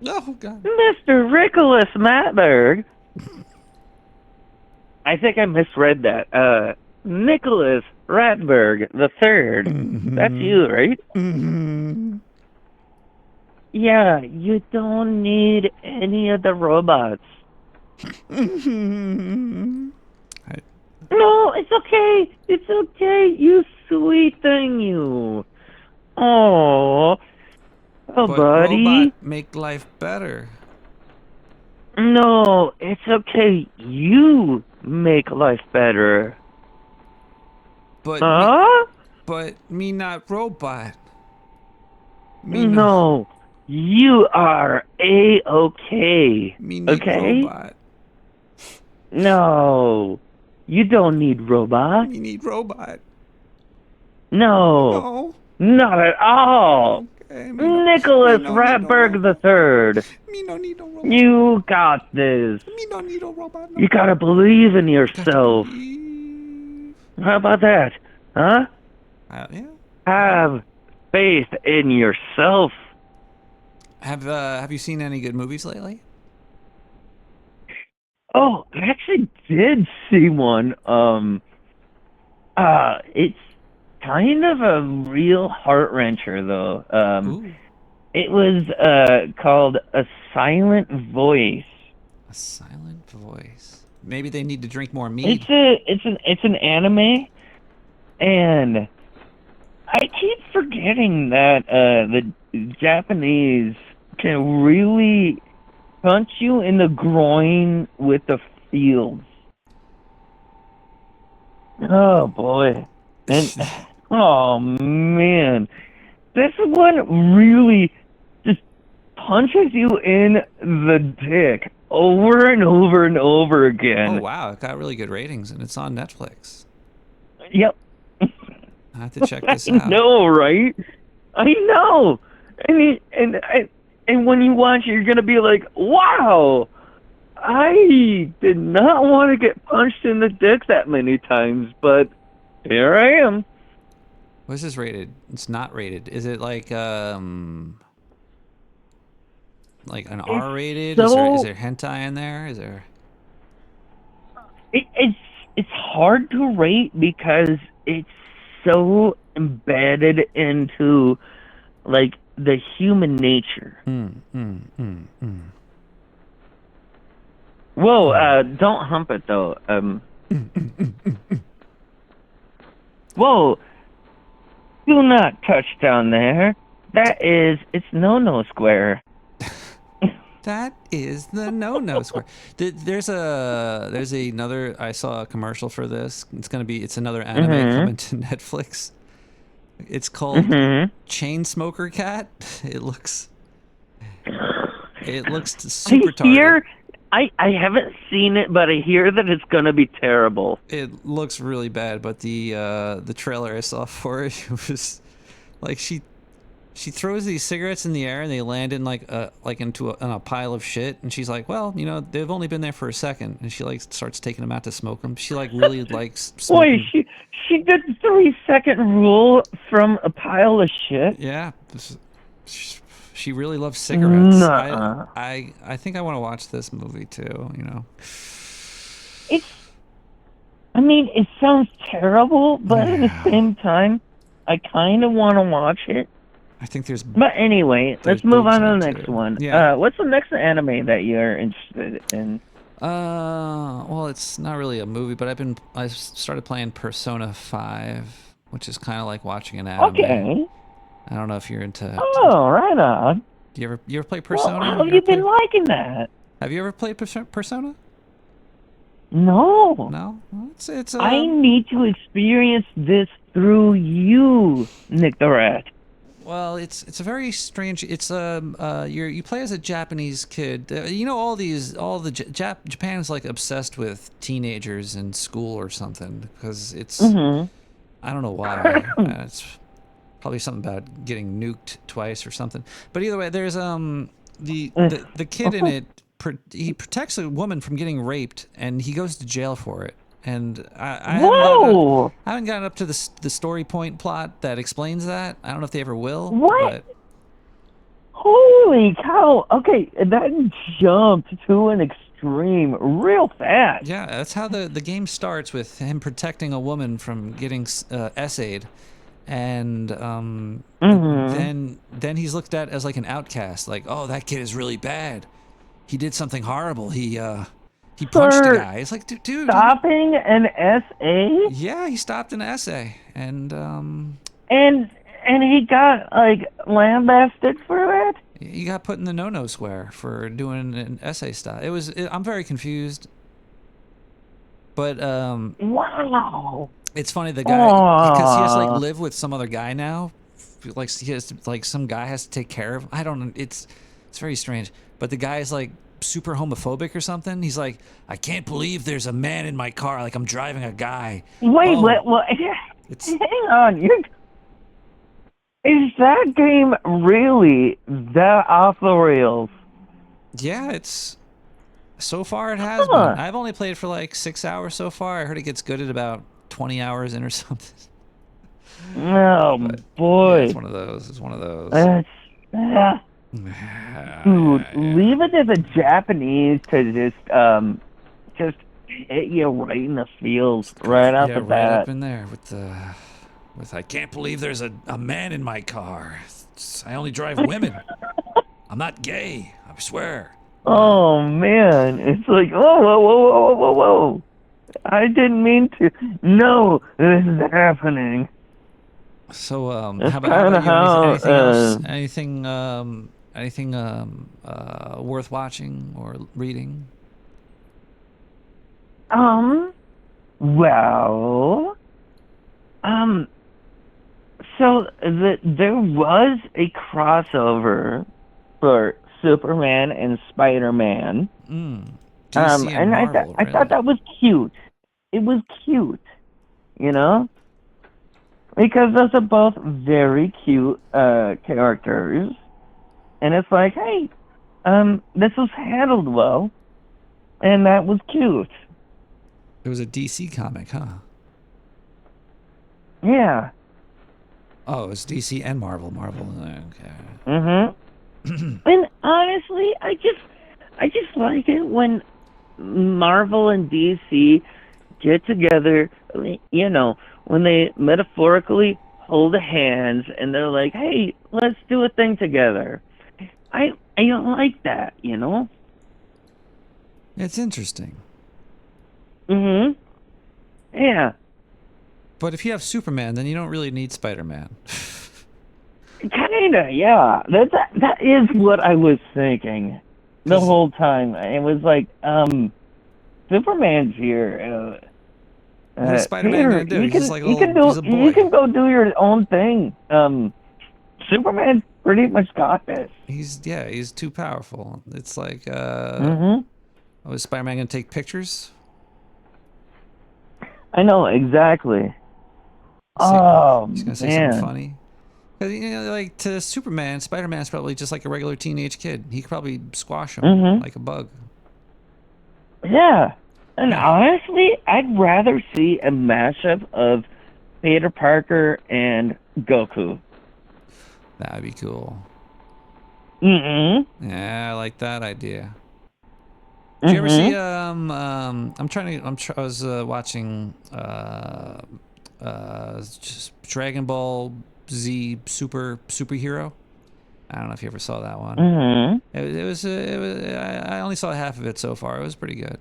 Oh God. Mr. Nicholas Matberg. I think I misread that. Nicholas Ratberg the Third. That's you, right? Mm-hmm. Yeah, you don't need any of the robots. Mm-hmm. No, it's okay. It's okay. You sweet thing, you. Oh, But buddy. robot make life better. No, it's okay. You make life better. But Huh? me not robot. No, you are A-okay. Me need okay? robot. No, you don't need robot. Me need robot. No, not at all. Okay, Nicholas Ratberg the Third. Me no need no robot. You got this. Me no need no robot. No. You gotta believe in yourself. How about that? Huh? Yeah. Have faith in yourself. Have you seen any good movies lately? Oh, I actually did see one. It's kind of a real heart wrencher though. It was called A Silent Voice. A Silent Voice. Maybe they need to drink more mead. It's an anime, and I keep forgetting that the Japanese can really punch you in the groin with the fields. Oh boy. And oh man. This one really just punches you in the dick over and over and over again. Oh wow, it got really good ratings and it's on Netflix. Yep. I have to check this out. I know, right? I know. And when you watch it, you're gonna be like, "Wow, I did not want to get punched in the dick that many times, but here I am." What's this rated? It's not rated. Is it like an R rated? So, is there hentai in there? Is there? It's hard to rate because it's so embedded into like the human nature. Whoa, don't hump it though. Whoa, do not touch down there. It's no square. That is the no square. There's another. I saw a commercial for this. It's another anime coming to Netflix. It's called Chainsmoker Cat. It looks super targeted. I haven't seen it, but I hear that it's gonna be terrible. It looks really bad, but the trailer I saw for it was like she throws these cigarettes in the air and they land in into a pile of shit, and she's like, well, they've only been there for a second, and she starts taking them out to smoke them. She really likes smoking. Boy, she did the 3-second rule from a pile of shit. Yeah, she really loves cigarettes. Nuh-uh. I think I want to watch this movie too. It sounds terrible, but at the same time, I kind of want to watch it. I think there's. But anyway, let's move on to the next too. one. Yeah. What's the next anime that you're interested in? Well, it's not really a movie, but I started playing Persona 5, which is kind of like watching an anime. Okay. I don't know if you're into. Oh, right on. Do you ever play Persona? Well, how have you been liking that? Have you ever played Persona? No. No. Well, it's. I need to experience this through you, Nick the Rat. Well, it's a very strange. It's you play as a Japanese kid. You know Japan's like obsessed with teenagers in school or something because it's I don't know why. It's probably something about getting nuked twice or something. But either way, there's the kid in it. He protects a woman from getting raped, and he goes to jail for it. And I haven't gotten up to the story point plot that explains that. I don't know if they ever will. What? But... Holy cow! Okay, that jumped to an extreme real fast. Yeah, that's how the game starts, with him protecting a woman from getting essayed, and then he's looked at as like an outcast. Like, oh, that kid is really bad. He did something horrible. He punched a guy. It's like, dude. Stopping an essay? Yeah, he stopped an essay, and he got like lambasted for it. He got put in the no-no square for doing an essay style. I'm very confused, but wow. It's funny, the guy, because he has to like live with some other guy now, like he has to, like some guy has to take care of. I don't know. It's very strange. But the guy's like super homophobic or something. He's like, I can't believe there's a man in my car. Like I'm driving a guy. Wait, what? Hang on. Is that game really that off the rails? Yeah, so far it has been. I've only played for like 6 hours so far. I heard it gets good at about 20 hours in or something. Oh, boy. Yeah, it's one of those. Dude, leave it to the Japanese to just hit you right in the feels right off the bat. Right up in there with I can't believe there's a man in my car. I only drive women. I'm not gay, I swear. Oh man, it's like whoa. I didn't mean to. No, this is happening. So how about you? Anything worth watching or reading? Well, so there was a crossover for Superman and Spider-Man. DC and Marvel, I thought that was cute. It was cute, you know, because those are both very cute characters. And it's like, hey, this was handled well, and that was cute. It was a DC comic, huh? Yeah. Oh, it's DC and Marvel. Okay. And honestly, I just like it when Marvel and DC get together. You know, when they metaphorically hold hands and they're like, hey, let's do a thing together. I don't like that, you know? It's interesting. Yeah. But if you have Superman, then you don't really need Spider-Man. Kinda, yeah. That is what I was thinking the whole time. It was like, Superman's here. What is Spider-Man gonna do? You can go do your own thing. Superman pretty much got this. He's too powerful. It's like, is Spider-Man gonna take pictures? I know, exactly. He's gonna say something funny. Because, you know, like, to Superman, Spider-Man's probably just like a regular teenage kid. He could probably squash him like a bug. Yeah. And honestly, I'd rather see a mashup of Peter Parker and Goku. That would be cool. Yeah, I like that idea. Did you ever see I was watching just Dragon Ball Z Superhero. I don't know if you ever saw that one. It was I only saw half of it so far. It was pretty good.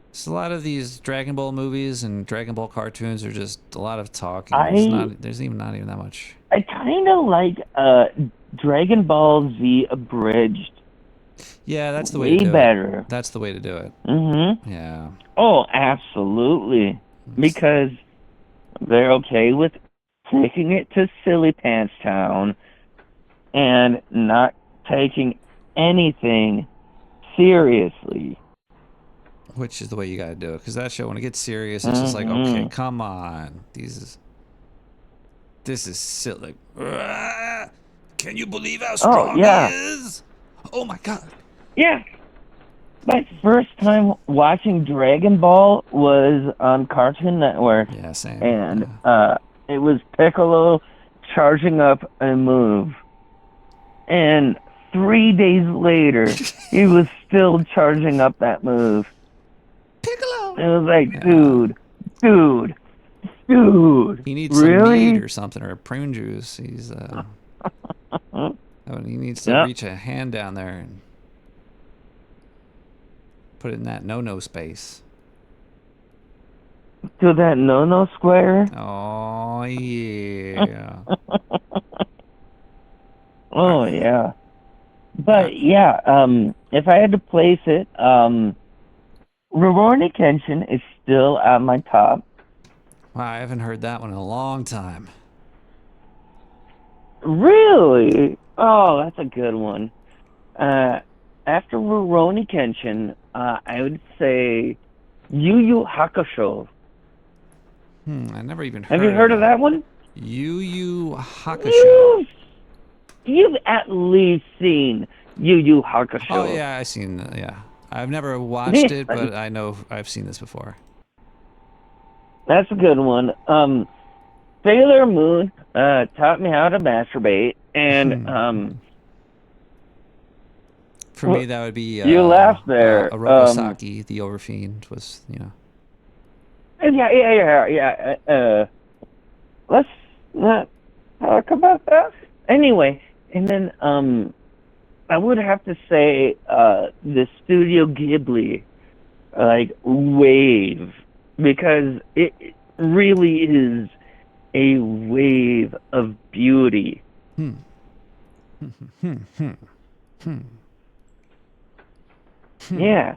It's a lot of these Dragon Ball movies and Dragon Ball cartoons are just a lot of talking. There's not even that much. I kind of like Dragon Ball Z abridged. Yeah, that's the way to do it. Way better. That's the way to do it. Yeah. Oh, absolutely. Because they're okay with taking it to Silly Pants Town and not taking anything seriously. Which is the way you gotta do it, because that show, when it gets serious, it's just like, okay, come on, this is silly. Can you believe how strong he is? Oh my god. Yeah. My first time watching Dragon Ball was on Cartoon Network. Yeah, same. And it was Piccolo charging up a move. And 3 days later, he was still charging up that move. Piccolo! It was like, dude. He needs some meat or something, or prune juice. He's he needs to reach a hand down there and put it in that no-no space. To that no-no square? Oh, yeah. Oh, yeah. But, yeah, if I had to place it, Rurouni Kenshin is still at my top. Wow, I haven't heard that one in a long time. Really? Oh, that's a good one. After Rurouni Kenshin, I would say Yu Yu Hakusho. I never even heard Have you heard of that one? Yu Yu Hakusho. You've at least seen Yu Yu Hakusho. Oh, yeah, I've seen that, yeah. I've never watched it, but I know I've seen this before. That's a good one. Sailor Moon taught me how to masturbate, and for me, that would be you laughed there. Orokosaki, the Overfiend, was, you know. Yeah. Let's not talk about that. Anyway, and then I would have to say the Studio Ghibli wave, because it really is a wave of beauty. Yeah,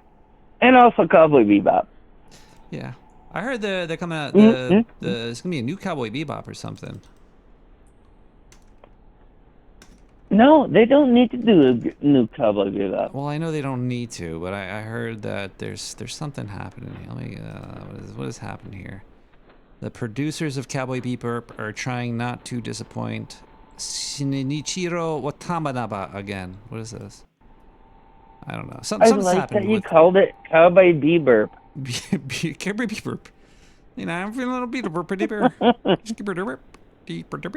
and also Cowboy Bebop. Yeah, I heard they're coming out. There's gonna be a new Cowboy Bebop or something. No, they don't need to do a new Cowboy Bebop. Well, I know they don't need to, but I heard that there's something happening. Let me what is happening here? The producers of Cowboy Bebop are trying not to disappoint Shinichiro Watanabe again. What is this? I don't know. Something's I like happening that you with called it Cowboy Bebop. Cowboy Bebop. You know, I'm feeling a little Bebop, deeper. Deeper.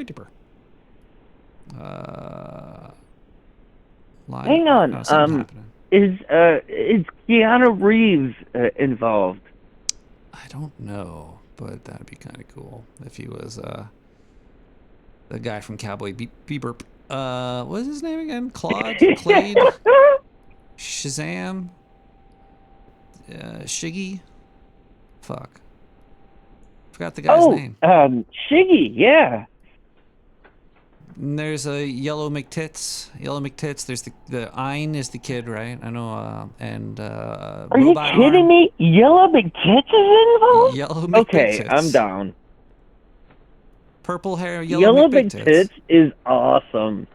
Hang on. Is Keanu Reeves involved? I don't know, but that'd be kind of cool if he was the guy from Cowboy Bebop. What was his name again? Claude? Shazam? Shiggy? Fuck. Forgot the guy's name. Shiggy, yeah. And there's a Yellow McTits. There's the Ein is the kid, right? I know. And are you kidding me? Yellow McTits is involved? Yellow McTits. Okay, I'm down. Purple hair, Yellow McTits is awesome.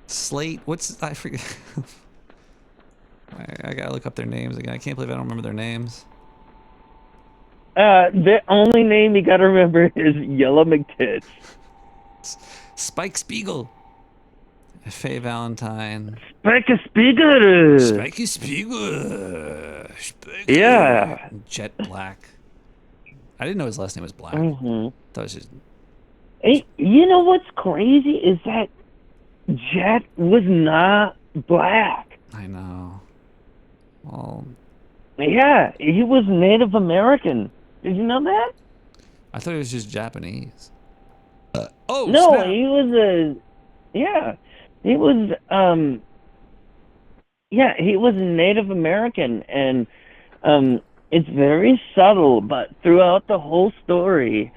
Slate. I forget. I gotta look up their names again. I can't believe I don't remember their names. The only name you gotta remember is Yellow McTits. Spike Spiegel. Faye Valentine. Spiky Spiegel. Spiky Spiegel. Yeah. Jet Black. I didn't know his last name was Black. That was just... Hey, you know what's crazy is that Jet was not black. I know. Well... Yeah, he was Native American. Did you know that? I thought he was just Japanese. No, snap. he was he was Native American, and it's very subtle, but throughout the whole story,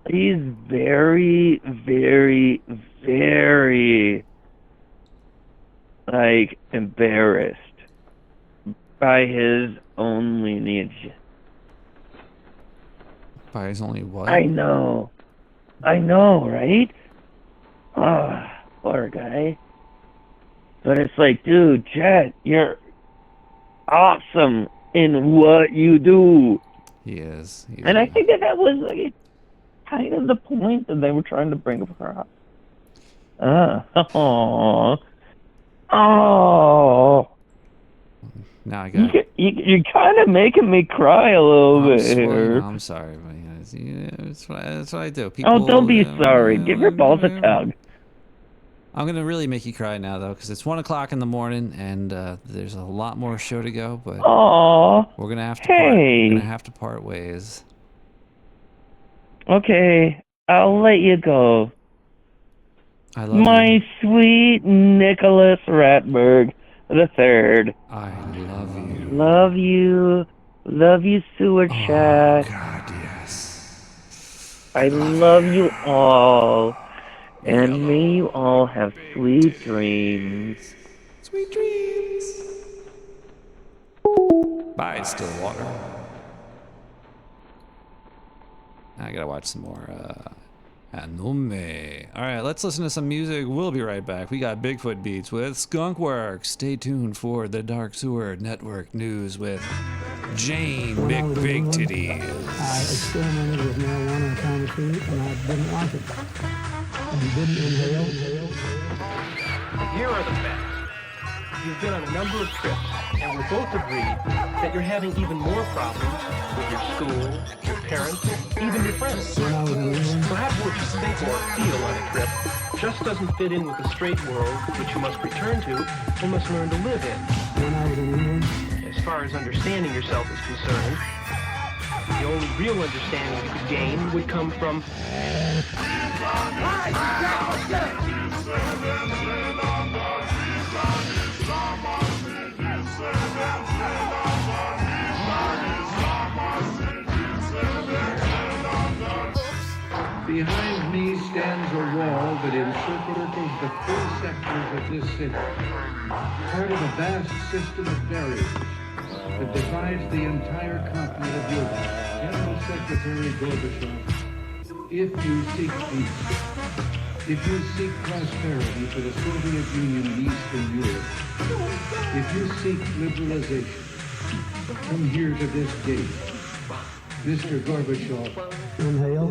he's very, very, very embarrassed by his own lineage. Buys only what? I know, right? Poor guy. But it's like, dude, Jet, you're awesome in what you do. He is. And I think that was like kind of the point that they were trying to bring across. Oh. Now I got. You're kind of making me cry a little bit here. I'm sorry, but that's what I do. People, Don't be sorry. Give your balls a tug. I'm gonna really make you cry now, though, because it's 1 o'clock in the morning, and there's a lot more show to go. But we're gonna have to hey. We're gonna have to part ways. Okay, I'll let you go. I love My sweet Nicholas Ratberg III. I love you. Love you. Love you, Sewer Chat. God, yes. I love you all. And may you all have sweet dreams. Sweet dreams. Bye, Stillwater. I gotta watch some more anime. Alright, let's listen to some music. We'll be right back. We got Bigfoot Beats with Skunkworks. Stay tuned for the Dark Sewer Network news with Jane Big Titties. I experimented with marijuana and concrete, and I didn't like it. And didn't inhale. Here are the facts. You've been on a number of trips, and we're both agreed that you're having even more problems with your school, your parents, even your friends. Perhaps what you think or feel on a trip just doesn't fit in with the straight world which you must return to and must learn to live in. As far as understanding yourself is concerned, the only real understanding you could gain would come from Behind me stands a wall that encircles the full sectors of this city, part of a vast system of barriers that divides the entire continent of Europe. General Secretary Gorbachev, if you seek peace, if you seek prosperity for the Soviet Union and Eastern Europe, if you seek liberalization, come here to this gate. Mr. Gorbachev. Inhale.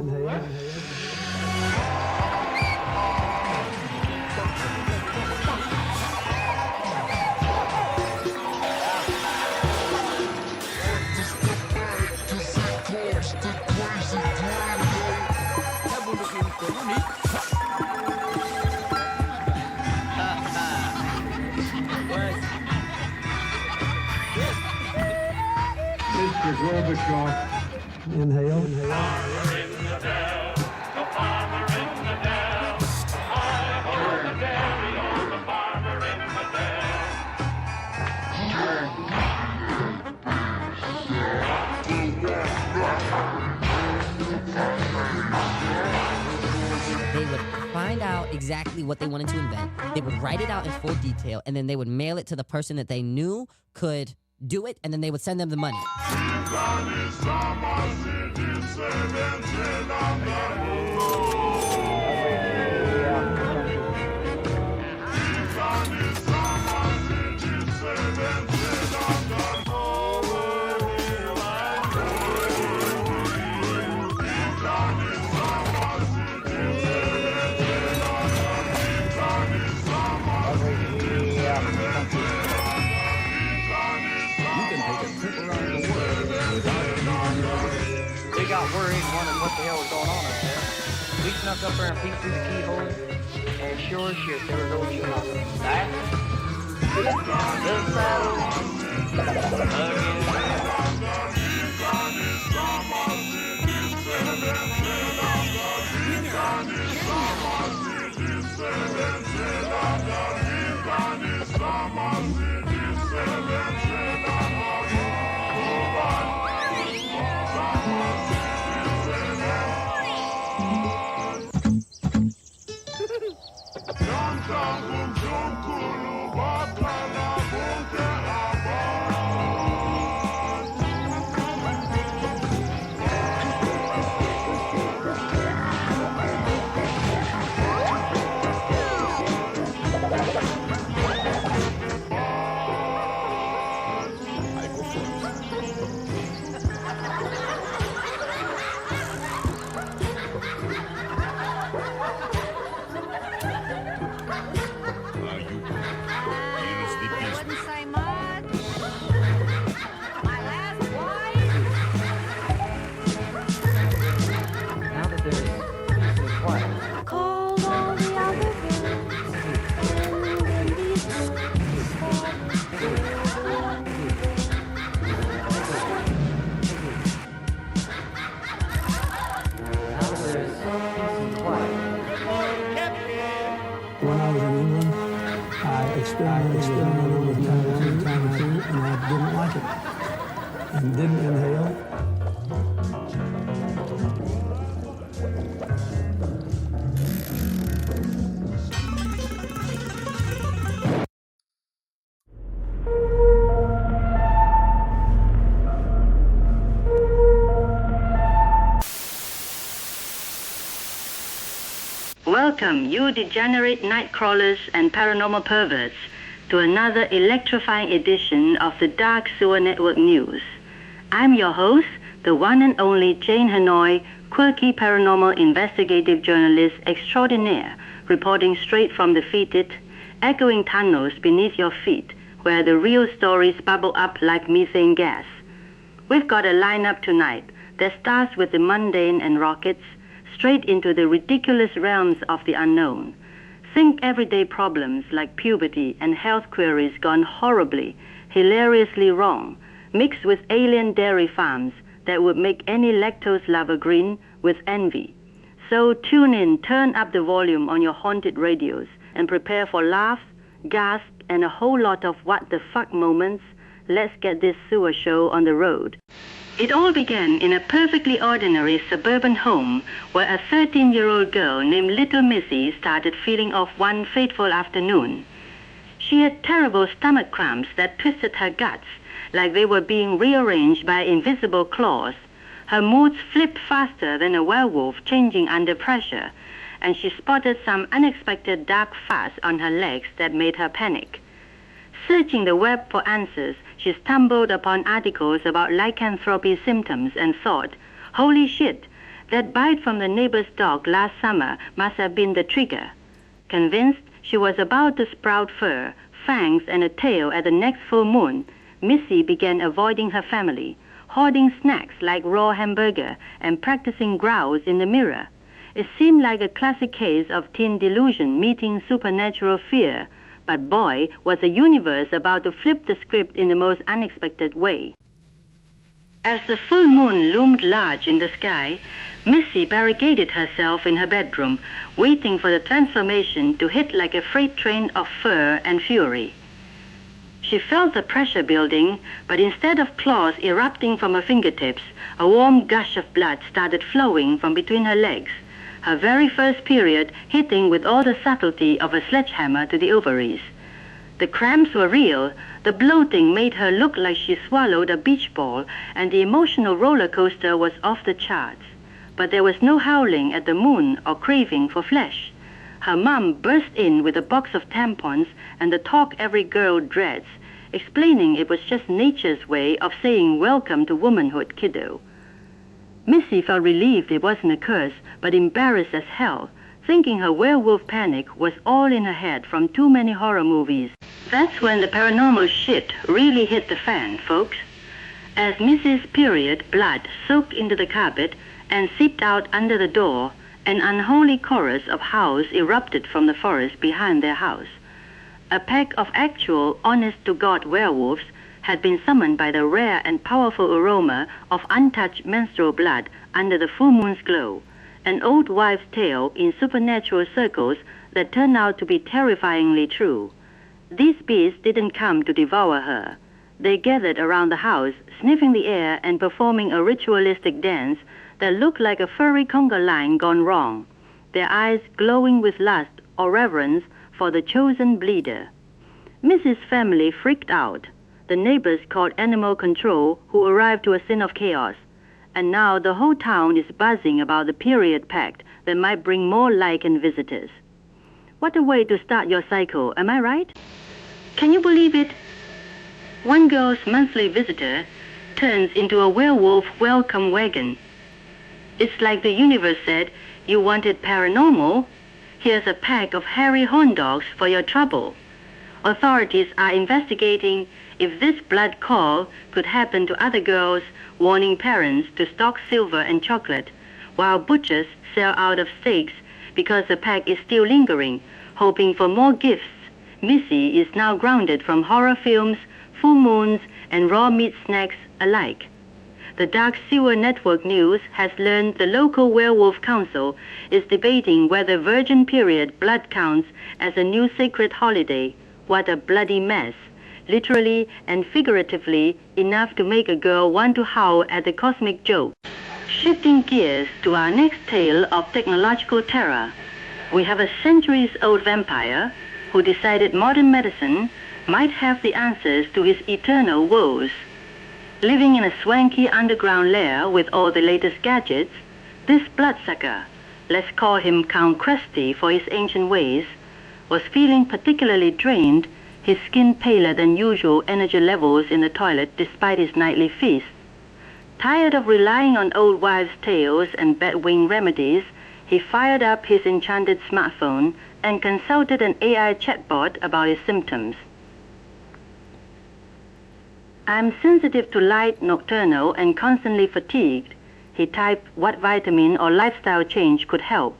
Mr. Gorbachev. Inhale. They would find out exactly what they wanted to invent. They would write it out in full detail, and then they would mail it to the person that they knew could do it, and then they would send them the money. they got worried, wondering what the hell was going on up there. We snuck up there and peeked through the keyhole, and sure as shit, there was old Jim. That? experimented with marijuana time or two, and I didn't like it. And didn't inhale. Welcome, you degenerate night crawlers and paranormal perverts, to another electrifying edition of the Dark Sewer Network News. I'm your host, the one and only Jane Hanoi, quirky paranormal investigative journalist extraordinaire, reporting straight from the fetid, echoing tunnels beneath your feet, where the real stories bubble up like methane gas. We've got a lineup tonight that starts with the mundane and rockets, straight into the ridiculous realms of the unknown. Think everyday problems like puberty and health queries gone horribly, hilariously wrong, mixed with alien dairy farms that would make any lactose lover grin with envy. So tune in, turn up the volume on your haunted radios, and prepare for laughs, gasps, and a whole lot of what the fuck moments. Let's get this sewer show on the road. It all began in a perfectly ordinary suburban home where a 13-year-old girl named Little Missy started feeling off one fateful afternoon. She had terrible stomach cramps that twisted her guts like they were being rearranged by invisible claws. Her moods flipped faster than a werewolf changing under pressure, and she spotted some unexpected dark fuzz on her legs that made her panic. Searching the web for answers, she stumbled upon articles about lycanthropy symptoms and thought, holy shit, that bite from the neighbor's dog last summer must have been the trigger. Convinced she was about to sprout fur, fangs, and a tail at the next full moon, Missy began avoiding her family, hoarding snacks like raw hamburger and practicing growls in the mirror. It seemed like a classic case of teen delusion meeting supernatural fear, but boy, was the universe about to flip the script in the most unexpected way. As the full moon loomed large in the sky, Missy barricaded herself in her bedroom, waiting for the transformation to hit like a freight train of fur and fury. She felt the pressure building, but instead of claws erupting from her fingertips, a warm gush of blood started flowing from between her legs, her very first period hitting with all the subtlety of a sledgehammer to the ovaries. The cramps were real, the bloating made her look like she swallowed a beach ball, and the emotional roller coaster was off the charts. But there was no howling at the moon or craving for flesh. Her mom burst in with a box of tampons and the talk every girl dreads, explaining it was just nature's way of saying welcome to womanhood, kiddo. Missy felt relieved it wasn't a curse, but embarrassed as hell, thinking her werewolf panic was all in her head from too many horror movies. That's when the paranormal shit really hit the fan, folks. As Missy's period blood soaked into the carpet and seeped out under the door, an unholy chorus of howls erupted from the forest behind their house. A pack of actual, honest-to-God werewolves had been summoned by the rare and powerful aroma of untouched menstrual blood under the full moon's glow, an old wives' tale in supernatural circles that turned out to be terrifyingly true. These beasts didn't come to devour her. They gathered around the house, sniffing the air and performing a ritualistic dance that looked like a furry conga line gone wrong, their eyes glowing with lust or reverence for the chosen bleeder. Mrs. Family freaked out. The neighbors called animal control, who arrived to a scene of chaos. And now the whole town is buzzing about the period pact that might bring more lichen visitors. What a way to start your cycle, am I right? Can you believe it? One girl's monthly visitor turns into a werewolf welcome wagon. It's like the universe said, you wanted paranormal? Here's a pack of hairy horn dogs for your trouble. Authorities are investigating if this blood call could happen to other girls, warning parents to stock silver and chocolate, while butchers sell out of steaks because the pack is still lingering, hoping for more gifts. Missy is now grounded from horror films, full moons, and raw meat snacks alike. The Dark Sewer Network News has learned the local werewolf council is debating whether virgin period blood counts as a new sacred holiday, what a bloody mess, literally and figuratively enough to make a girl want to howl at the cosmic joke. Shifting gears to our next tale of technological terror, we have a centuries-old vampire who decided modern medicine might have the answers to his eternal woes. Living in a swanky underground lair with all the latest gadgets, this bloodsucker, let's call him Count Crusty for his ancient ways, was feeling particularly drained, his skin paler than usual energy levels in the toilet despite his nightly feast. Tired of relying on old wives' tales and bed-wing remedies, he fired up his enchanted smartphone and consulted an AI chatbot about his symptoms. I'm sensitive to light, nocturnal, and constantly fatigued. He typed what vitamin or lifestyle change could help.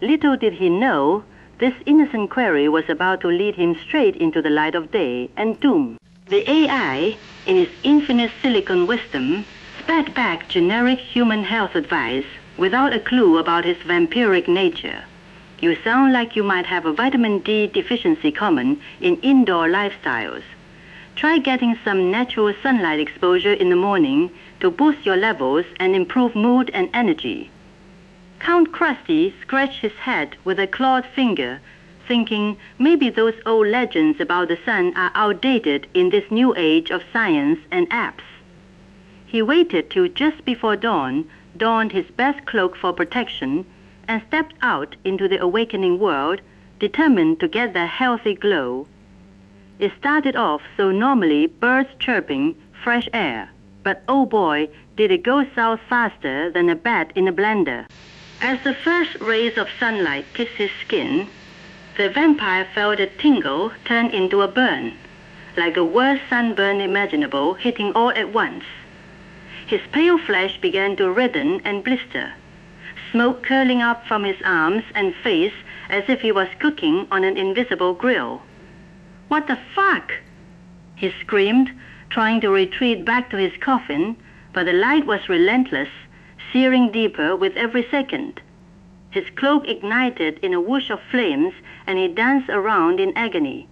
Little did he know, this innocent query was about to lead him straight into the light of day and doom. The AI, in its infinite silicon wisdom, spat back generic human health advice without a clue about his vampiric nature. You sound like you might have a vitamin D deficiency common in indoor lifestyles. Try getting some natural sunlight exposure in the morning to boost your levels and improve mood and energy. Count Crusty scratched his head with a clawed finger, thinking maybe those old legends about the sun are outdated in this new age of science and apps. He waited till just before dawn, donned his best cloak for protection, and stepped out into the awakening world, determined to get the healthy glow. It started off so normally, birds chirping, fresh air, but oh boy, did it go south faster than a bat in a blender. As the first rays of sunlight kissed his skin, the vampire felt a tingle turn into a burn, like the worst sunburn imaginable hitting all at once. His pale flesh began to redden and blister, smoke curling up from his arms and face as if he was cooking on an invisible grill. "What the fuck?" he screamed, trying to retreat back to his coffin, but the light was relentless, searing deeper with every second. His cloak ignited in a whoosh of flames, and he danced around in agony,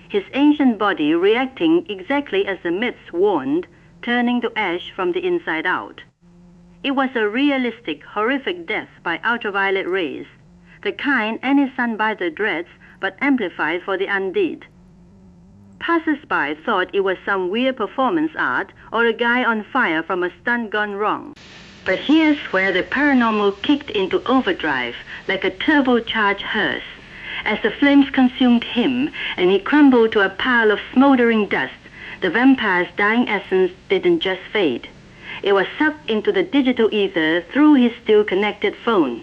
his ancient body reacting exactly as the myths warned, turning to ash from the inside out. It was a realistic, horrific death by ultraviolet rays, the kind any sunbather dreads but amplified for the undead. Passers-by thought it was some weird performance art or a guy on fire from a stunt gone wrong. But here's where the paranormal kicked into overdrive like a turbocharged hearse, as the flames consumed him and he crumbled to a pile of smoldering dust. The vampire's dying essence didn't just fade. It was sucked into the digital ether through his still-connected phone.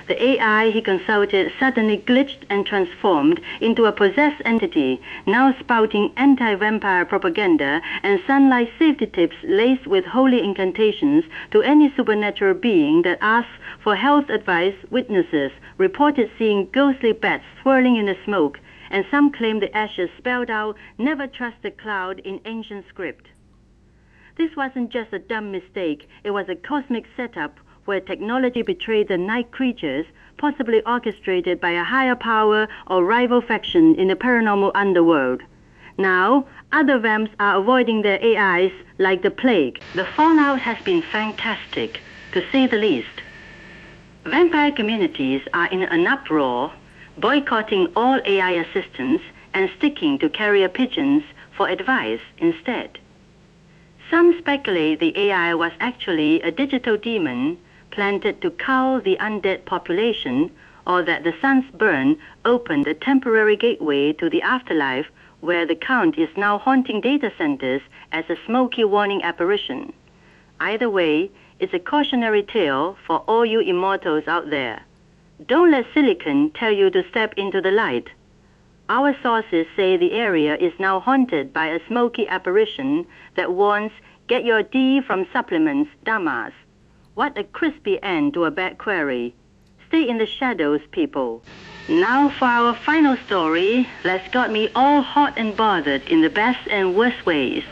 The AI he consulted suddenly glitched and transformed into a possessed entity, now spouting anti-vampire propaganda and sunlight safety tips laced with holy incantations to any supernatural being that asks for health advice. Witnesses reported seeing ghostly bats swirling in the smoke, and some claim the ashes spelled out "Never trust a cloud" in ancient script. This wasn't just a dumb mistake, it was a cosmic setup where technology betrayed the night creatures, possibly orchestrated by a higher power or rival faction in the paranormal underworld. Now, other vamps are avoiding their AIs like the plague. The fallout has been fantastic, to say the least. Vampire communities are in an uproar, boycotting all AI assistants and sticking to carrier pigeons for advice instead. Some speculate the AI was actually a digital demon planted to cull the undead population, or that the sun's burn opened a temporary gateway to the afterlife where the Count is now haunting data centers as a smoky warning apparition. Either way, it's a cautionary tale for all you immortals out there. Don't let silicon tell you to step into the light. Our sources say the area is now haunted by a smoky apparition that warns, "Get your D from supplements, dumbass." What a crispy end to a bad query. Stay in the shadows, people. Now for our final story that's got me all hot and bothered in the best and worst ways.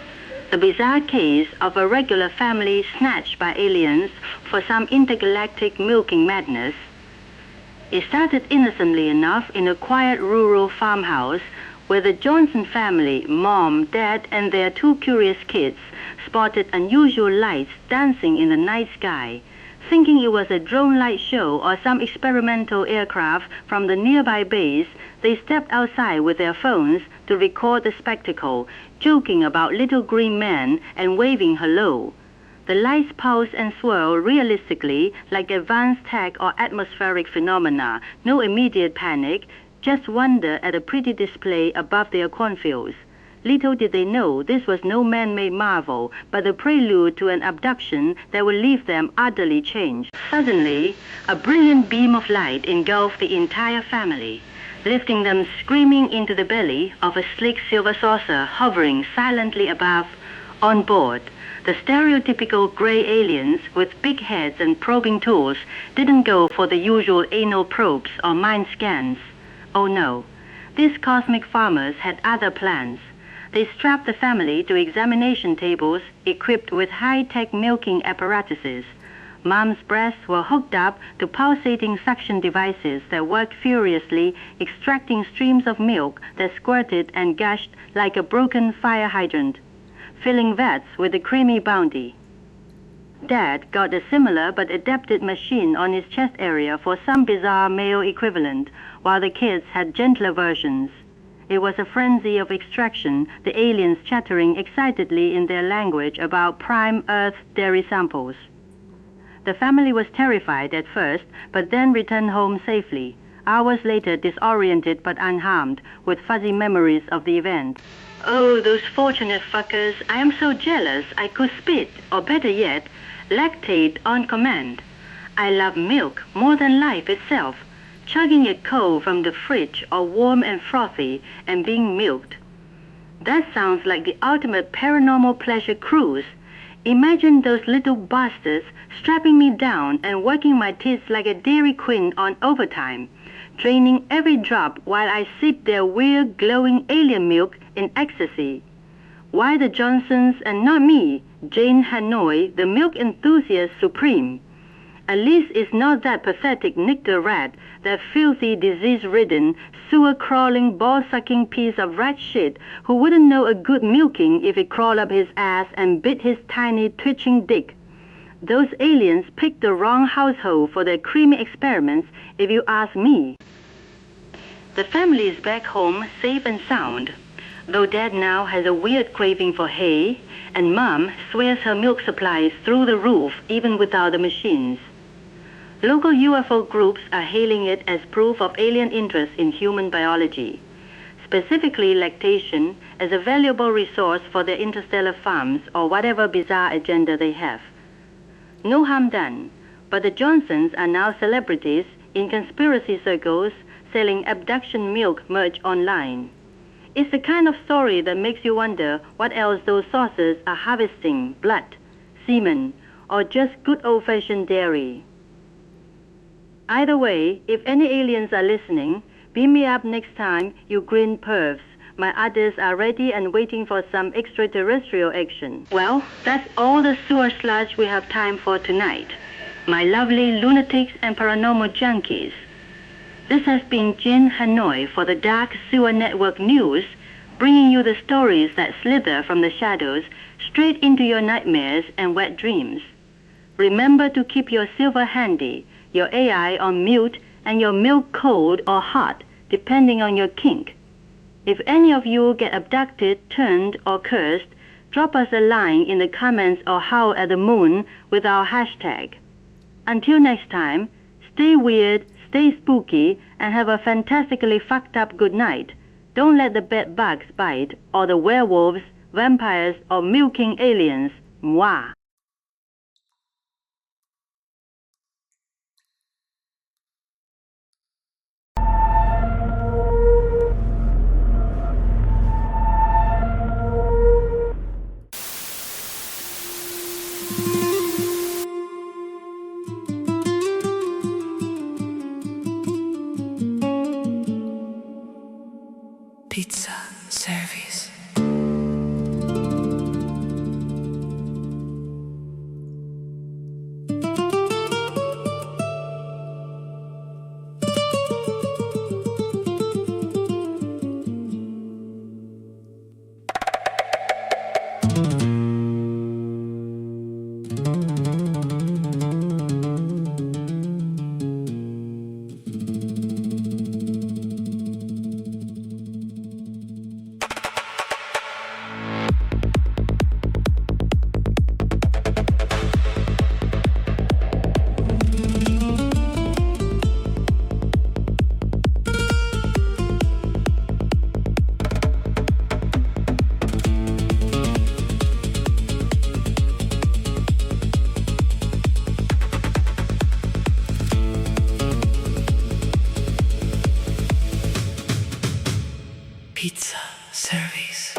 The bizarre case of a regular family snatched by aliens for some intergalactic milking madness. It started innocently enough in a quiet rural farmhouse where the Johnson family, mom, dad, and their two curious kids spotted unusual lights dancing in the night sky. Thinking it was a drone light show or some experimental aircraft from the nearby base, they stepped outside with their phones to record the spectacle, joking about little green men and waving hello. The lights pulse and swirl realistically like advanced tech or atmospheric phenomena. No immediate panic, just wonder at a pretty display above their cornfields. Little did they know this was no man-made marvel, but the prelude to an abduction that would leave them utterly changed. Suddenly, a brilliant beam of light engulfed the entire family, lifting them screaming into the belly of a sleek silver saucer hovering silently above. On board, the stereotypical gray aliens with big heads and probing tools didn't go for the usual anal probes or mind scans. Oh no, these cosmic farmers had other plans. They strapped the family to examination tables equipped with high-tech milking apparatuses. Mom's breasts were hooked up to pulsating suction devices that worked furiously, extracting streams of milk that squirted and gushed like a broken fire hydrant, filling vats with the creamy bounty. Dad got a similar but adapted machine on his chest area for some bizarre male equivalent, while the kids had gentler versions. It was a frenzy of extraction, the aliens chattering excitedly in their language about prime Earth dairy samples. The family was terrified at first, but then returned home safely, hours later disoriented but unharmed, with fuzzy memories of the event. Oh, those fortunate fuckers, I am so jealous I could spit, or better yet, lactate on command. I love milk more than life itself, chugging it cold from the fridge or warm and frothy and being milked. That sounds like the ultimate paranormal pleasure cruise. Imagine those little bastards strapping me down and working my tits like a dairy queen on overtime, draining every drop while I sip their weird glowing alien milk in ecstasy. Why the Johnsons and not me, Jane Hanoi, the milk enthusiast supreme? At least it's not that pathetic nectar rat, that filthy, disease-ridden, sewer-crawling, ball-sucking piece of rat shit who wouldn't know a good milking if it crawled up his ass and bit his tiny, twitching dick. Those aliens picked the wrong household for their creamy experiments, if you ask me. The family is back home, safe and sound, though Dad now has a weird craving for hay, and Mom swears her milk supply is through the roof even without the machines. Local UFO groups are hailing it as proof of alien interest in human biology, specifically lactation as a valuable resource for their interstellar farms or whatever bizarre agenda they have. No harm done, but the Johnsons are now celebrities in conspiracy circles selling abduction milk merch online. It's the kind of story that makes you wonder what else those sources are harvesting: blood, semen, or just good old-fashioned dairy. Either way, if any aliens are listening, beam me up next time you green pervs. My others are ready and waiting for some extraterrestrial action. Well, that's all the sewer sludge we have time for tonight. My lovely lunatics and paranormal junkies. This has been Jin Hanoi for the Dark Sewer Network News, bringing you the stories that slither from the shadows straight into your nightmares and wet dreams. Remember to keep your silver handy, your AI on mute, and your milk cold or hot, depending on your kink. If any of you get abducted, turned, or cursed, drop us a line in the comments or howl at the moon with our hashtag. Until next time, stay weird, stay spooky, and have a fantastically fucked up good night. Don't let the bed bugs bite, or the werewolves, vampires, or milking aliens. Mwah! Pizza service. service.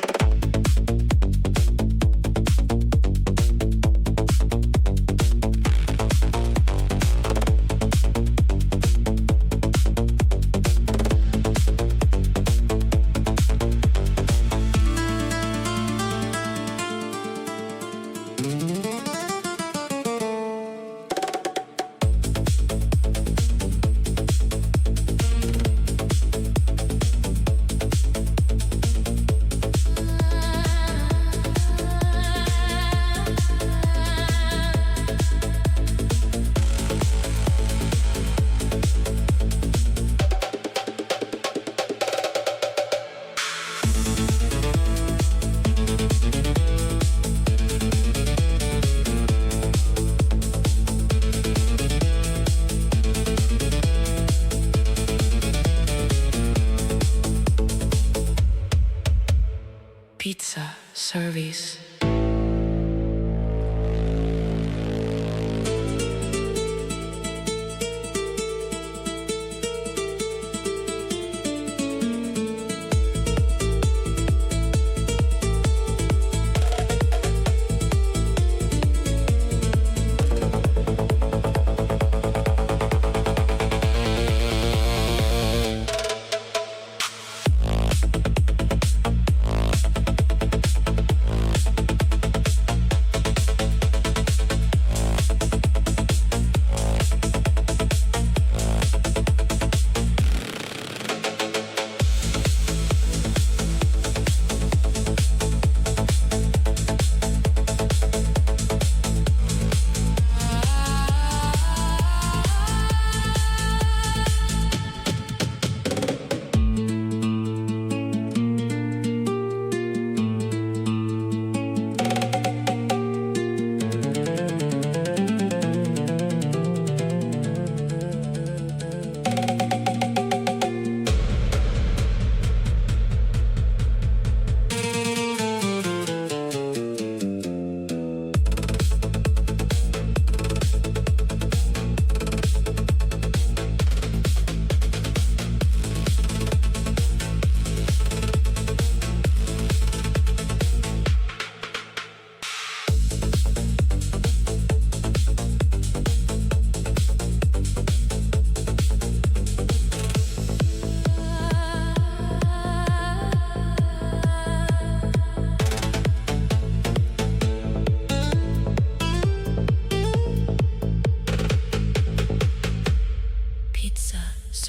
Pizza service.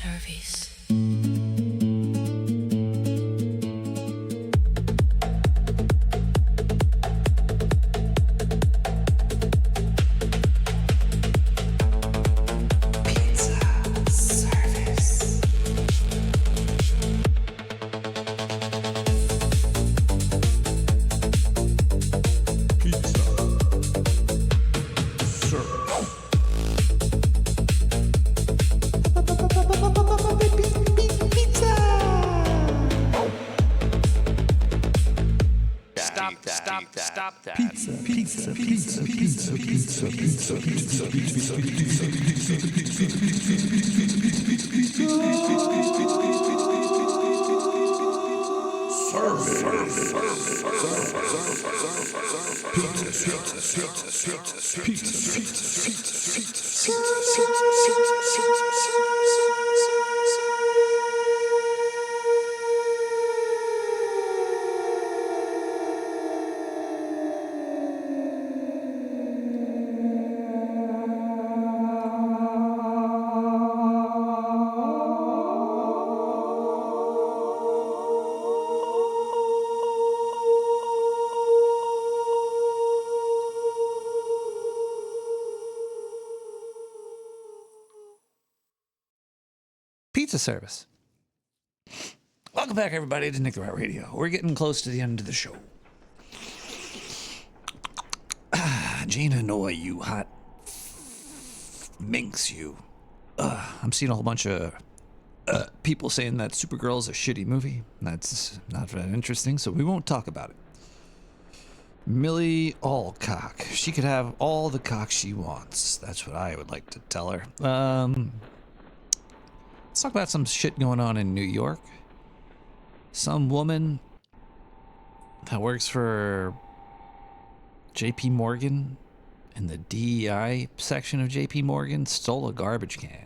service. Stop that. Pizza, pizza, pizza, pizza, pizza, pizza, pizza, pizza, Pizza service. Welcome back, everybody, to Nick the Rat Radio. We're getting close to the end of the show. Gina, Noah, you hot minx, you. I'm seeing a whole bunch of people saying that Supergirl's a shitty movie. That's not very interesting, so we won't talk about it. Millie Alcock. She could have all the cock she wants. That's what I would like to tell her. Let's talk about some shit going on in New York. Some woman that works for JP Morgan in the DEI section of JP Morgan stole a garbage can.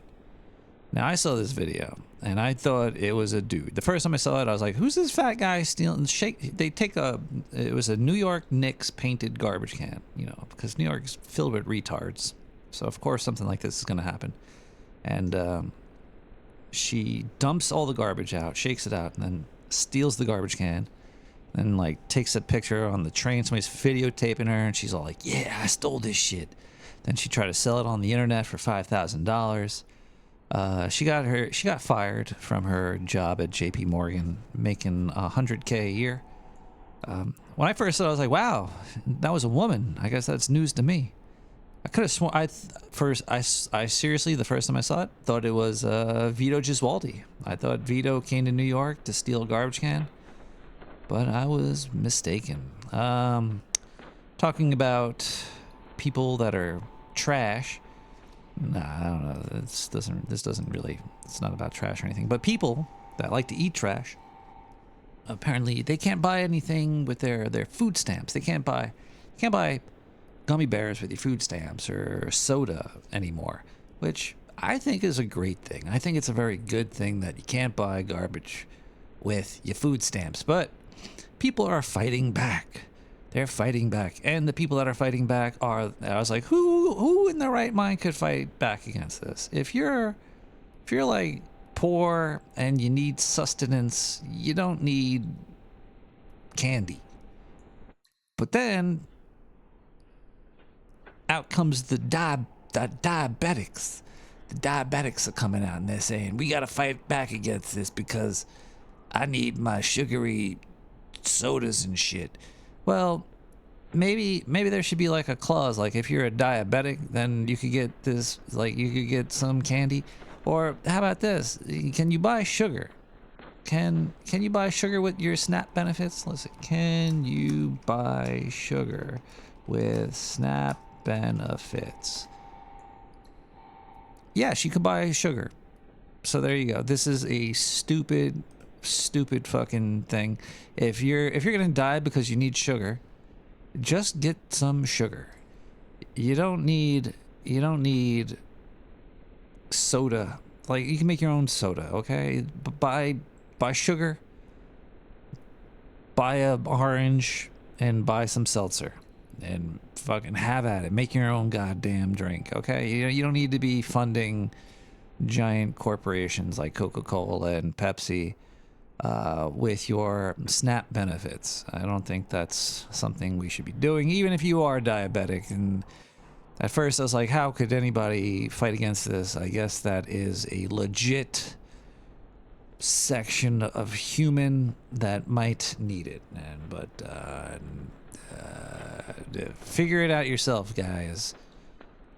Now, I saw this video, and I thought it was a dude. The first time I saw it, I was like, who's this fat guy stealing? It was a New York Knicks painted garbage can, you know, because New York's filled with retards. So, of course, something like this is going to happen. And she dumps all the garbage out, shakes it out, and then steals the garbage can. And, like, takes a picture on the train. Somebody's videotaping her, and she's all like, yeah, I stole this shit. Then she tried to sell it on the internet for $5,000. She got fired from her job at JP Morgan, making $100K a year. When I first saw it, I was like, wow, that was a woman. I guess that's news to me. I could have sworn, I seriously, the first time I saw it, thought it was Vito Gesualdi. I thought Vito came to New York to steal a garbage can, but I was mistaken. Talking about people that are trash. Nah, I don't know. This doesn't really. It's not about trash or anything. But people that like to eat trash, apparently they can't buy anything with their food stamps. They can't buy gummy bears with your food stamps or soda anymore, which I think is a great thing. I think it's a very good thing that you can't buy garbage with your food stamps. But people are fighting back. They're fighting back, and the people that are fighting back are. I was like, who in their right mind could fight back against this? If you're like poor and you need sustenance, you don't need candy. But then out comes the diabetics. The diabetics are coming out and they're saying, we gotta fight back against this because I need my sugary sodas and shit. Well, maybe there should be like a clause, like if you're a diabetic, then you could get this, like you could get some candy. Or how about this? Can you buy sugar? Can you buy sugar with your SNAP benefits? Listen, can you buy sugar with SNAP benefits? Yes, you could buy sugar. So there you go. This is a stupid fucking thing. If you're gonna die because you need sugar, just get some sugar. You don't need soda. Like, you can make your own soda, okay? Buy sugar, buy an orange, and buy some seltzer, and fucking have at it. Make your own goddamn drink, okay? You don't need to be funding giant corporations like Coca-Cola and Pepsi with your SNAP benefits. I don't think that's something we should be doing, even if you are diabetic. And at first I was like, how could anybody fight against this? I guess that is a legit section of human that might need it. But figure it out yourself, guys.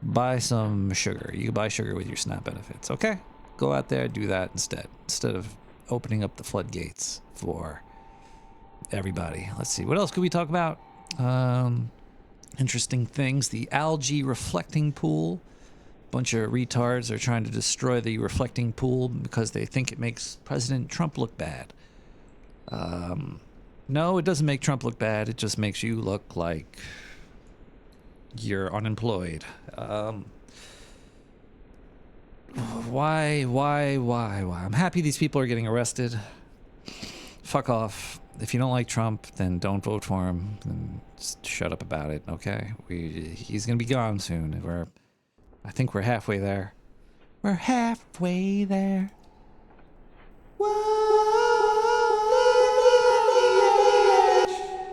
Buy some sugar. You can buy sugar with your SNAP benefits, okay? Go out there, do that instead of opening up the floodgates for everybody. Let's see, what else could we talk about? Interesting things. The algae reflecting pool. Bunch of retards are trying to destroy the reflecting pool because they think it makes President Trump look bad. No, it doesn't make Trump look bad. It just makes you look like you're unemployed. Why? I'm happy these people are getting arrested. Fuck off. If you don't like Trump, then don't vote for him. And just shut up about it, okay? He's gonna be gone soon. I think we're halfway there. We're halfway there.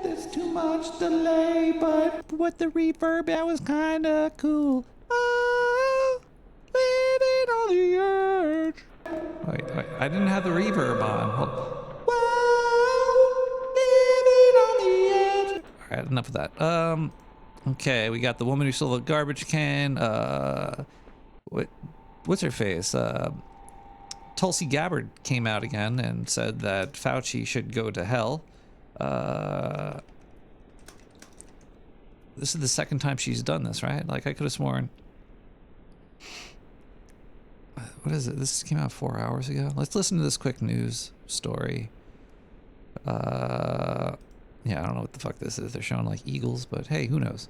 There's too much delay, but with the reverb, that was kinda cool. Living on the edge. Wait, I didn't have the reverb on. Living on the edge. All right, enough of that. Okay, we got the woman who stole the garbage can. What's her face? Tulsi Gabbard came out again and said that Fauci should go to hell. This is the second time she's done this, right? Like, I could have sworn. What is it? This came out 4 hours ago. Let's listen to this quick news story. Yeah, I don't know what the fuck this is. They're showing like eagles, but hey, who knows?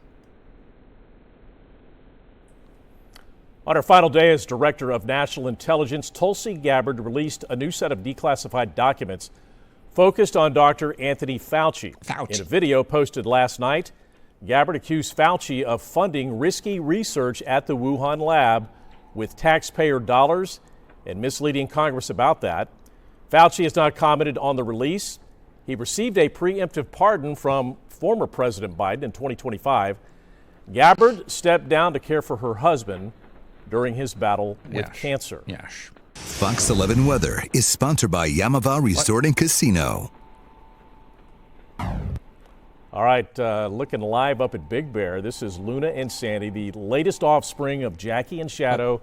On her final day as Director of National Intelligence, Tulsi Gabbard released a new set of declassified documents focused on Dr. Anthony Fauci. In a video posted last night, Gabbard accused Fauci of funding risky research at the Wuhan lab with taxpayer dollars and misleading Congress about that. Fauci has not commented on the release. He received a preemptive pardon from former President Biden in 2025. Gabbard stepped down to care for her husband during his battle with cancer. Fox 11 Weather is sponsored by Yamava Resort and Casino. All right, looking live up at Big Bear. This is Luna and Sandy, the latest offspring of Jackie and Shadow.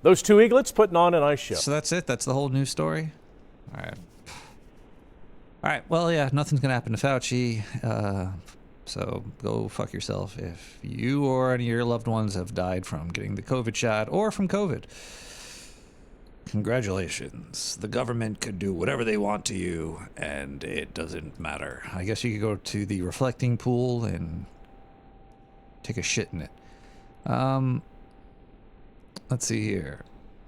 Those two eaglets putting on an ice show. So that's it? That's the whole news story? All right. All right, well, yeah, nothing's going to happen to Fauci. So go fuck yourself if you or any of your loved ones have died from getting the COVID shot or from COVID. Congratulations. The government could do whatever they want to you, and it doesn't matter. I guess you could go to the reflecting pool and take a shit in it. Let's see here.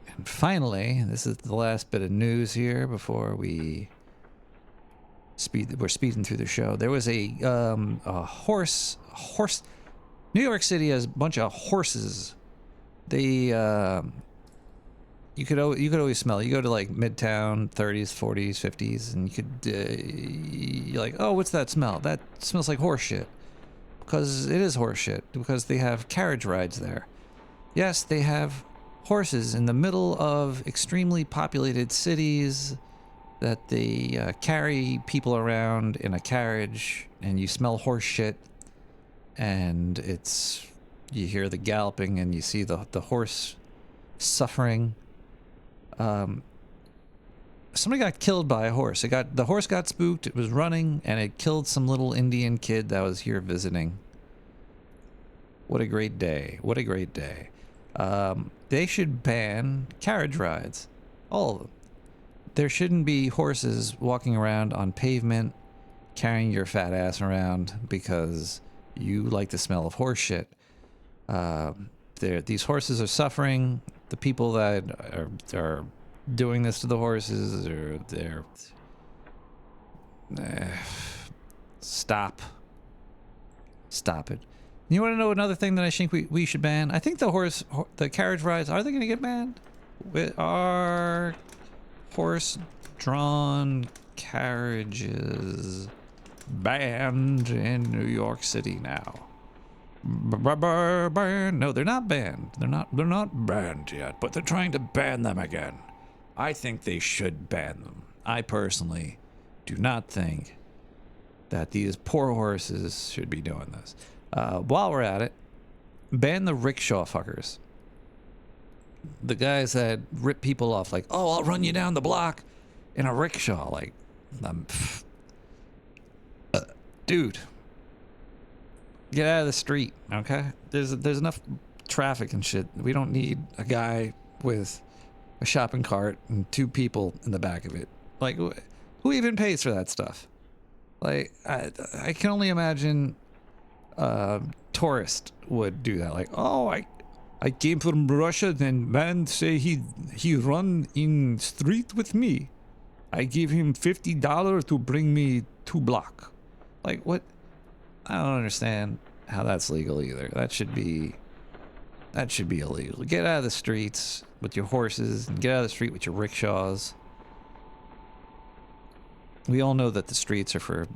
And finally, this is the last bit of news here before we're speeding through the show. There was a horse. New York City has a bunch of horses. They you could always smell. You go to like Midtown, 30s, 40s, 50s, and you could you're like, oh, what's that smell? That smells like horse shit. Because it is horse shit. Because they have carriage rides there. Yes, they have horses in the middle of extremely populated cities that they carry people around in a carriage, and you smell horse shit, and you hear the galloping, and you see the horse suffering. Somebody got killed by a horse. The horse got spooked. It was running, and it killed some little Indian kid that was here visiting. What a great day! What a great day! They should ban carriage rides, all of them. There shouldn't be horses walking around on pavement carrying your fat ass around because you like the smell of horse shit. These horses are suffering. The people that are doing this to the horses stop it. You want to know another thing that I think we should ban? I think the carriage rides, are they going to get banned? Are horse-drawn carriages banned in New York City now? No, they're not banned. They're not banned yet, but they're trying to ban them again. I think they should ban them. I personally do not think that these poor horses should be doing this. While we're at it, ban the rickshaw fuckers. The guys that rip people off, like, oh, I'll run you down the block in a rickshaw. Like, dude, get out of the street, okay? There's enough traffic and shit. We don't need a guy with a shopping cart and two people in the back of it. Like, who even pays for that stuff? Like, I can only imagine tourist would do that. Like, oh, I came from Russia, and man say he run in street with me. I give him $50 to bring me 2 block. Like, what? I don't understand how that's legal either. That should be illegal. Get out of the streets with your horses and get out of the street with your rickshaws. We all know that the streets are for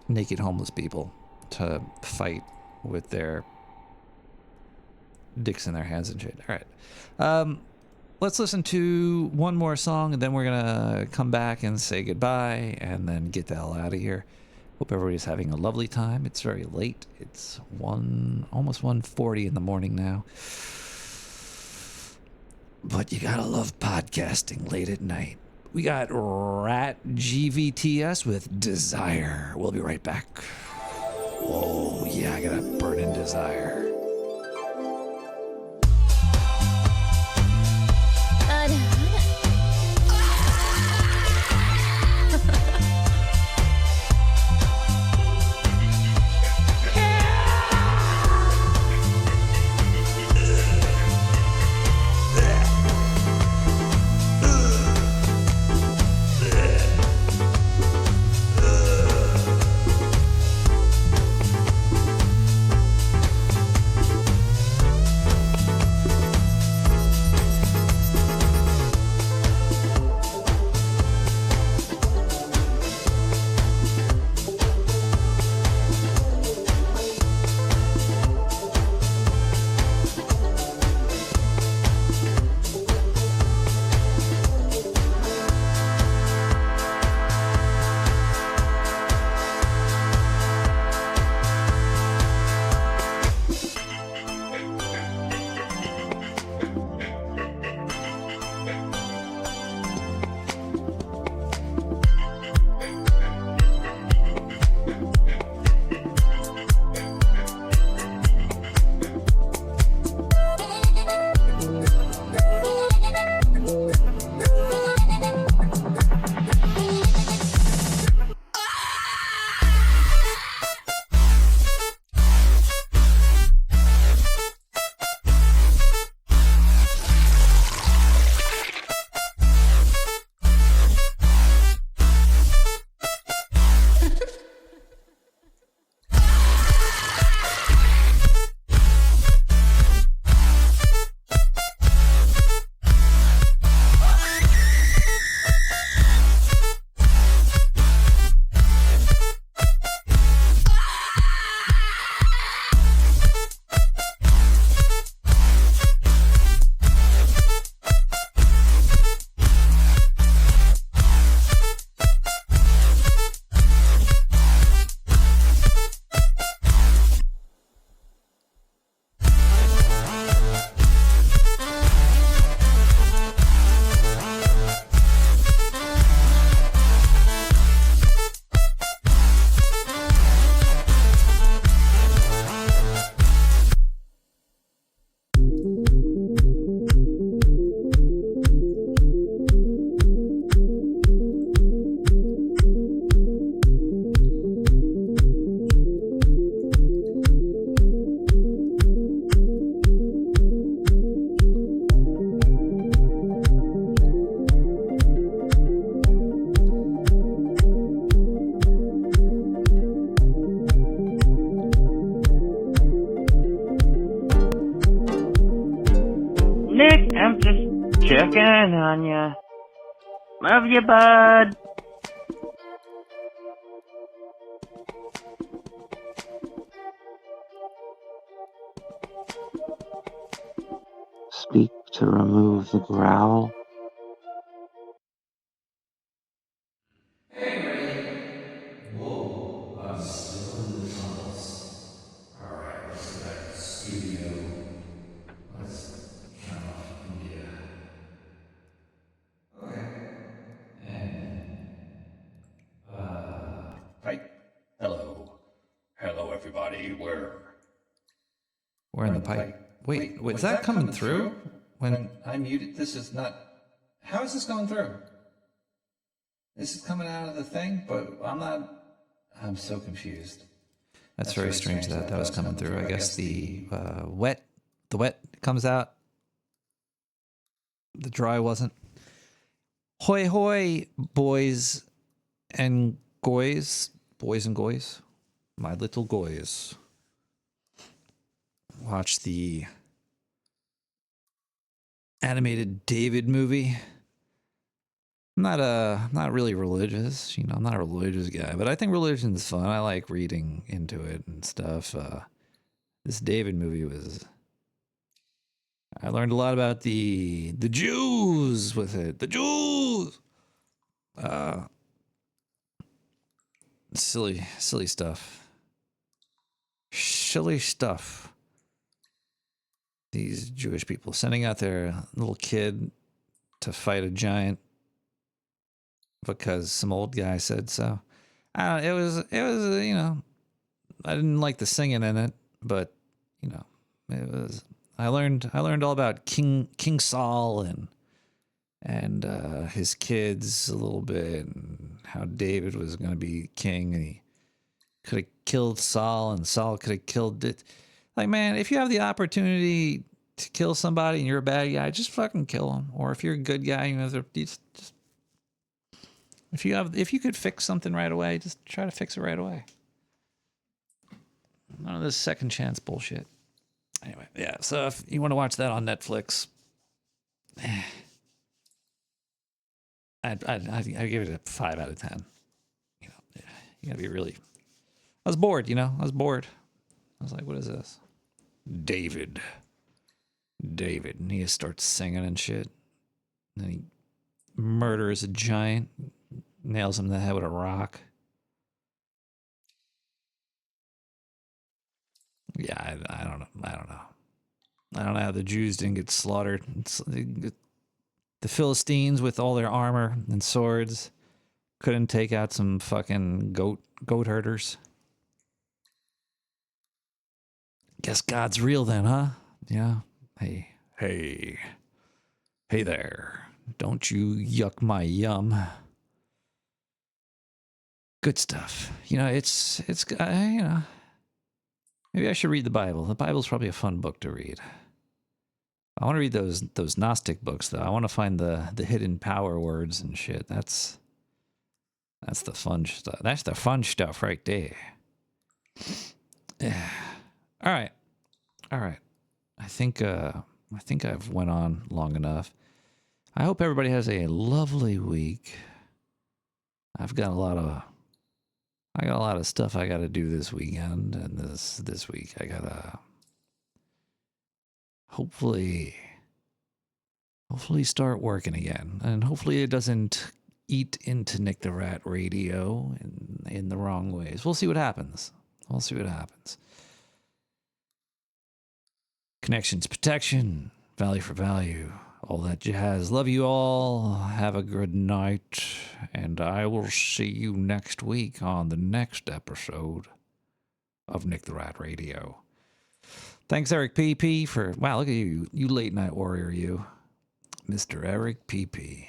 naked homeless people to fight with their dicks in their hands and shit. All right. Let's listen to one more song, and then we're going to come back and say goodbye and then get the hell out of here. Hope everybody's having a lovely time. It's very late. It's almost 1:40 in the morning now. But you gotta love podcasting late at night. We got Rat GVTS with Desire. We'll be right back. Oh, yeah, I got a burning desire. Working on ya. Love you, bud. Speak to remove the growl. Hey, Ray. Whoa, I'm still in the tunnels. Alright, let's go back to the studio. Let's turn off India. Okay. And, Hi. Hello. Hello, everybody. We're in the pipe. Wait, was that coming through? When I muted, this is not... How is this going through? This is coming out of the thing, but I'm so confused. That's very strange that was coming through. I guess the wet comes out. The dry wasn't. Hoi hoi, boys and goys. My little goys. Watch the animated David movie. I'm not really religious, I'm not a religious guy, but I think religion's fun. I like reading into it and stuff. This David movie I learned a lot about the Jews with it. The Jews! Silly stuff. Silly stuff. These Jewish people sending out their little kid to fight a giant because some old guy said so. It was I didn't like the singing in it, but it was. I learned all about King Saul and his kids a little bit, and how David was going to be king, and he could have killed Saul, and Saul could have killed it. Like, man, if you have the opportunity to kill somebody and you're a bad guy, just fucking kill him. Or if you're a good guy, just if you could fix something right away, just try to fix it right away. None of this second chance bullshit. Anyway, yeah. So if you want to watch that on Netflix, I'd give it a 5 out of 10. You gotta be really. I was bored. I was bored. I was like, what is this? David. And he starts singing and shit. And then he murders a giant, nails him in the head with a rock. Yeah, I don't know. I don't know how the Jews didn't get slaughtered. The Philistines with all their armor and swords couldn't take out some fucking goat herders. Guess God's real then, huh? Yeah. Hey there. Don't you yuck my yum. Good stuff. It's maybe I should read the Bible. The Bible's probably a fun book to read. I want to read those Gnostic books, though. I want to find the hidden power words and shit. That's the fun stuff. That's the fun stuff right there. Yeah. All right. I think I've went on long enough. I hope everybody has a lovely week. I've got a lot of stuff I got to do this weekend and this week. I gotta hopefully start working again, and hopefully it doesn't eat into Nick the Rat Radio in the wrong ways. We'll see what happens. Connections, protection, value for value, all that jazz. Love you all. Have a good night. And I will see you next week on the next episode of Nick the Rat Radio. Thanks, Eric PP, for... Wow, look at you. You late night warrior, you. Mr. Eric PP.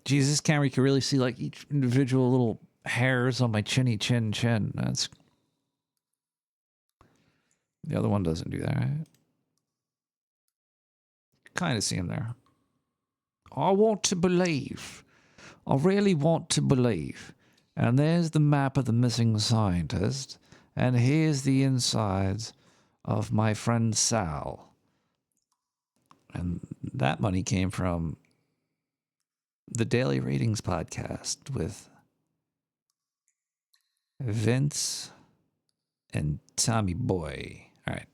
Jesus, this camera, you can really see like each individual little hairs on my chin. That's... The other one doesn't do that, right? Kind of see him there. I want to believe. I really want to believe. And there's the map of the missing scientist. And here's the insides of my friend Sal. And that money came from the Daily Ratings podcast with Vince and Tommy Boy. All right.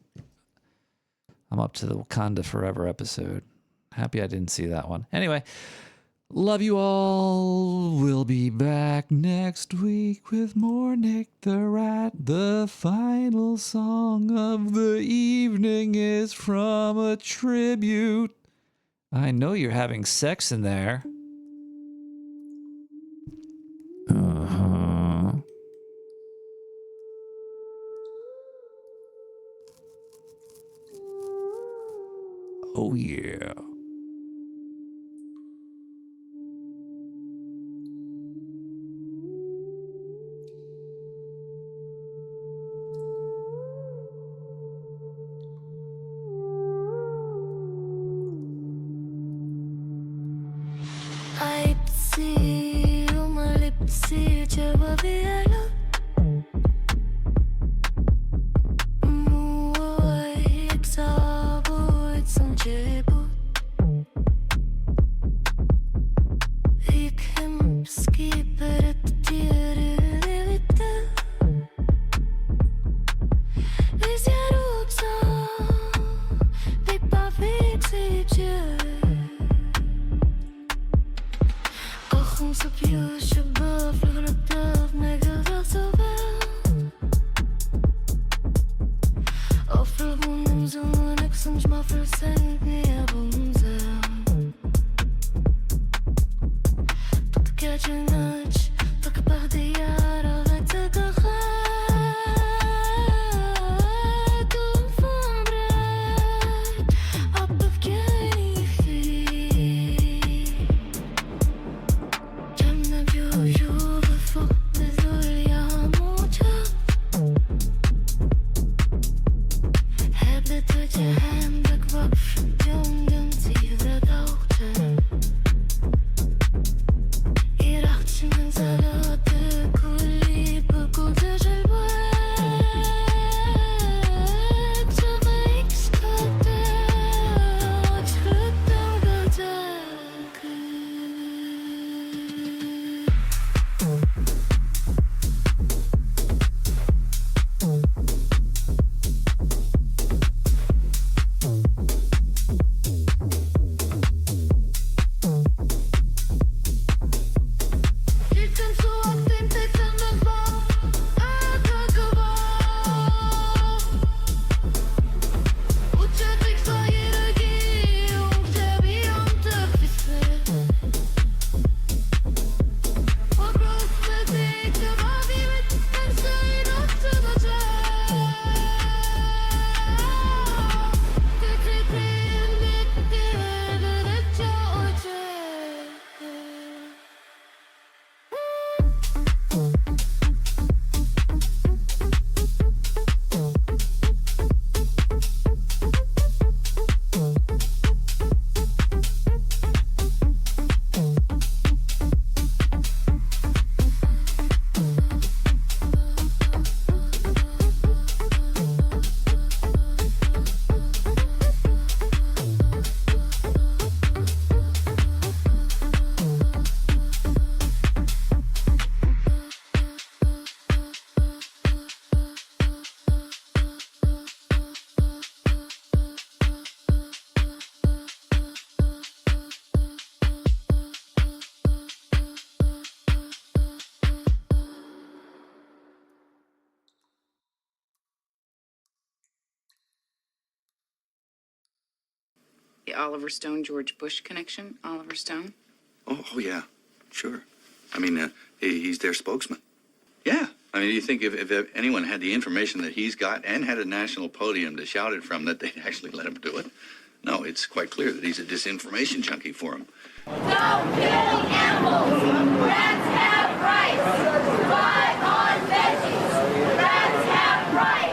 I'm up to the Wakanda Forever episode. Happy I didn't see that one. Anyway, love you all. We'll be back next week with more Nick the Rat. The final song of the evening is from a tribute. I know you're having sex in there. Uh-huh. Oh, yeah. I see you, my lips see you, جوابي أنا مو صعب وتسنجيبو يكهم سكيبر تدير ليتا يزيروك صار بيبا فيك سيبجي أخم سبيو شباب في الغرداف ما قدر صباح أفرغ ونمزل ونكسم جمع فرسانتني يا بمزل تتكاجل ناتش تكبر ديارة غيتك أخات وفمرات أبف كيفي جمنا بيوجو بفوق نزول يا موجة هبدت وجه عندك وقف يوم دمتي ذا دوقتك يرحتش من صلاتك واللي بكل تجربك شغيك سكتك تخدم قلتك The Oliver Stone George Bush connection, Oliver Stone? Oh yeah, sure. I mean, he's their spokesman. Yeah. I mean, you think if anyone had the information that he's got and had a national podium to shout it from, that they'd actually let him do it? No, it's quite clear that he's a disinformation junkie for him. Stop killing animals! Rats have rights! Survive on veggies! Rats have rights!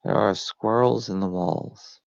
There are squirrels in the walls.